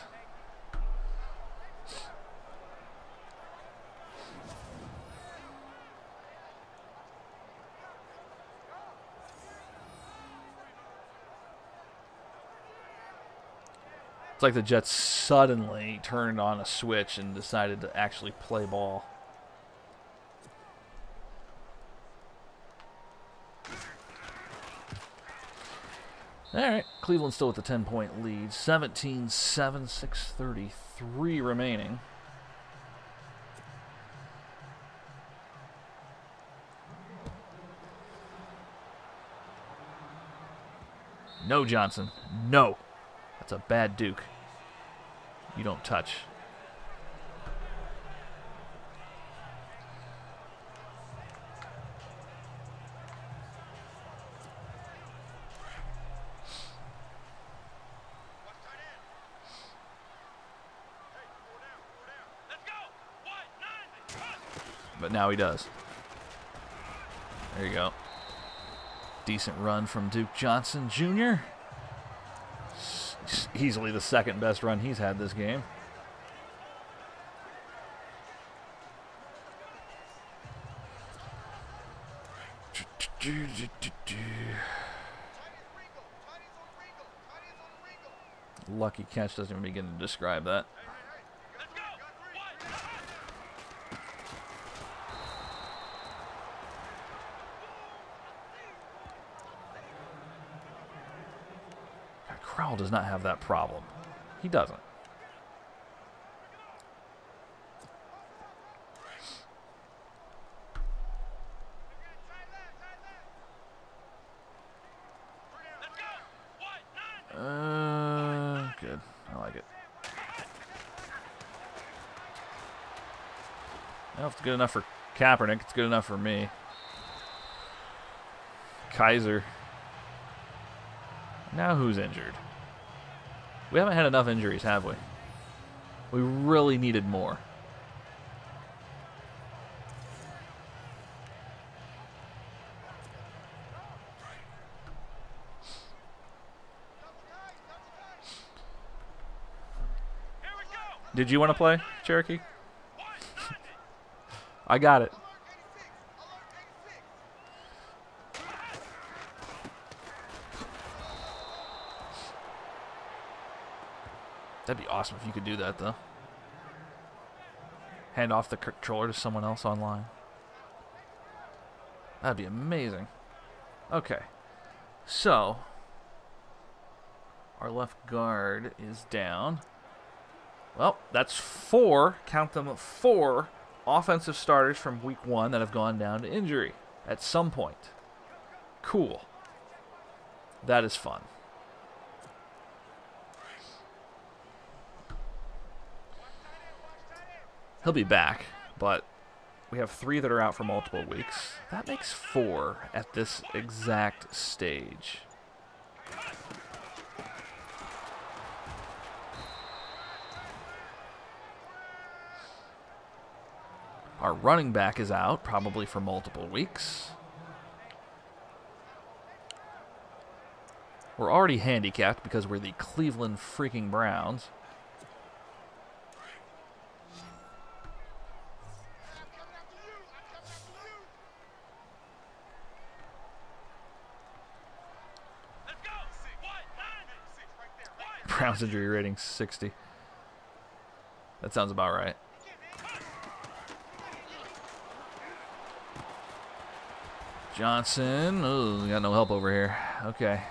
It's like the Jets suddenly turned on a switch and decided to actually play ball. All right, Cleveland still with the 10-point lead. 17-7, 6:33 remaining. No, Johnson. No. That's a bad Duke. You don't touch. But now he does. There you go. Decent run from Duke Johnson Jr. Easily the second best run he's had this game. Lucky catch doesn't even begin to describe that. Crowell does not have that problem. He doesn't. Good. I like it. Well, if it's good enough for Kaepernick, it's good enough for me. Kaiser. Now who's injured? We haven't had enough injuries, have we? We really needed more. Did you want to play, Cherokee? I got it. That'd be awesome if you could do that, though. Hand off the controller to someone else online. That'd be amazing. Okay. So, our left guard is down. Well, that's 4, count them, 4 offensive starters from week 1 that have gone down to injury at some point. Cool. That is fun. He'll be back, but we have 3 that are out for multiple weeks. That makes 4 at this exact stage. Our running back is out, probably for multiple weeks. We're already handicapped because we're the Cleveland freaking Browns. Browns injury rating 60. That sounds about right. Johnson. Oh, got no help over here. Okay.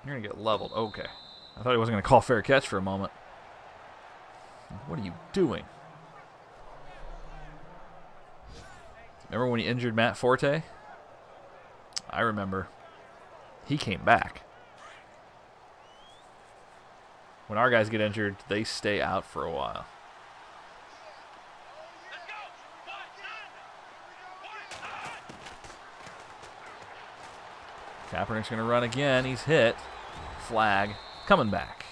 You're going to get leveled. Okay. I thought he wasn't going to call fair catch for a moment. What are you doing? Remember when he injured Matt Forte? I remember. He came back. When our guys get injured, they stay out for a while. Kaepernick's going to run again. He's hit. Flag. Coming back.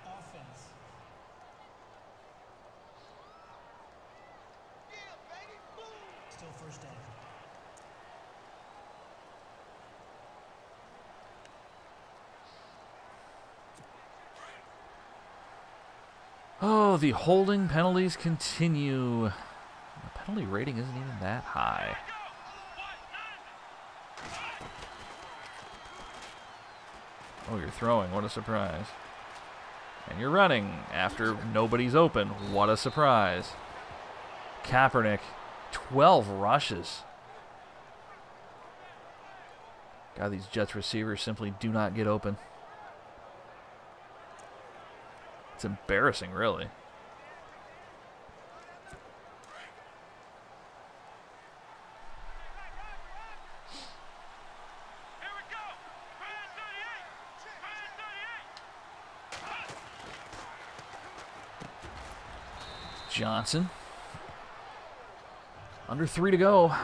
Offense. Still first down. Oh, the holding penalties continue. The penalty rating isn't even that high. Oh, you're throwing. What a surprise. And you're running after nobody's open. What a surprise. Kaepernick, 12 rushes. God, these Jets receivers simply do not get open. It's embarrassing, really. Johnson. Under 3 to go.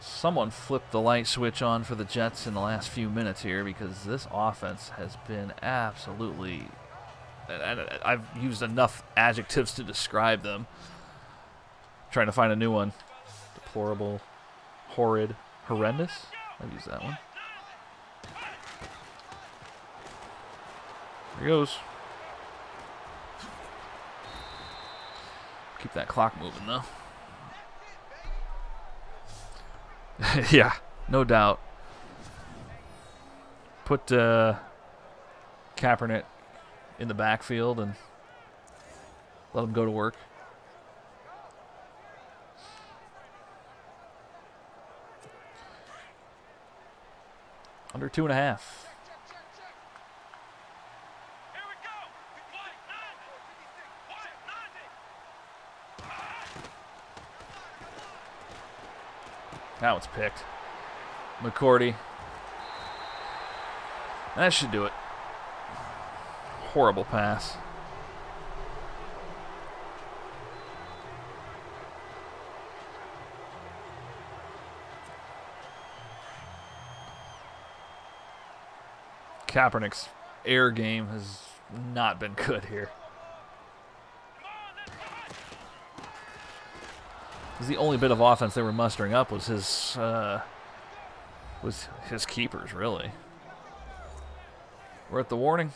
Someone flipped the light switch on for the Jets in the last few minutes here, because this offense has been absolutely... I've used enough adjectives to describe them. Trying to find a new one. Deplorable, horrid, horrendous. I've used that one. There he goes. Keep that clock moving, though. Yeah, no doubt. Put Kaepernick in the backfield and let him go to work. Under 2.5. Now it's picked. McCourty. That should do it. Horrible pass. Kaepernick's air game has not been good here. The only bit of offense they were mustering up was his keepers, really. We're at the warning.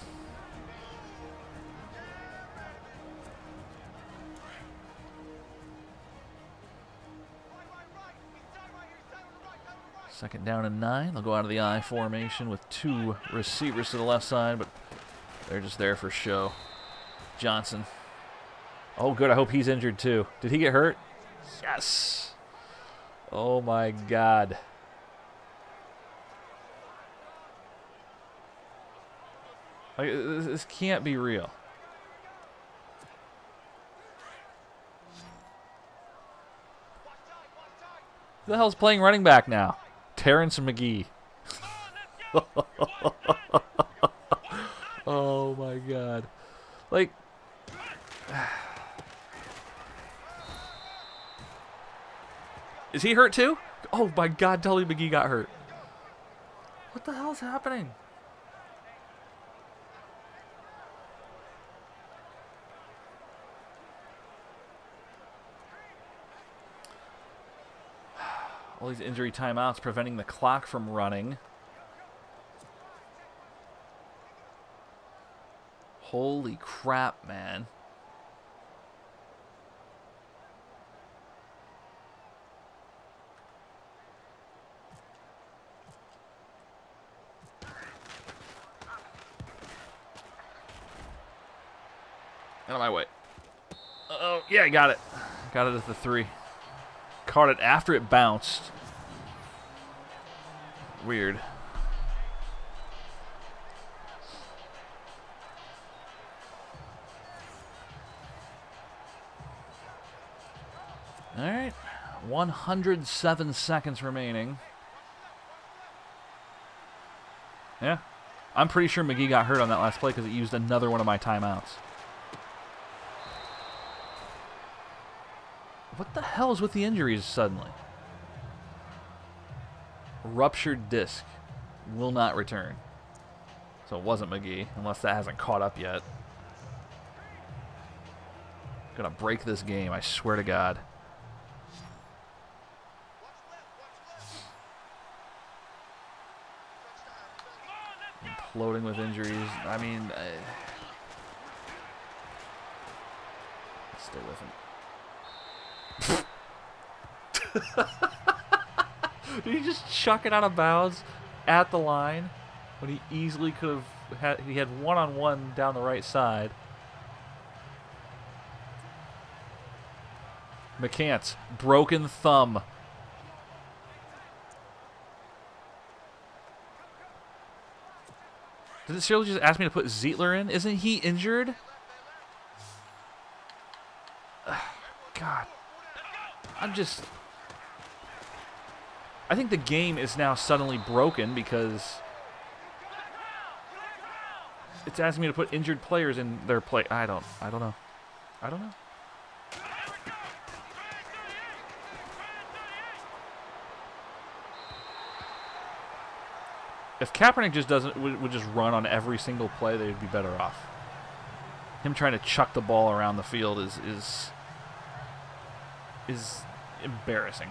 Second down and 9. They'll go out of the I formation with 2 receivers to the left side, but they're just there for show. Johnson. Oh, good. I hope he's injured too. Did he get hurt? Yes. Oh, my God. Like, this can't be real. Who the hell's playing running back now? Terrence McGee. Oh, my God. Like... Is he hurt too? Oh my God, Tully McGee got hurt. What the hell is happening? All these injury timeouts preventing the clock from running. Holy crap, man. Out of my way. Uh-oh. Yeah, I got it. Got it at the 3. Caught it after it bounced. Weird. All right. 107 seconds remaining. Yeah. I'm pretty sure McGee got hurt on that last play because it used another one of my timeouts. What the hell is with the injuries suddenly? Ruptured disc. Will not return. So it wasn't McGee, unless that hasn't caught up yet. Gonna break this game, I swear to God. Imploding with injuries. I mean... stay with him. Did he just chuck it out of bounds at the line when he easily could have had? He had one-on-one down the right side. McCants, broken thumb. Did it seriously just ask me to put Zietler in? Isn't he injured? God. I think the game is now suddenly broken because it's asking me to put injured players in their play. I don't know. If Kaepernick just would just run on every single play, they'd be better off. Him trying to chuck the ball around the field is embarrassing.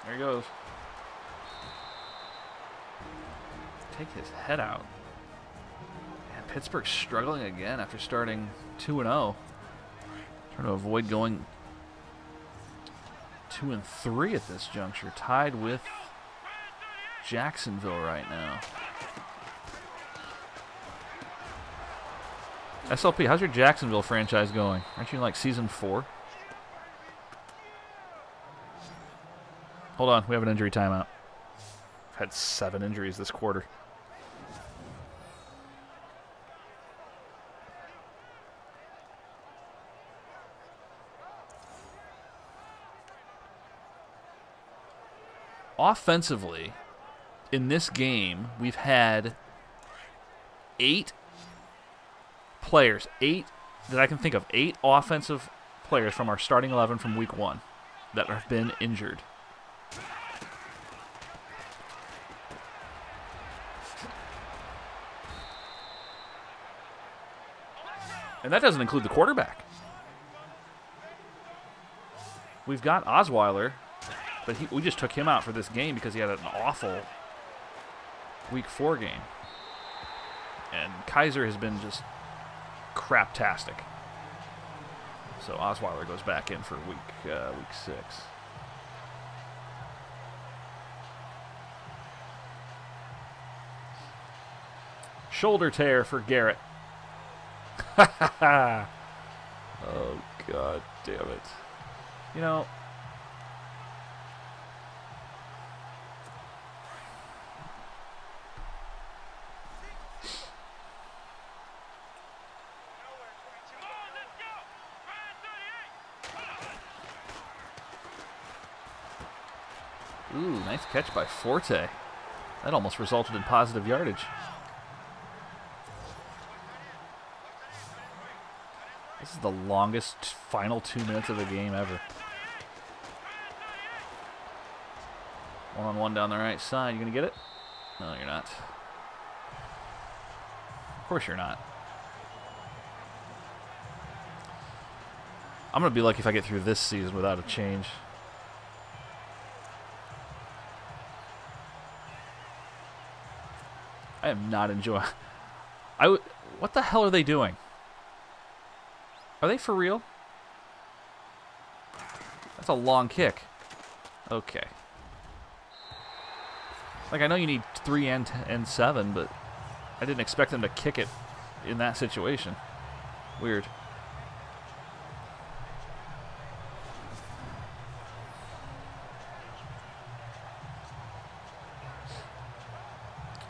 There he goes. Take his head out. Man, Pittsburgh's struggling again after starting 2-0. Trying to avoid going 2-3 at this juncture. Tied with Jacksonville right now. SLP, how's your Jacksonville franchise going? Aren't you in like season 4? Hold on, we have an injury timeout. I've had 7 injuries this quarter. Offensively, in this game, we've had 8 players, 8 that I can think of, 8 offensive players from our starting 11 from week 1 that have been injured. And that doesn't include the quarterback. We've got Osweiler, but we just took him out for this game because he had an awful week 4 game. And Kaiser has been just craptastic. So Osweiler goes back in for week 6. Shoulder tear for Garrett. Oh, God damn it. You know, ooh, nice catch by Forte. That almost resulted in positive yardage. This is the longest final 2 minutes of the game ever. One-on-one down the right side. You gonna get it? No, you're not. Of course you're not. I'm gonna be lucky if I get through this season without a change. I am not enjoying. What the hell are they doing? Are they for real? That's a long kick. Okay. Like, I know you need 3 and 7, but I didn't expect them to kick it in that situation. Weird.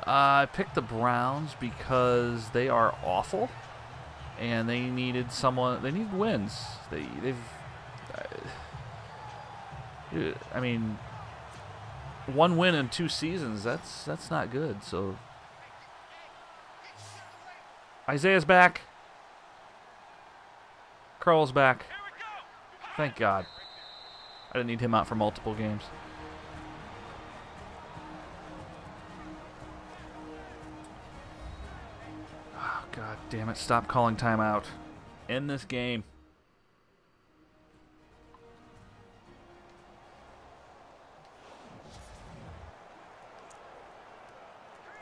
I picked the Browns because they are awful, and they needed someone. They need wins. I mean, 1 win in 2 seasons. That's not good. So Isaiah's back. Crowell's back. Thank God. I didn't need him out for multiple games. God damn it, stop calling timeout. End this game.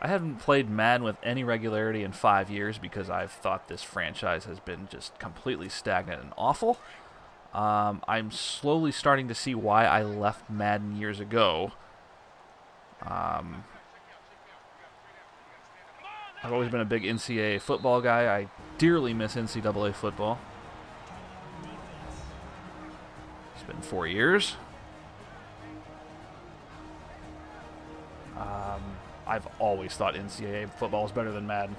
I haven't played Madden with any regularity in 5 years because I've thought this franchise has been just completely stagnant and awful. I'm slowly starting to see why I left Madden years ago. I've always been a big NCAA football guy. I dearly miss NCAA football. It's been 4 years. I've always thought NCAA football is better than Madden.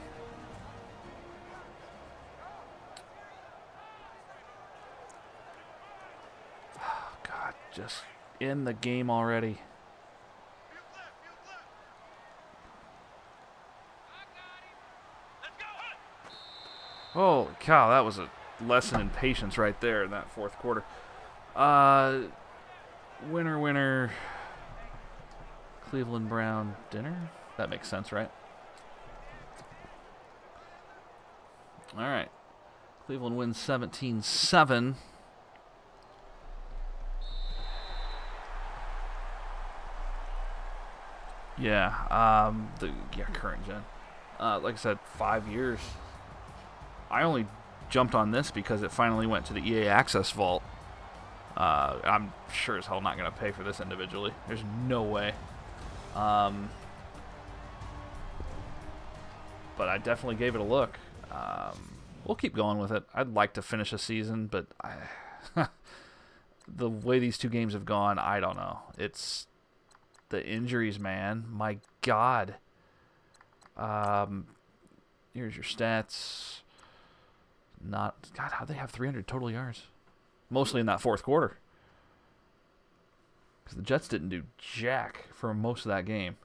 Oh, God, just end the game already. Holy cow, that was a lesson in patience right there in that 4th quarter. Winner, winner. Cleveland Brown dinner? That makes sense, right? All right. Cleveland wins 17-7. Yeah, current gen. Like I said, 5 years. I only jumped on this because it finally went to the EA Access Vault. I'm sure as hell not going to pay for this individually. There's no way. But I definitely gave it a look. We'll keep going with it. I'd like to finish a season, but the way these 2 games have gone, I don't know. It's the injuries, man. My God. Here's your stats. God, how'd they have 300 total yards? Mostly in that 4th quarter. Because the Jets didn't do jack for most of that game.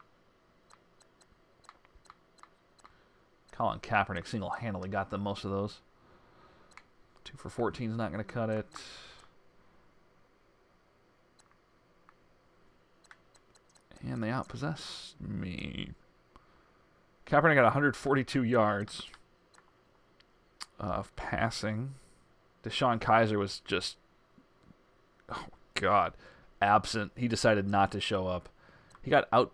Colin Kaepernick single-handedly got them most of those. 2 for 14 is not going to cut it. And they outpossessed me. Kaepernick got 142 yards of passing. Deshaun Kaiser was just, oh God, absent. He decided not to show up. He got out.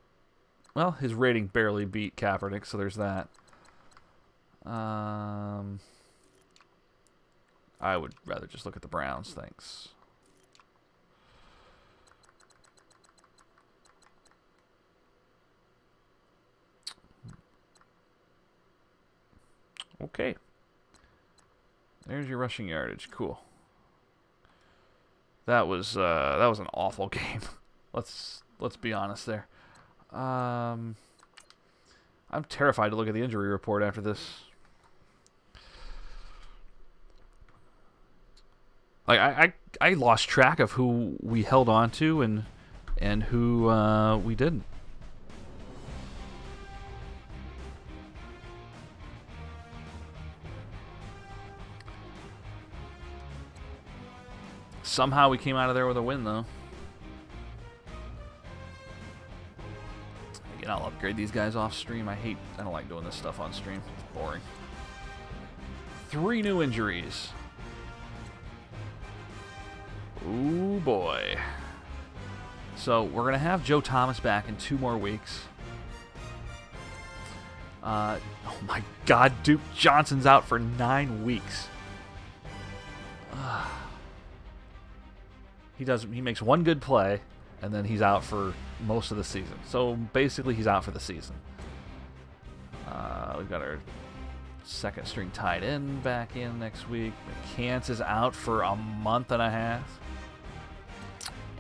Well, his rating barely beat Kaepernick, so there's that. I would rather just look at the Browns. Thanks. Okay. There's your rushing yardage. Cool. That was an awful game. Let's be honest there. I'm terrified to look at the injury report after this. Like I lost track of who we held on to and who we didn't. Somehow we came out of there with a win, though. Again, I'll upgrade these guys off stream. I don't like doing this stuff on stream. It's boring. 3 new injuries. Ooh, boy. So, we're going to have Joe Thomas back in 2 more weeks. Oh, my God. Duke Johnson's out for 9 weeks. He makes 1 good play, and then he's out for most of the season. So basically, he's out for the season. We've got our 2nd string tight end back in next week. McCants is out for a month and a half,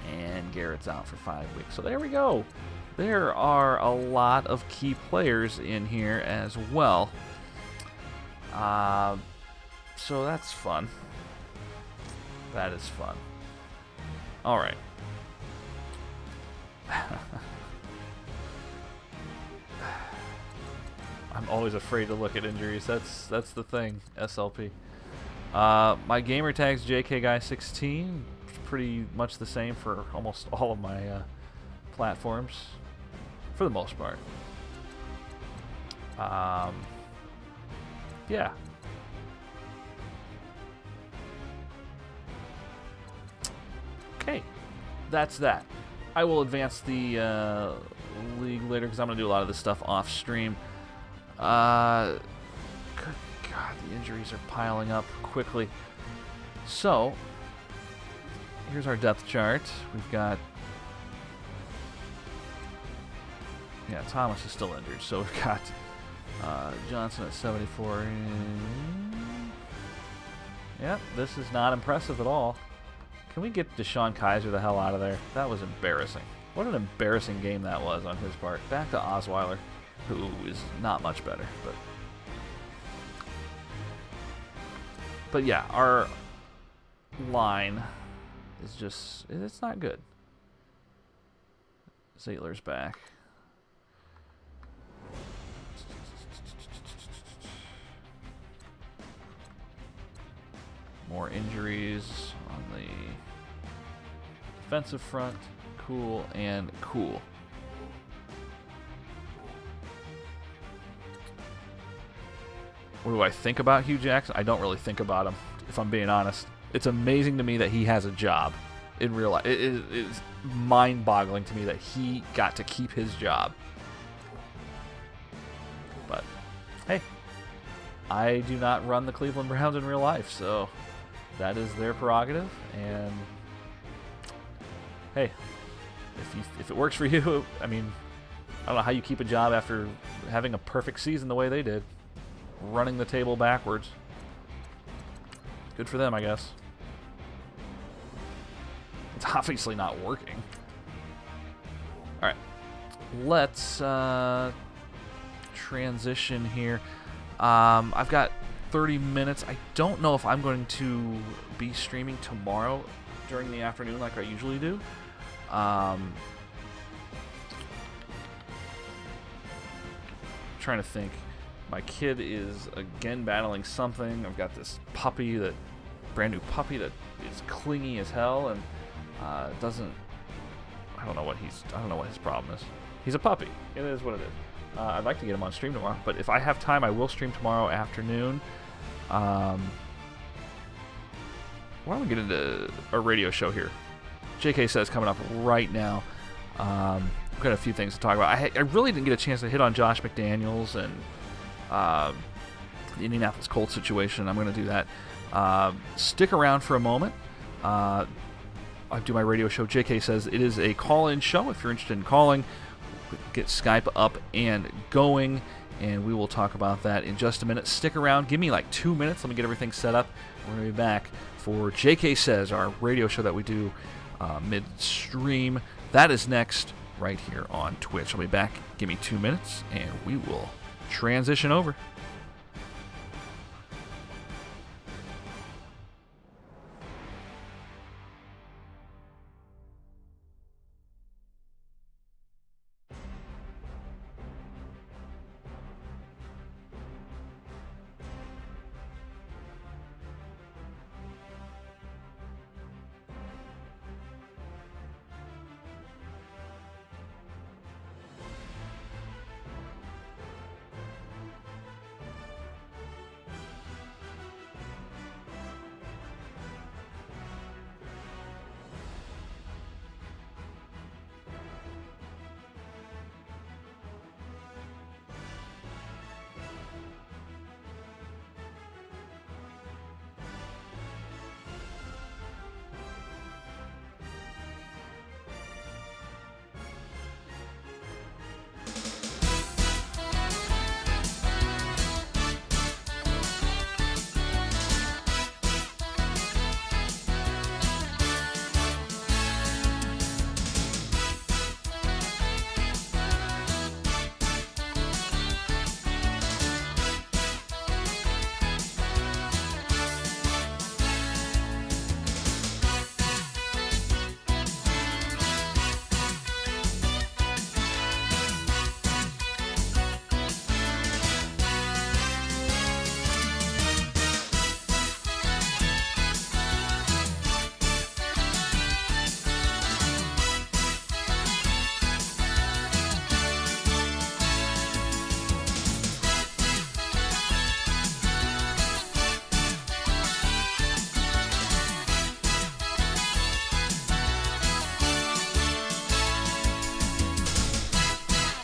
and Garrett's out for 5 weeks. So there we go. There are a lot of key players in here as well. So that's fun. That is fun. All right. I'm always afraid to look at injuries. That's the thing. SLP. My gamer tag's JKGuy16. Pretty much the same for almost all of my platforms, for the most part. Yeah. Okay, that's that. I will advance the league later because I'm going to do a lot of this stuff off stream. Good God, the injuries are piling up quickly. So, here's our depth chart. We've got... Yeah, Thomas is still injured, so we've got Johnson at 74. Yep, this is not impressive at all. Can we get Deshaun Kaiser the hell out of there? That was embarrassing. What an embarrassing game that was on his part. Back to Osweiler, who is not much better. But yeah, our line is just... It's not good. Zaytler's back. More injuries on the defensive front. Cool and cool. What do I think about Hugh Jackson? I don't really think about him, if I'm being honest. It's amazing to me that he has a job in real life. It is mind-boggling to me that he got to keep his job. But, hey, I do not run the Cleveland Browns in real life, so that is their prerogative. And, hey, if it works for you, I mean, I don't know how you keep a job after having a perfect season the way they did. Running the table backwards. Good for them, I guess. It's obviously not working. Alright. Let's transition here. I've got 30 minutes. I don't know if I'm going to be streaming tomorrow during the afternoon like I usually do. Trying to think. My kid is again battling something. I've got this puppy, brand new puppy that is clingy as hell and doesn't. I don't know what his problem is. He's a puppy. It is what it is. I'd like to get him on stream tomorrow, but if I have time, I will stream tomorrow afternoon. Why don't we get into a radio show here? JK says coming up right now. We've got a few things to talk about. I really didn't get a chance to hit on Josh McDaniels and the Indianapolis Colts situation. I'm going to do that Stick around for a moment. I do my radio show. JK Says it is a call-in show. If you're interested in calling, get Skype up and going, and we will talk about that in just a minute. Stick around. Give me like 2 minutes. Let me get everything set up. We're going to be back for JK Says, our radio show that we do midstream. That is next right here on Twitch. I'll be back. Give me 2 minutes, and we will transition over.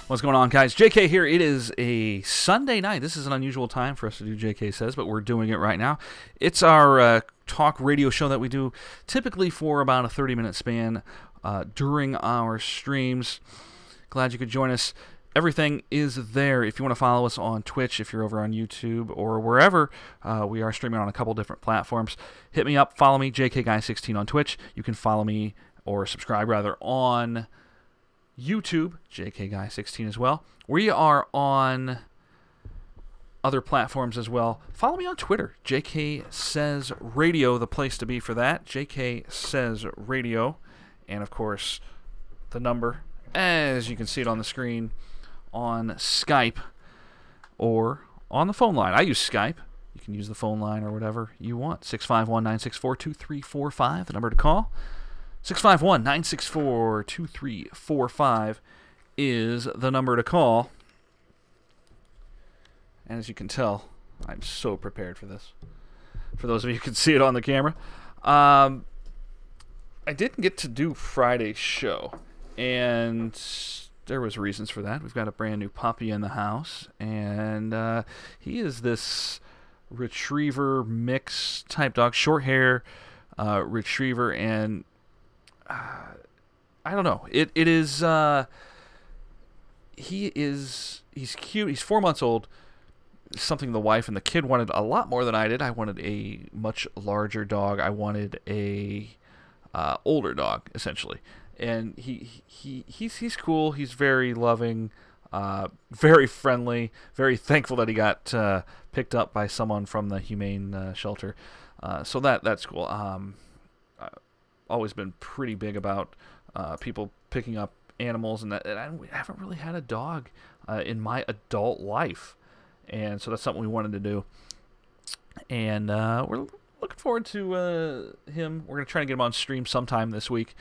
What's going on, guys? JK here. It is a Sunday night. This is an unusual time for us to do JK Says, but we're doing it right now. It's our talk radio show that we do typically for about a 30-minute span during our streams. Glad you could join us. Everything is there. If you want to follow us on Twitch, if you're over on YouTube or wherever, we are streaming on a couple different platforms. Hit me up. Follow me, JKGuy16 on Twitch. You can follow me, or subscribe rather, on YouTube, JKGuy16 as well. We are on other platforms as well. Follow me on Twitter, JK Says Radio, the place to be for that. JK Says Radio, and of course, the number, as you can see it on the screen, on Skype or on the phone line. I use Skype. You can use the phone line or whatever you want. 651-964-2345, the number to call. 651-964-2345 is the number to call. And as you can tell, I'm so prepared for this. For those of you who can see it on the camera. I didn't get to do Friday's show, and there was reasons for that. We've got a brand new puppy in the house, and he is this retriever mix type dog, short hair retriever, and I don't know. It is he's cute. He's 4 months old. Something the wife and the kid wanted a lot more than I did. I wanted a much larger dog. I wanted a older dog, essentially. And he's cool. He's very loving, very friendly, very thankful that he got picked up by someone from the humane shelter. So that's cool. Always been pretty big about people picking up animals, and I haven't really had a dog in my adult life, and so that's something we wanted to do, and we're looking forward to him. We're gonna try to get him on stream sometime this week.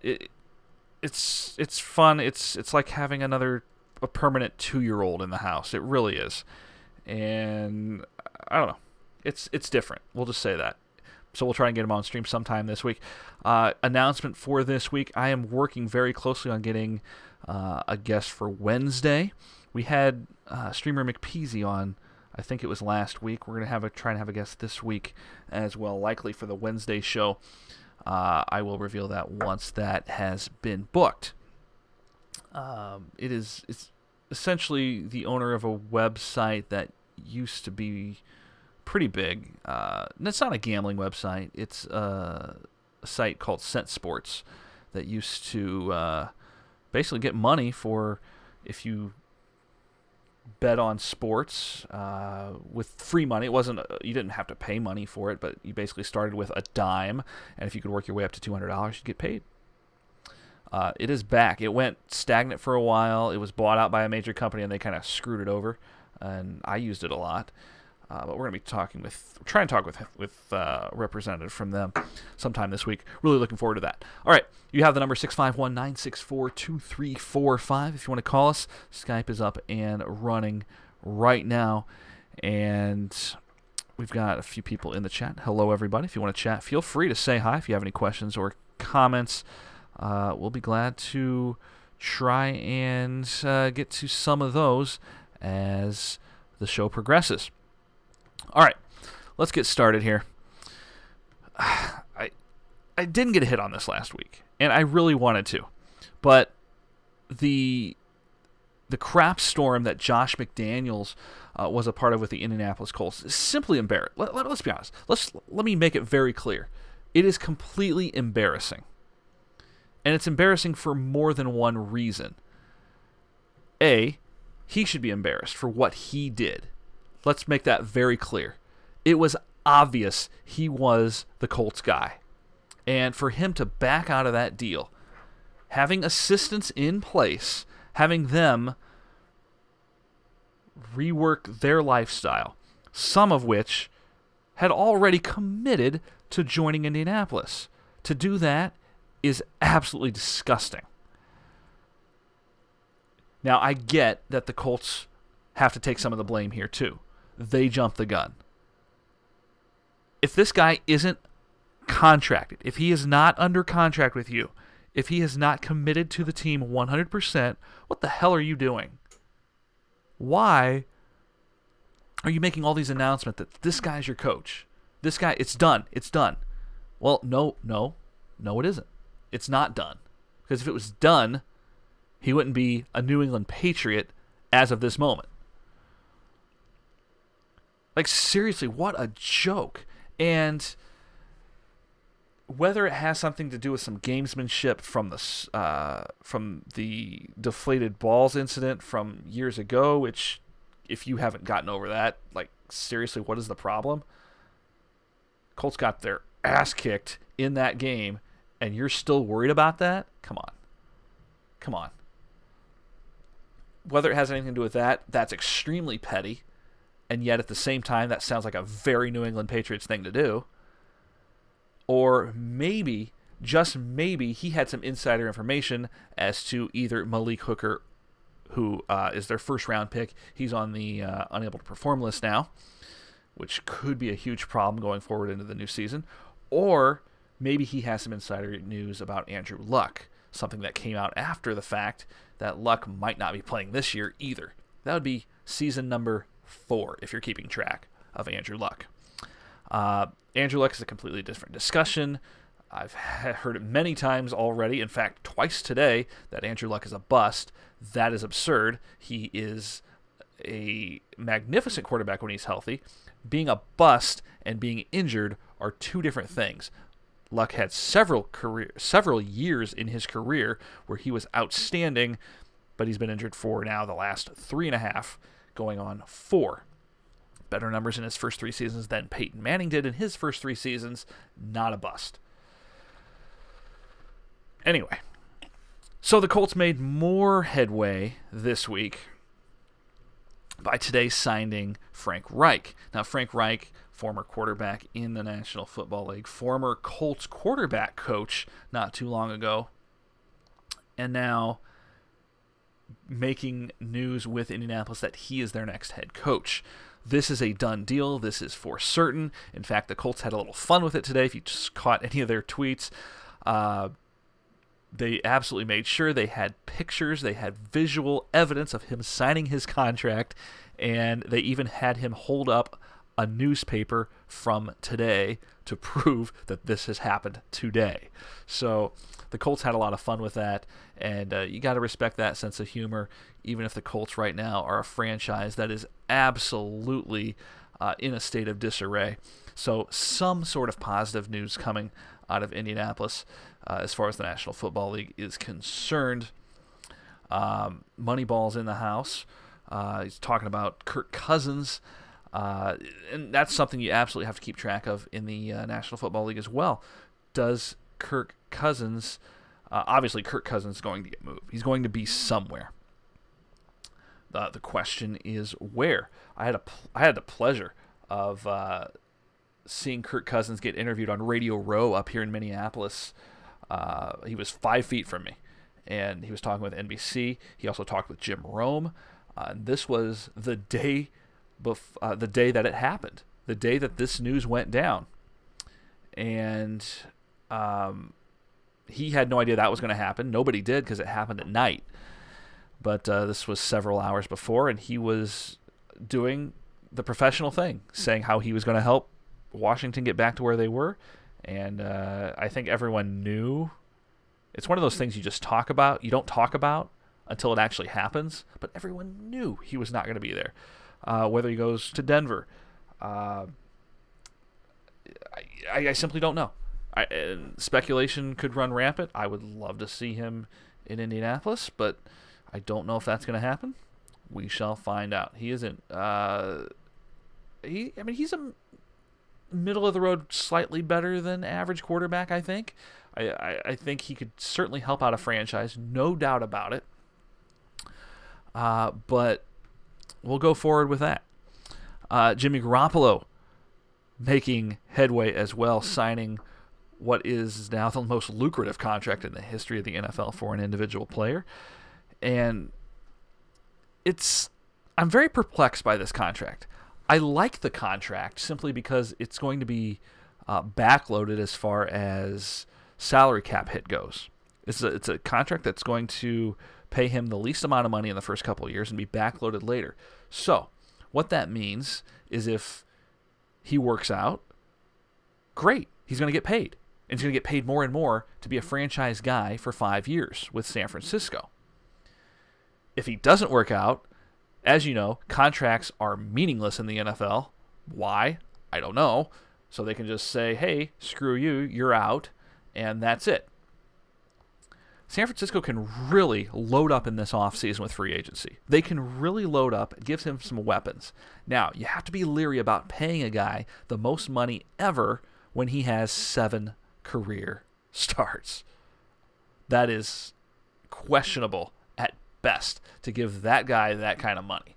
It's fun. It's like having a permanent 2-year-old in the house. It really is, and I don't know. It's different. We'll just say that. So we'll try and get him on stream sometime this week. Announcement for this week: I am working very closely on getting a guest for Wednesday. We had streamer McPeasy on, I think it was last week. We're going to try and have a guest this week as well, likely for the Wednesday show. I will reveal that once that has been booked. It's essentially the owner of a website that used to be pretty big. And it's not a gambling website. It's a site called Scent Sports that used to basically get money for if you bet on sports with free money. It wasn't you didn't have to pay money for it, but you basically started with a dime, and if you could work your way up to $200, you'd get paid. It is back. It went stagnant for a while. It was bought out by a major company, and they kind of screwed it over. And I used it a lot. But we're going to be trying to talk with a representative from them sometime this week. Really looking forward to that. All right, you have the number 651-964-2345 if you want to call us. Skype is up and running right now, and we've got a few people in the chat. Hello, everybody. If you want to chat, feel free to say hi if you have any questions or comments. We'll be glad to try and get to some of those as the show progresses. All right, let's get started here. I didn't get a hit on this last week, and I really wanted to, but the crap storm that Josh McDaniels was a part of with the Indianapolis Colts is simply embarrassing. Let's be honest. Let me make it very clear. It is completely embarrassing, and it's embarrassing for more than one reason. A, he should be embarrassed for what he did. Let's make that very clear. It was obvious he was the Colts guy. And for him to back out of that deal, having assistants in place, having them rework their lifestyle, some of which had already committed to joining Indianapolis. To do that is absolutely disgusting. Now, I get that the Colts have to take some of the blame here, too. They jumped the gun. If this guy isn't contracted, if he is not under contract with you, if he has not committed to the team 100%, what the hell are you doing? Why are you making all these announcements that this guy's your coach? This guy, it's done. It's done. Well, no, it isn't. It's not done. Because if it was done, he wouldn't be a New England Patriot as of this moment. Like, seriously, what a joke. And whether it has something to do with some gamesmanship from the deflated balls incident from years ago, which, if you haven't gotten over that, like, seriously, what is the problem? Colts got their ass kicked in that game, and you're still worried about that? Come on. Come on. Whether it has anything to do with that, that's extremely petty. And yet, at the same time, that sounds like a very New England Patriots thing to do. Or maybe, just maybe, he had some insider information as to either Malik Hooker, who is their first-round pick. He's on the unable to perform list now, which could be a huge problem going forward into the new season. Or maybe he has some insider news about Andrew Luck, something that came out after the fact that Luck might not be playing this year either. That would be season number 4, if you're keeping track of Andrew Luck. Andrew Luck is a completely different discussion. I've heard it many times already, in fact, twice today, that Andrew Luck is a bust. That is absurd. He is a magnificent quarterback when he's healthy. Being a bust and being injured are two different things. Luck had several years in his career where he was outstanding, but he's been injured for now the last 3.5, going on 4. Better numbers in his first 3 seasons than Peyton Manning did in his first 3 seasons. Not a bust. Anyway, so the Colts made more headway this week by today signing Frank Reich. Now, Frank Reich, former quarterback in the National Football League, former Colts quarterback coach not too long ago, and now making news with Indianapolis that he is their next head coach. This is a done deal. This is for certain. In fact, the Colts had a little fun with it today. If you just caught any of their tweets, They absolutely made sure they had pictures, they had visual evidence of him signing his contract, and they even had him hold up a newspaper from today to prove that this has happened today. So the Colts had a lot of fun with that, and you got to respect that sense of humor, even if the Colts right now are a franchise that is absolutely in a state of disarray. So some sort of positive news coming out of Indianapolis as far as the National Football League is concerned. Moneyball's in the house. He's talking about Kirk Cousins. And that's something you absolutely have to keep track of in the National Football League as well. Does Kirk Cousins, obviously Kirk Cousins is going to get moved. He's going to be somewhere. The question is where. I had the pleasure of seeing Kirk Cousins get interviewed on Radio Row up here in Minneapolis. He was 5 feet from me, and he was talking with NBC. He also talked with Jim Rome. This was the day that it happened, the day that this news went down. And he had no idea that was going to happen. Nobody did because it happened at night. But this was several hours before, and he was doing the professional thing, saying how he was going to help Washington get back to where they were. And I think everyone knew. It's one of those things you just talk about. You don't talk about until it actually happens. But everyone knew he was not going to be there. Whether he goes to Denver, I simply don't know. Speculation could run rampant. I would love to see him in Indianapolis, but I don't know if that's going to happen. We shall find out. He isn't. He's a middle of the road, slightly better than average quarterback. I think. I think he could certainly help out a franchise, no doubt about it. But we'll go forward with that. Jimmy Garoppolo making headway as well, signing what is now the most lucrative contract in the history of the NFL for an individual player. And I'm very perplexed by this contract. I like the contract simply because it's going to be backloaded as far as salary cap hit goes. It's a contract that's going to pay him the least amount of money in the first couple of years and be backloaded later. So what that means is if he works out, great, he's going to get paid. And he's going to get paid more and more to be a franchise guy for 5 years with San Francisco. If he doesn't work out, as you know, contracts are meaningless in the NFL. Why? I don't know. So they can just say, hey, screw you, you're out, and that's it. San Francisco can really load up in this offseason with free agency. They can really load up. It gives him some weapons. Now, you have to be leery about paying a guy the most money ever when he has 7 career starts. That is questionable at best to give that guy that kind of money.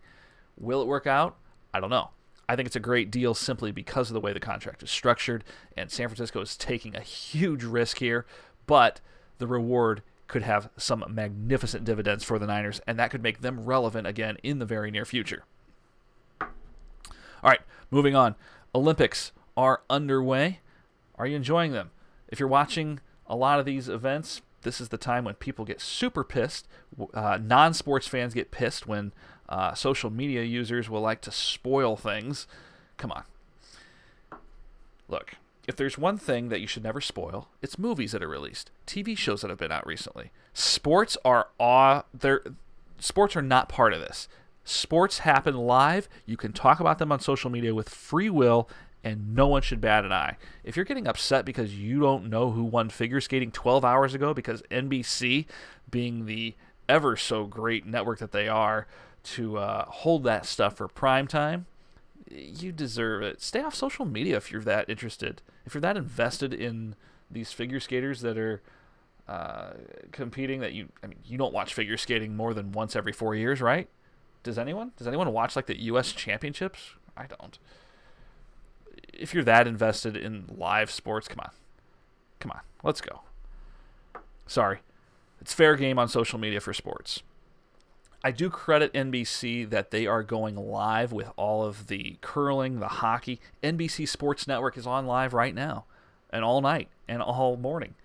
Will it work out? I don't know. I think it's a great deal simply because of the way the contract is structured, and San Francisco is taking a huge risk here, but the reward could have some magnificent dividends for the Niners, and that could make them relevant again in the very near future. All right, moving on. Olympics are underway. Are you enjoying them? If you're watching a lot of these events, this is the time when people get super pissed. Non-sports fans get pissed when social media users will like to spoil things. Come on. Look, if there's one thing that you should never spoil, it's movies that are released, TV shows that have been out recently. Sports are not part of this. Sports happen live. You can talk about them on social media with free will, and no one should bat an eye. If you're getting upset because you don't know who won figure skating 12 hours ago because NBC, being the ever so great network that they are, to hold that stuff for prime time, you deserve it. Stay off social media if you're that interested. If you're that invested in these figure skaters that are competing, that you don't watch figure skating more than once every 4 years, right? Does anyone? Does anyone watch like the U.S. championships? I don't. If you're that invested in live sports, come on, let's go. Sorry, it's fair game on social media for sports. I do credit NBC that they are going live with all of the curling, the hockey. NBC Sports Network is on live right now, and all night, and all morning.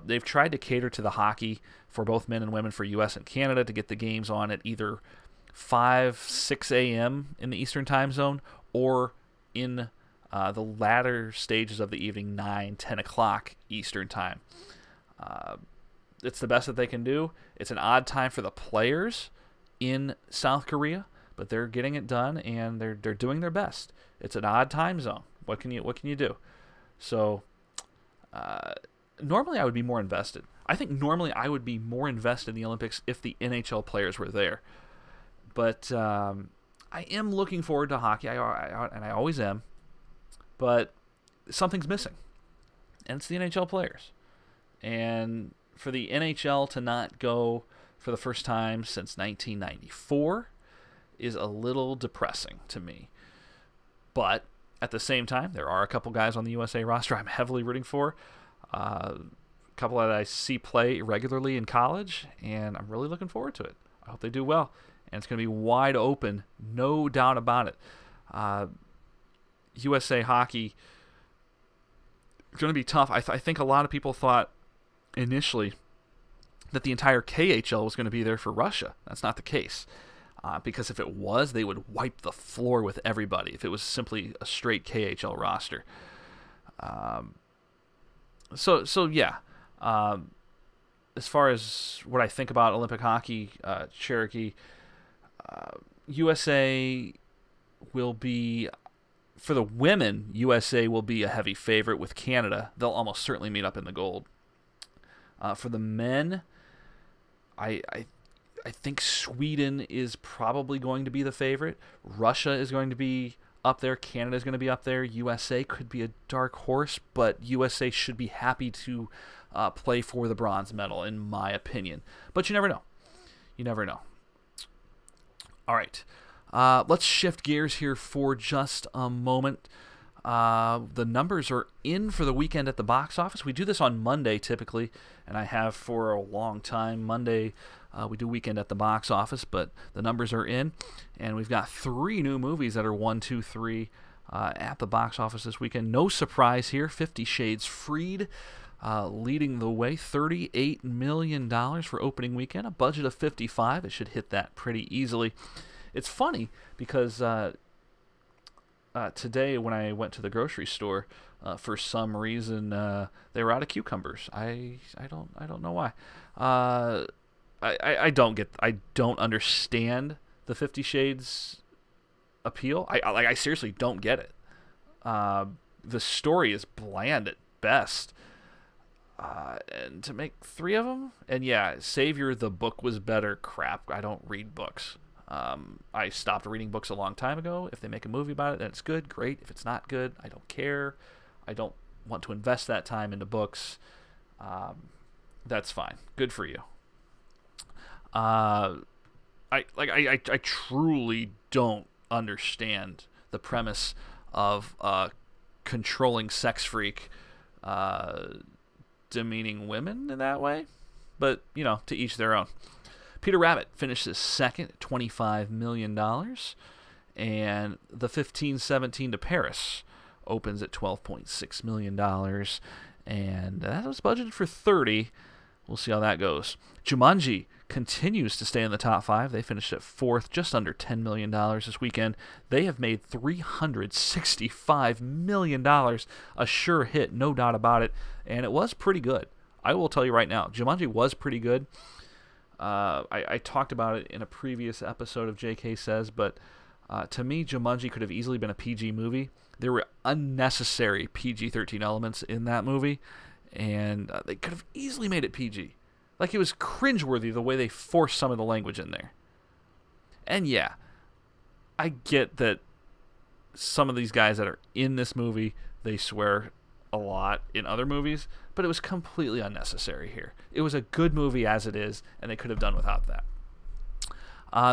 They've tried to cater to the hockey for both men and women for U.S. and Canada to get the games on at either 5, 6 a.m. in the Eastern time zone or in the latter stages of the evening, 9, 10 o'clock Eastern time. It's the best that they can do. It's an odd time for the players in South Korea, but they're getting it done and they're doing their best. It's an odd time zone. What can you do? So normally I would be more invested. I think normally I would be more invested in the Olympics if the NHL players were there. But I am looking forward to hockey, and I always am. But something's missing, and it's the NHL players. And for the NHL to not go for the first time since 1994 is a little depressing to me. But at the same time, there are a couple guys on the USA roster I'm heavily rooting for. A couple that I see play regularly in college, and I'm really looking forward to it. I hope they do well. And it's going to be wide open, no doubt about it. USA hockey is going to be tough. I think a lot of people thought initially that the entire KHL was going to be there for Russia. That's not the case. Because if it was, they would wipe the floor with everybody if it was simply a straight KHL roster. So yeah. As far as what I think about Olympic hockey, Cherokee, USA will be, for the women, USA will be a heavy favorite with Canada. They'll almost certainly meet up in the gold. For the men, I think Sweden is probably going to be the favorite. Russia is going to be up there. Canada is going to be up there. USA could be a dark horse, but USA should be happy to play for the bronze medal, in my opinion. But you never know. You never know. All right. Let's shift gears here for just a moment. The numbers are in for the weekend at the box office. We do this on Monday typically, and I have for a long time. Monday, we do weekend at the box office, but the numbers are in, and we've got 3 new movies that are 1, 2, 3 at the box office this weekend. No surprise here. 50 Shades Freed leading the way. $38 million for opening weekend. A budget of $55. It should hit that pretty easily. It's funny because today when I went to the grocery store, for some reason they were out of cucumbers. I don't know why. I don't understand the 50 Shades appeal. I seriously don't get it. The story is bland at best. And to make 3 of them, and yeah, Savior the book was better. Crap, I don't read books. I stopped reading books a long time ago. If they make a movie about it, then it's good, great. If it's not good, I don't care. I don't want to invest that time into books. That's fine. Good for you. I truly don't understand the premise of controlling sex freak demeaning women in that way. But, you know, to each their own. Peter Rabbit finishes second at $25 million. And the 15-17 to Paris opens at $12.6 million. And that was budgeted for $30. We'll see how that goes. Jumanji continues to stay in the top 5. They finished at 4th, just under $10 million this weekend. They have made $365 million. A sure hit, no doubt about it. And it was pretty good. I will tell you right now, Jumanji was pretty good. I talked about it in a previous episode of JK Says, but to me, Jumanji could have easily been a PG movie. There were unnecessary PG-13 elements in that movie, and they could have easily made it PG. Like, it was cringeworthy the way they forced some of the language in there. And yeah, I get that some of these guys that are in this movie, they swear a lot in other movies, but it was completely unnecessary here. It was a good movie as it is, and they could have done without that.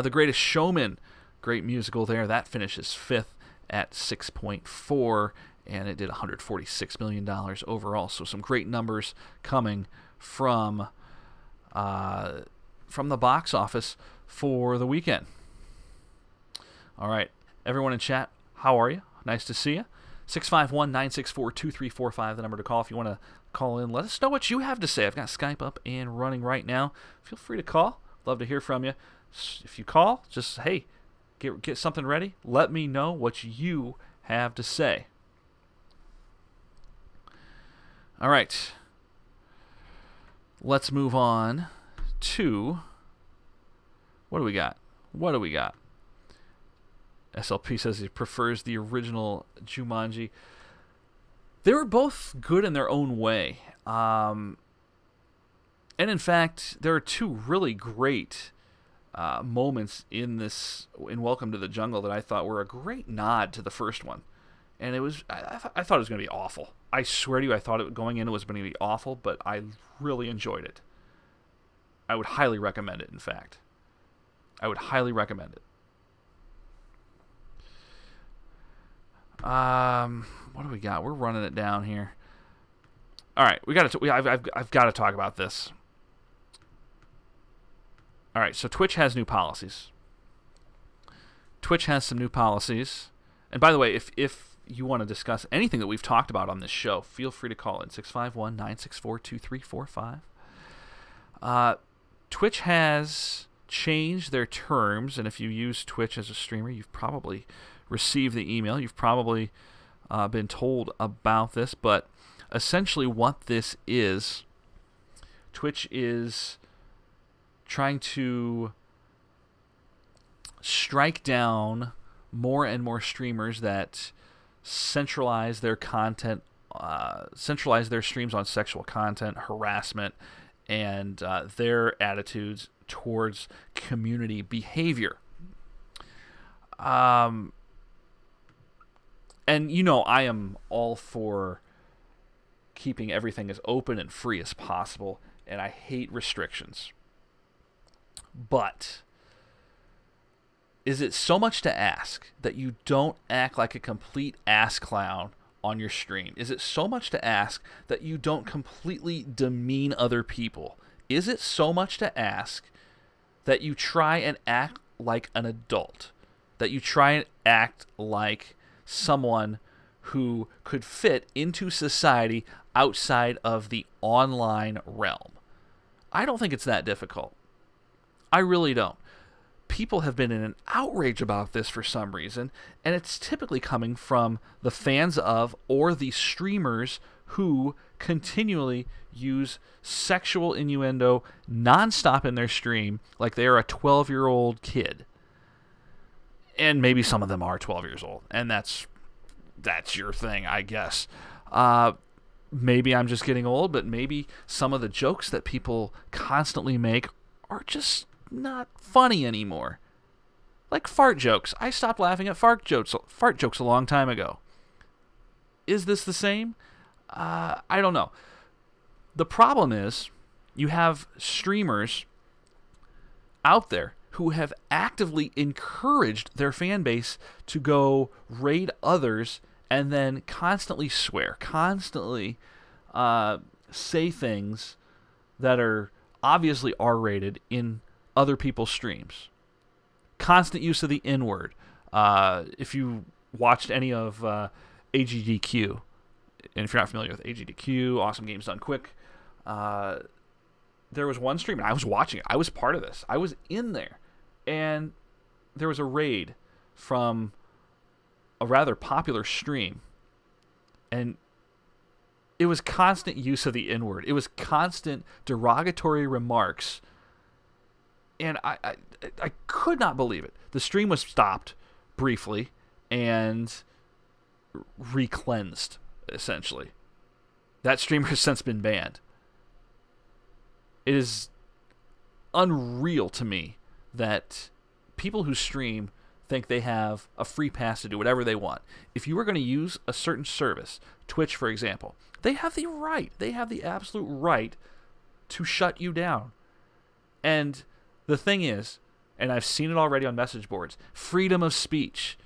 The Greatest Showman, great musical there. That finishes 5th at 6.4, and it did $146 million overall. So some great numbers coming from the box office for the weekend. All right, everyone in chat, how are you? Nice to see you. 651-964-2345, the number to call if you want to Call in. Let us know what you have to say. I've got Skype up and running right now. Feel free to call. Love to hear from you. If you call, just, hey, get something ready. Let me know what you have to say. All right. Let's move on to... What do we got? SLP says he prefers the original Jumanji. They were both good in their own way. And in fact, there are two really great moments in Welcome to the Jungle that I thought were a great nod to the first one. And I thought it was going to be awful. I swear to you, I thought going in it was going to be awful, but I really enjoyed it. I would highly recommend it, in fact. I would highly recommend it. What do we got? We're running it down here. All right, I've got to talk about this. All right, so Twitch has new policies. Twitch has some new policies. And by the way, if you want to discuss anything that we've talked about on this show, feel free to call in 651-964-2345. Twitch has changed their terms, and if you use Twitch as a streamer, you've probably received the email. You've probably been told about this, but essentially what this is, Twitch is trying to strike down more and more streamers that centralize their content, centralize their streams on sexual content, harassment, and their attitudes towards community behavior. And you know, I am all for keeping everything as open and free as possible, and I hate restrictions. But is it so much to ask that you don't act like a complete ass clown on your stream? Is it so much to ask that you don't completely demean other people? Is it so much to ask that you try and act like an adult? That you try and act like someone who could fit into society outside of the online realm? I don't think it's that difficult. I really don't. People have been in an outrage about this for some reason, and it's typically coming from the fans of or the streamers who continually use sexual innuendo nonstop in their stream like they are a 12-year-old kid. And maybe some of them are 12 years old, and that's your thing, I guess. Maybe I'm just getting old, but maybe some of the jokes that people constantly make are just not funny anymore. Like fart jokes. I stopped laughing at fart jokes a long time ago. Is this the same? I don't know. The problem is you have streamers out there who have actively encouraged their fan base to go raid others and then constantly swear, constantly say things that are obviously R-rated in other people's streams. Constant use of the N-word. If you watched any of AGDQ, and if you're not familiar with AGDQ, Awesome Games Done Quick, there was one stream, and I was watching it. I was part of this. I was in there. And there was a raid from a rather popular stream. And it was constant use of the N-word. It was constant derogatory remarks. And I could not believe it. The stream was stopped briefly and re-cleansed, essentially. That streamer has since been banned. It is unreal to me that people who stream think they have a free pass to do whatever they want. If you are going to use a certain service, Twitch, for example, they have the right, they have the absolute right to shut you down. And the thing is, and I've seen it already on message boards, freedom of speech.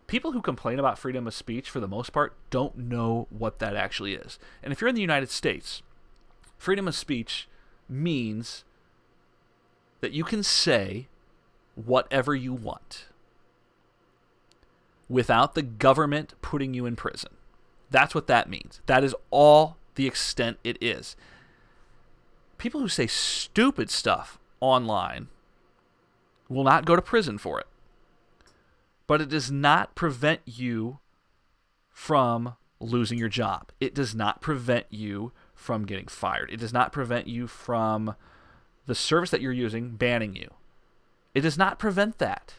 People who complain about freedom of speech, for the most part, don't know what that actually is. And if you're in the United States, freedom of speech means that you can say whatever you want without the government putting you in prison. That's what that means. That is all the extent it is. People who say stupid stuff online will not go to prison for it. But it does not prevent you from losing your job. It does not prevent you from getting fired. It does not prevent you from the service that you're using banning you. It does not prevent that.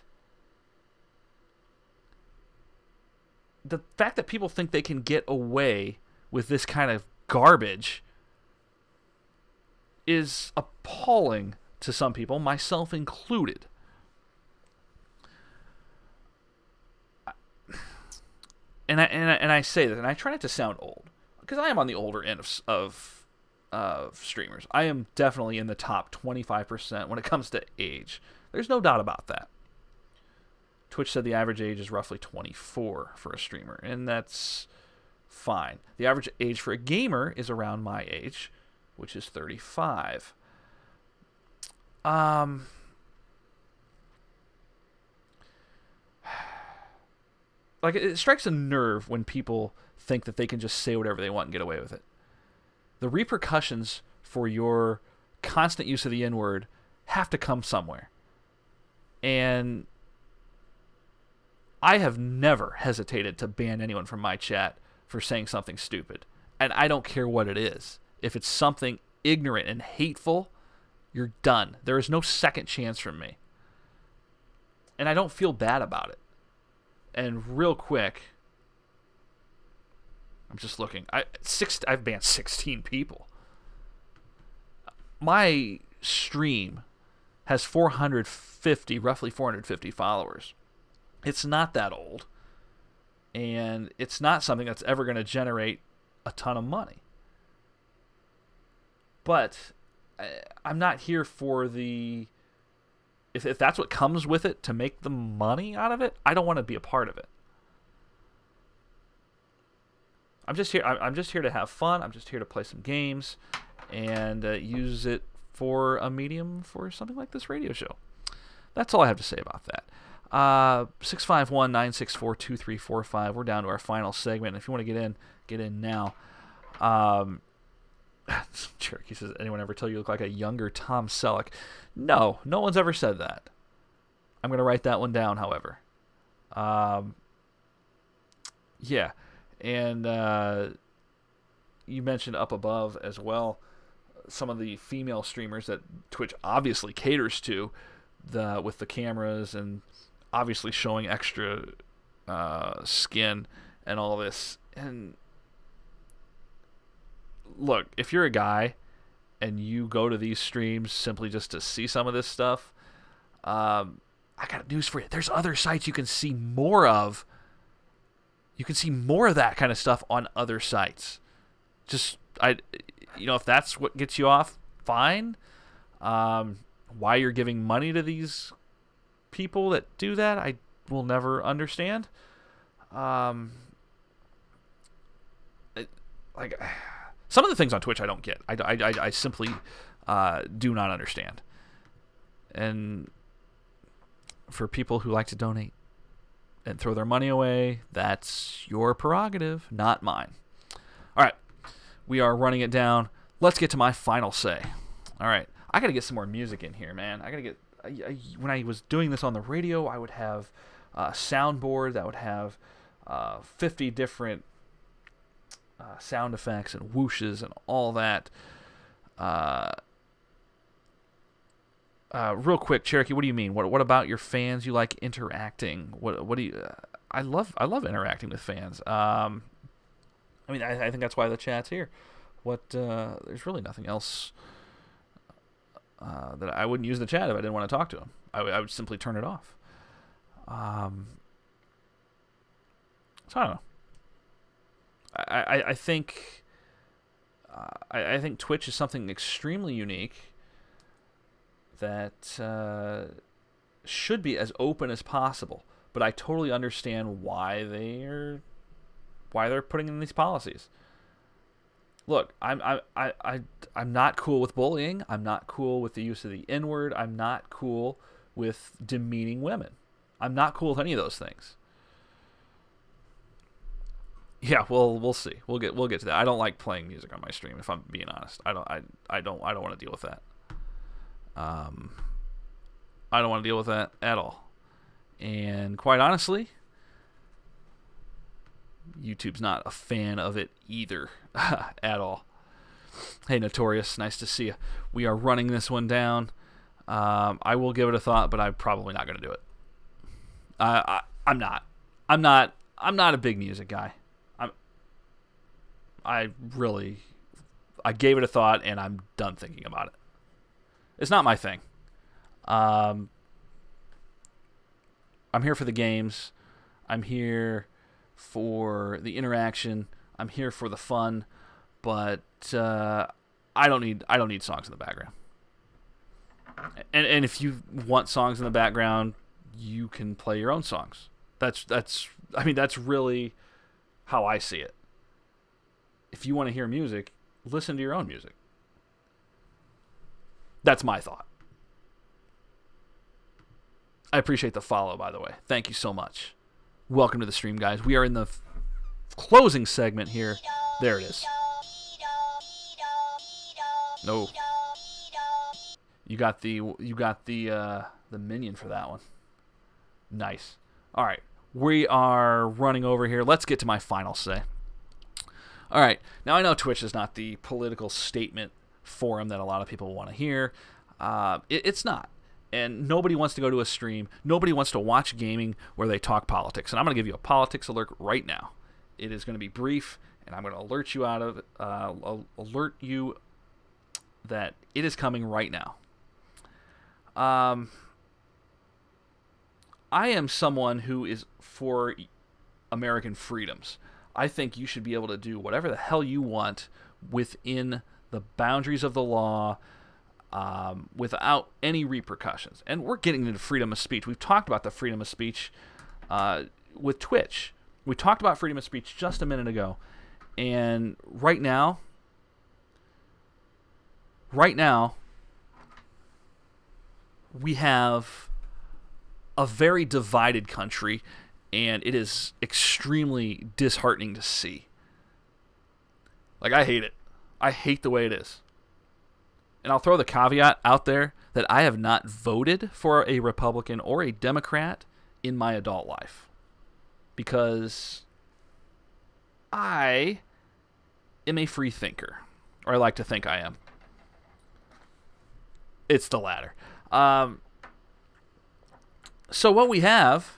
The fact that people think they can get away with this kind of garbage is appalling to some people, myself included. And I say this, and I try not to sound old, because I am on the older end of streamers. I am definitely in the top 25% when it comes to age. There's no doubt about that. Twitch said the average age is roughly 24 for a streamer, and that's fine. The average age for a gamer is around my age, which is 35. Like, it strikes a nerve when people think that they can just say whatever they want and get away with it. The repercussions for your constant use of the N-word have to come somewhere. And I have never hesitated to ban anyone from my chat for saying something stupid. And I don't care what it is. If it's something ignorant and hateful, you're done. There is no second chance from me. And I don't feel bad about it. And real quick, I'm just looking. I've banned 16 people. My stream has roughly 450 followers. It's not that old. And it's not something that's ever going to generate a ton of money. But I'm not here for the... If that's what comes with it, to make the money out of it, I don't want to be a part of it. I'm just here to have fun. I'm just here to play some games and use it for a medium for something like this radio show. That's all I have to say about that. 651-964-2345. We're down to our final segment. If you want to get in now. Cherokee says, anyone ever tell you look like a younger Tom Selleck? No one's ever said that. I'm going to write that one down, however. Yeah. And you mentioned up above as well some of the female streamers that Twitch obviously caters to with the cameras and obviously showing extra skin and all this. And look, if you're a guy and you go to these streams simply just to see some of this stuff, I got news for you. There's other sites you can see more of. You can see more of that kind of stuff on other sites. If that's what gets you off, fine. Why you're giving money to these people that do that, I will never understand. Some of the things on Twitch I don't get. I simply do not understand. And for people who like to donate and throw their money away, that's your prerogative, not mine. All right, we are running it down. Let's get to my final say. All right, I got to get some more music in here, man. I got to get... when I was doing this on the radio, I would have a soundboard that would have 50 different sound effects and whooshes and all that. Real quick, Cherokee, what do you mean? What about your fans? You like interacting? What do you? I love interacting with fans. I think that's why the chat's here. There's really nothing else that I wouldn't use the chat if I didn't want to talk to them. I would simply turn it off. So I don't know. I think Twitch is something extremely unique that should be as open as possible. But I totally understand why they're putting in these policies. Look, I'm not cool with bullying. I'm not cool with the use of the N-word. I'm not cool with demeaning women. I'm not cool with any of those things. Yeah, well, we'll see. We'll get to that. I don't like playing music on my stream, if I'm being honest. I don't want to deal with that. I don't want to deal with that at all. And quite honestly, YouTube's not a fan of it either at all. Hey, Notorious, nice to see you. We are running this one down. I will give it a thought, but I'm probably not going to do it. I'm not a big music guy. I gave it a thought, and I'm done thinking about it. It's not my thing. I'm here for the games. I'm here for the interaction. I'm here for the fun, but I don't need songs in the background. And if you want songs in the background, you can play your own songs. That's really how I see it. If you want to hear music, listen to your own music. That's my thought. I appreciate the follow, by the way. Thank you so much. Welcome to the stream, guys. We are in the closing segment here. There it is. No. You got the minion for that one. Nice. All right. We are running over here. Let's get to my final say. All right. Now, I know Twitch is not the political statement forum that a lot of people want to hear. It's not. And nobody wants to go to a stream. Nobody wants to watch gaming where they talk politics. And I'm going to give you a politics alert right now. It is going to be brief, and I'm going to alert you alert you that it is coming right now. I am someone who is for American freedoms. I think you should be able to do whatever the hell you want within the boundaries of the law, without any repercussions. And we're getting into freedom of speech. We've talked about the freedom of speech with Twitch. We talked about freedom of speech just a minute ago. And right now, we have a very divided country, and it is extremely disheartening to see. Like, I hate it. I hate the way it is. And I'll throw the caveat out there that I have not voted for a Republican or a Democrat in my adult life, because I am a free thinker, or I like to think I am. It's the latter. So what we have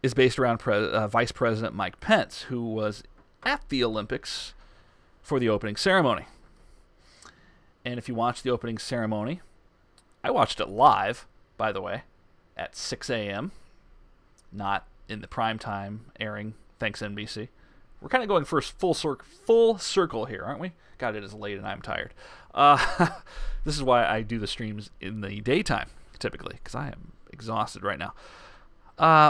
is based around Vice President Mike Pence, who was at the Olympics for the opening ceremony. And if you watch the opening ceremony, I watched it live, by the way, at 6 a.m., not in the prime time airing. Thanks, NBC. We're kind of going for full circle here, aren't we? God, it is late and I'm tired. This is why I do the streams in the daytime, typically, because I am exhausted right now.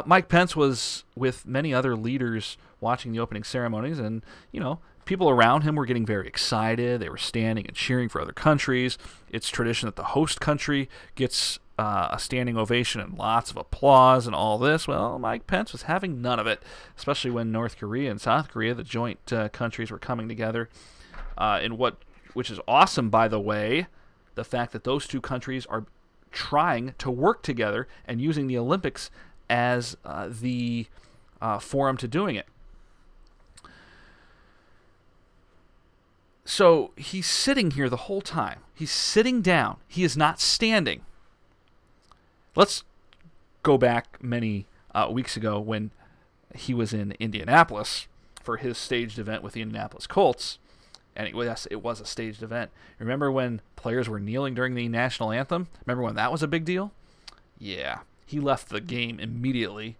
Mike Pence was with many other leaders watching the opening ceremonies, and, you know, people around him were getting very excited. They were standing and cheering for other countries. It's tradition that the host country gets a standing ovation and lots of applause and all this. Well, Mike Pence was having none of it, especially when North Korea and South Korea, the joint countries, were coming together. Which is awesome, by the way, the fact that those two countries are trying to work together and using the Olympics as the forum to doing it. So he's sitting here the whole time. He's sitting down. He is not standing. Let's go back many weeks ago when he was in Indianapolis for his staged event with the Indianapolis Colts. And it was a staged event. Remember when players were kneeling during the national anthem? Remember when that was a big deal? Yeah. He left the game immediately,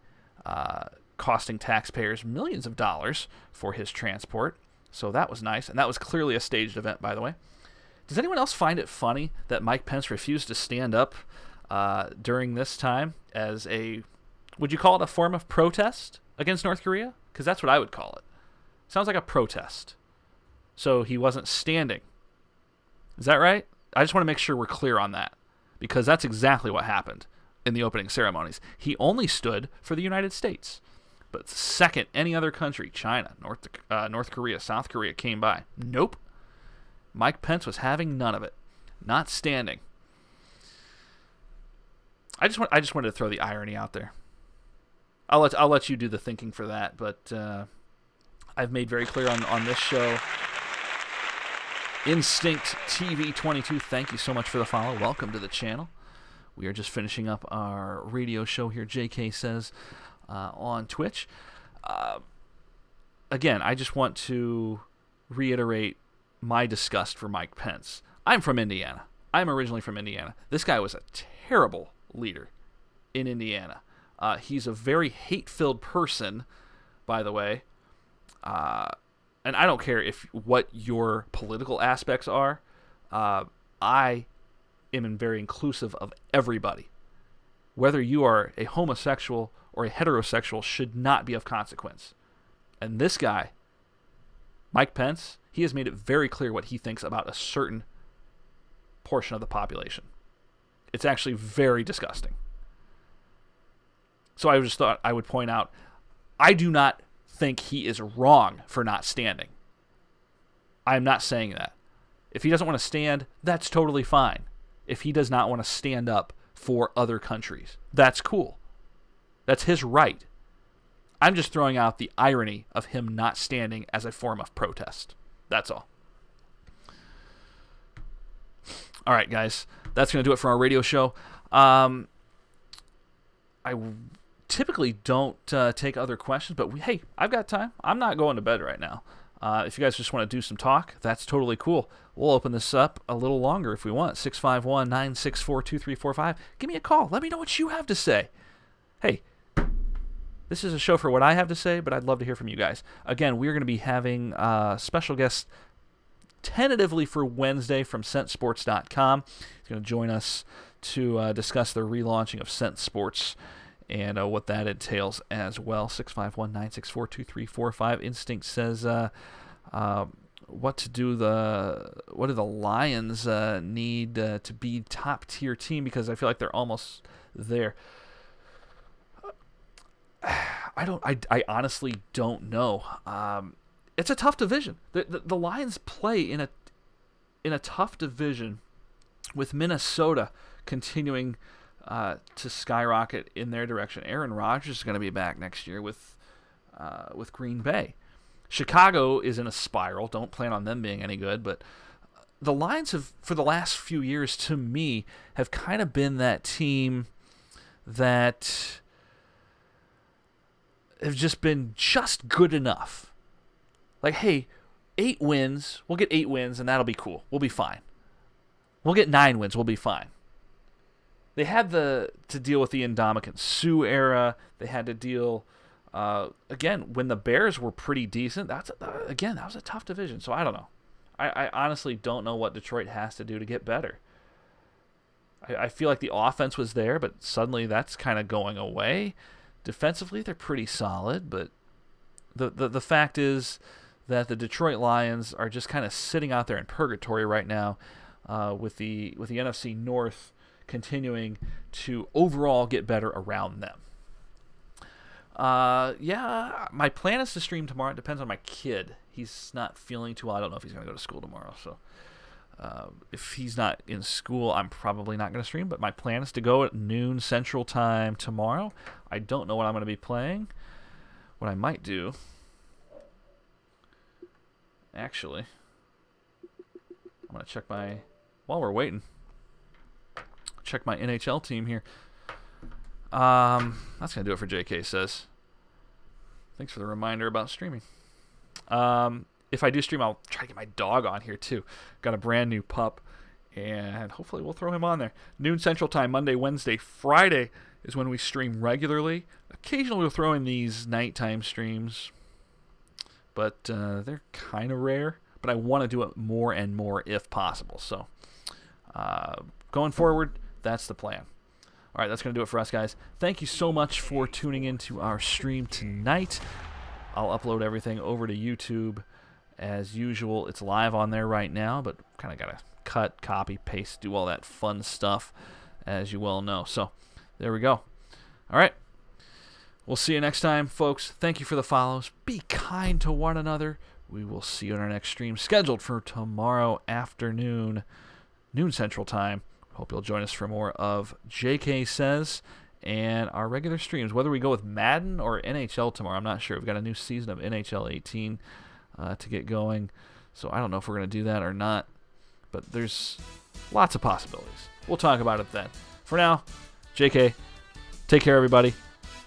costing taxpayers millions of dollars for his transport. So that was nice, and that was clearly a staged event, by the way. Does anyone else find it funny that Mike Pence refused to stand up during this time as would you call it a form of protest against North Korea? Because that's what I would call it. Sounds like a protest. So he wasn't standing. Is that right? I just want to make sure we're clear on that, because that's exactly what happened in the opening ceremonies. He only stood for the United States. But second, any other country, China, North Korea, South Korea came by. Nope. Mike Pence was having none of it. Not standing. I just wanted to throw the irony out there. I'll let you do the thinking for that, but I've made very clear on this show. Instinct TV 22, thank you so much for the follow. Welcome to the channel. We are just finishing up our radio show here, JK says, on Twitch. Again, I just want to reiterate my disgust for Mike Pence. I'm from Indiana. I'm originally from Indiana. This guy was a terrible leader in Indiana. He's a very hate-filled person, by the way. And I don't care what your political aspects are. I am very inclusive of everybody. Whether you are a homosexual or a heterosexual should not be of consequence. And this guy, Mike Pence, he has made it very clear what he thinks about a certain portion of the population. It's actually very disgusting. So I just thought I would point out, I do not think he is wrong for not standing. I am not saying that. If he doesn't want to stand, that's totally fine. If he does not want to stand up for other countries, that's cool. That's his right. I'm just throwing out the irony of him not standing as a form of protest. That's all. All right, guys. That's going to do it for our radio show. I typically don't take other questions, but hey, I've got time. I'm not going to bed right now. If you guys just want to do some talk, that's totally cool. We'll open this up a little longer if we want. 651-964-2345. Give me a call. Let me know what you have to say. Hey, this is a show for what I have to say, but I'd love to hear from you guys. Again, we're going to be having special guests tentatively for Wednesday from SenseSports.com. He's going to join us to discuss the relaunching of Sense Sports and what that entails as well. 651-964-2345. Instinct says, what do the Lions need to be top tier team, because I feel like they're almost there. I honestly don't know. It's a tough division. The Lions play in a tough division, with Minnesota continuing to skyrocket in their direction. Aaron Rodgers is going to be back next year with Green Bay. Chicago is in a spiral. Don't plan on them being any good, but the Lions have, for the last few years, to me, have kind of been that team that have just been just good enough. Like, hey, 8 wins. We'll get 8 wins, and that'll be cool. We'll be fine. We'll get 9 wins. We'll be fine. They had to deal with the Ndamukong Suh era. They had to deal, again, when the Bears were pretty decent. That was a tough division. So I don't know. I honestly don't know what Detroit has to do to get better. I feel like the offense was there, but suddenly that's kind of going away. Defensively, they're pretty solid, but the fact is that the Detroit Lions are just kind of sitting out there in purgatory right now, with the NFC North continuing to overall get better around them. Yeah, my plan is to stream tomorrow. It depends on my kid. He's not feeling too well. I don't know if he's going to go to school tomorrow. So if he's not in school, I'm probably not going to stream. But my plan is to go at noon Central Time tomorrow. I don't know what I'm going to be playing. What I might do, actually, I'm going to check my, while we're waiting, check my NHL team here. That's going to do it for JK Says. Thanks for the reminder about streaming. If I do stream, I'll try to get my dog on here too. Got a brand new pup, and hopefully we'll throw him on there. Noon Central Time, Monday, Wednesday, Friday is when we stream regularly. Occasionally we'll throw in these nighttime streams, but they're kind of rare. But I want to do it more and more if possible. So going forward, that's the plan. All right, that's going to do it for us, guys. Thank you so much for tuning into our stream tonight. I'll upload everything over to YouTube as usual. It's live on there right now, but kind of got to cut, copy, paste, do all that fun stuff, as you well know. So there we go. All right. We'll see you next time, folks. Thank you for the follows. Be kind to one another. We will see you in our next stream, scheduled for tomorrow afternoon, noon Central Time. Hope you'll join us for more of JK Says and our regular streams. Whether we go with Madden or NHL tomorrow, I'm not sure. We've got a new season of NHL 18 to get going, so I don't know if we're going to do that or not. But there's lots of possibilities. We'll talk about it then. For now, JK, take care, everybody.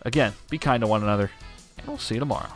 Again, be kind to one another, and we'll see you tomorrow.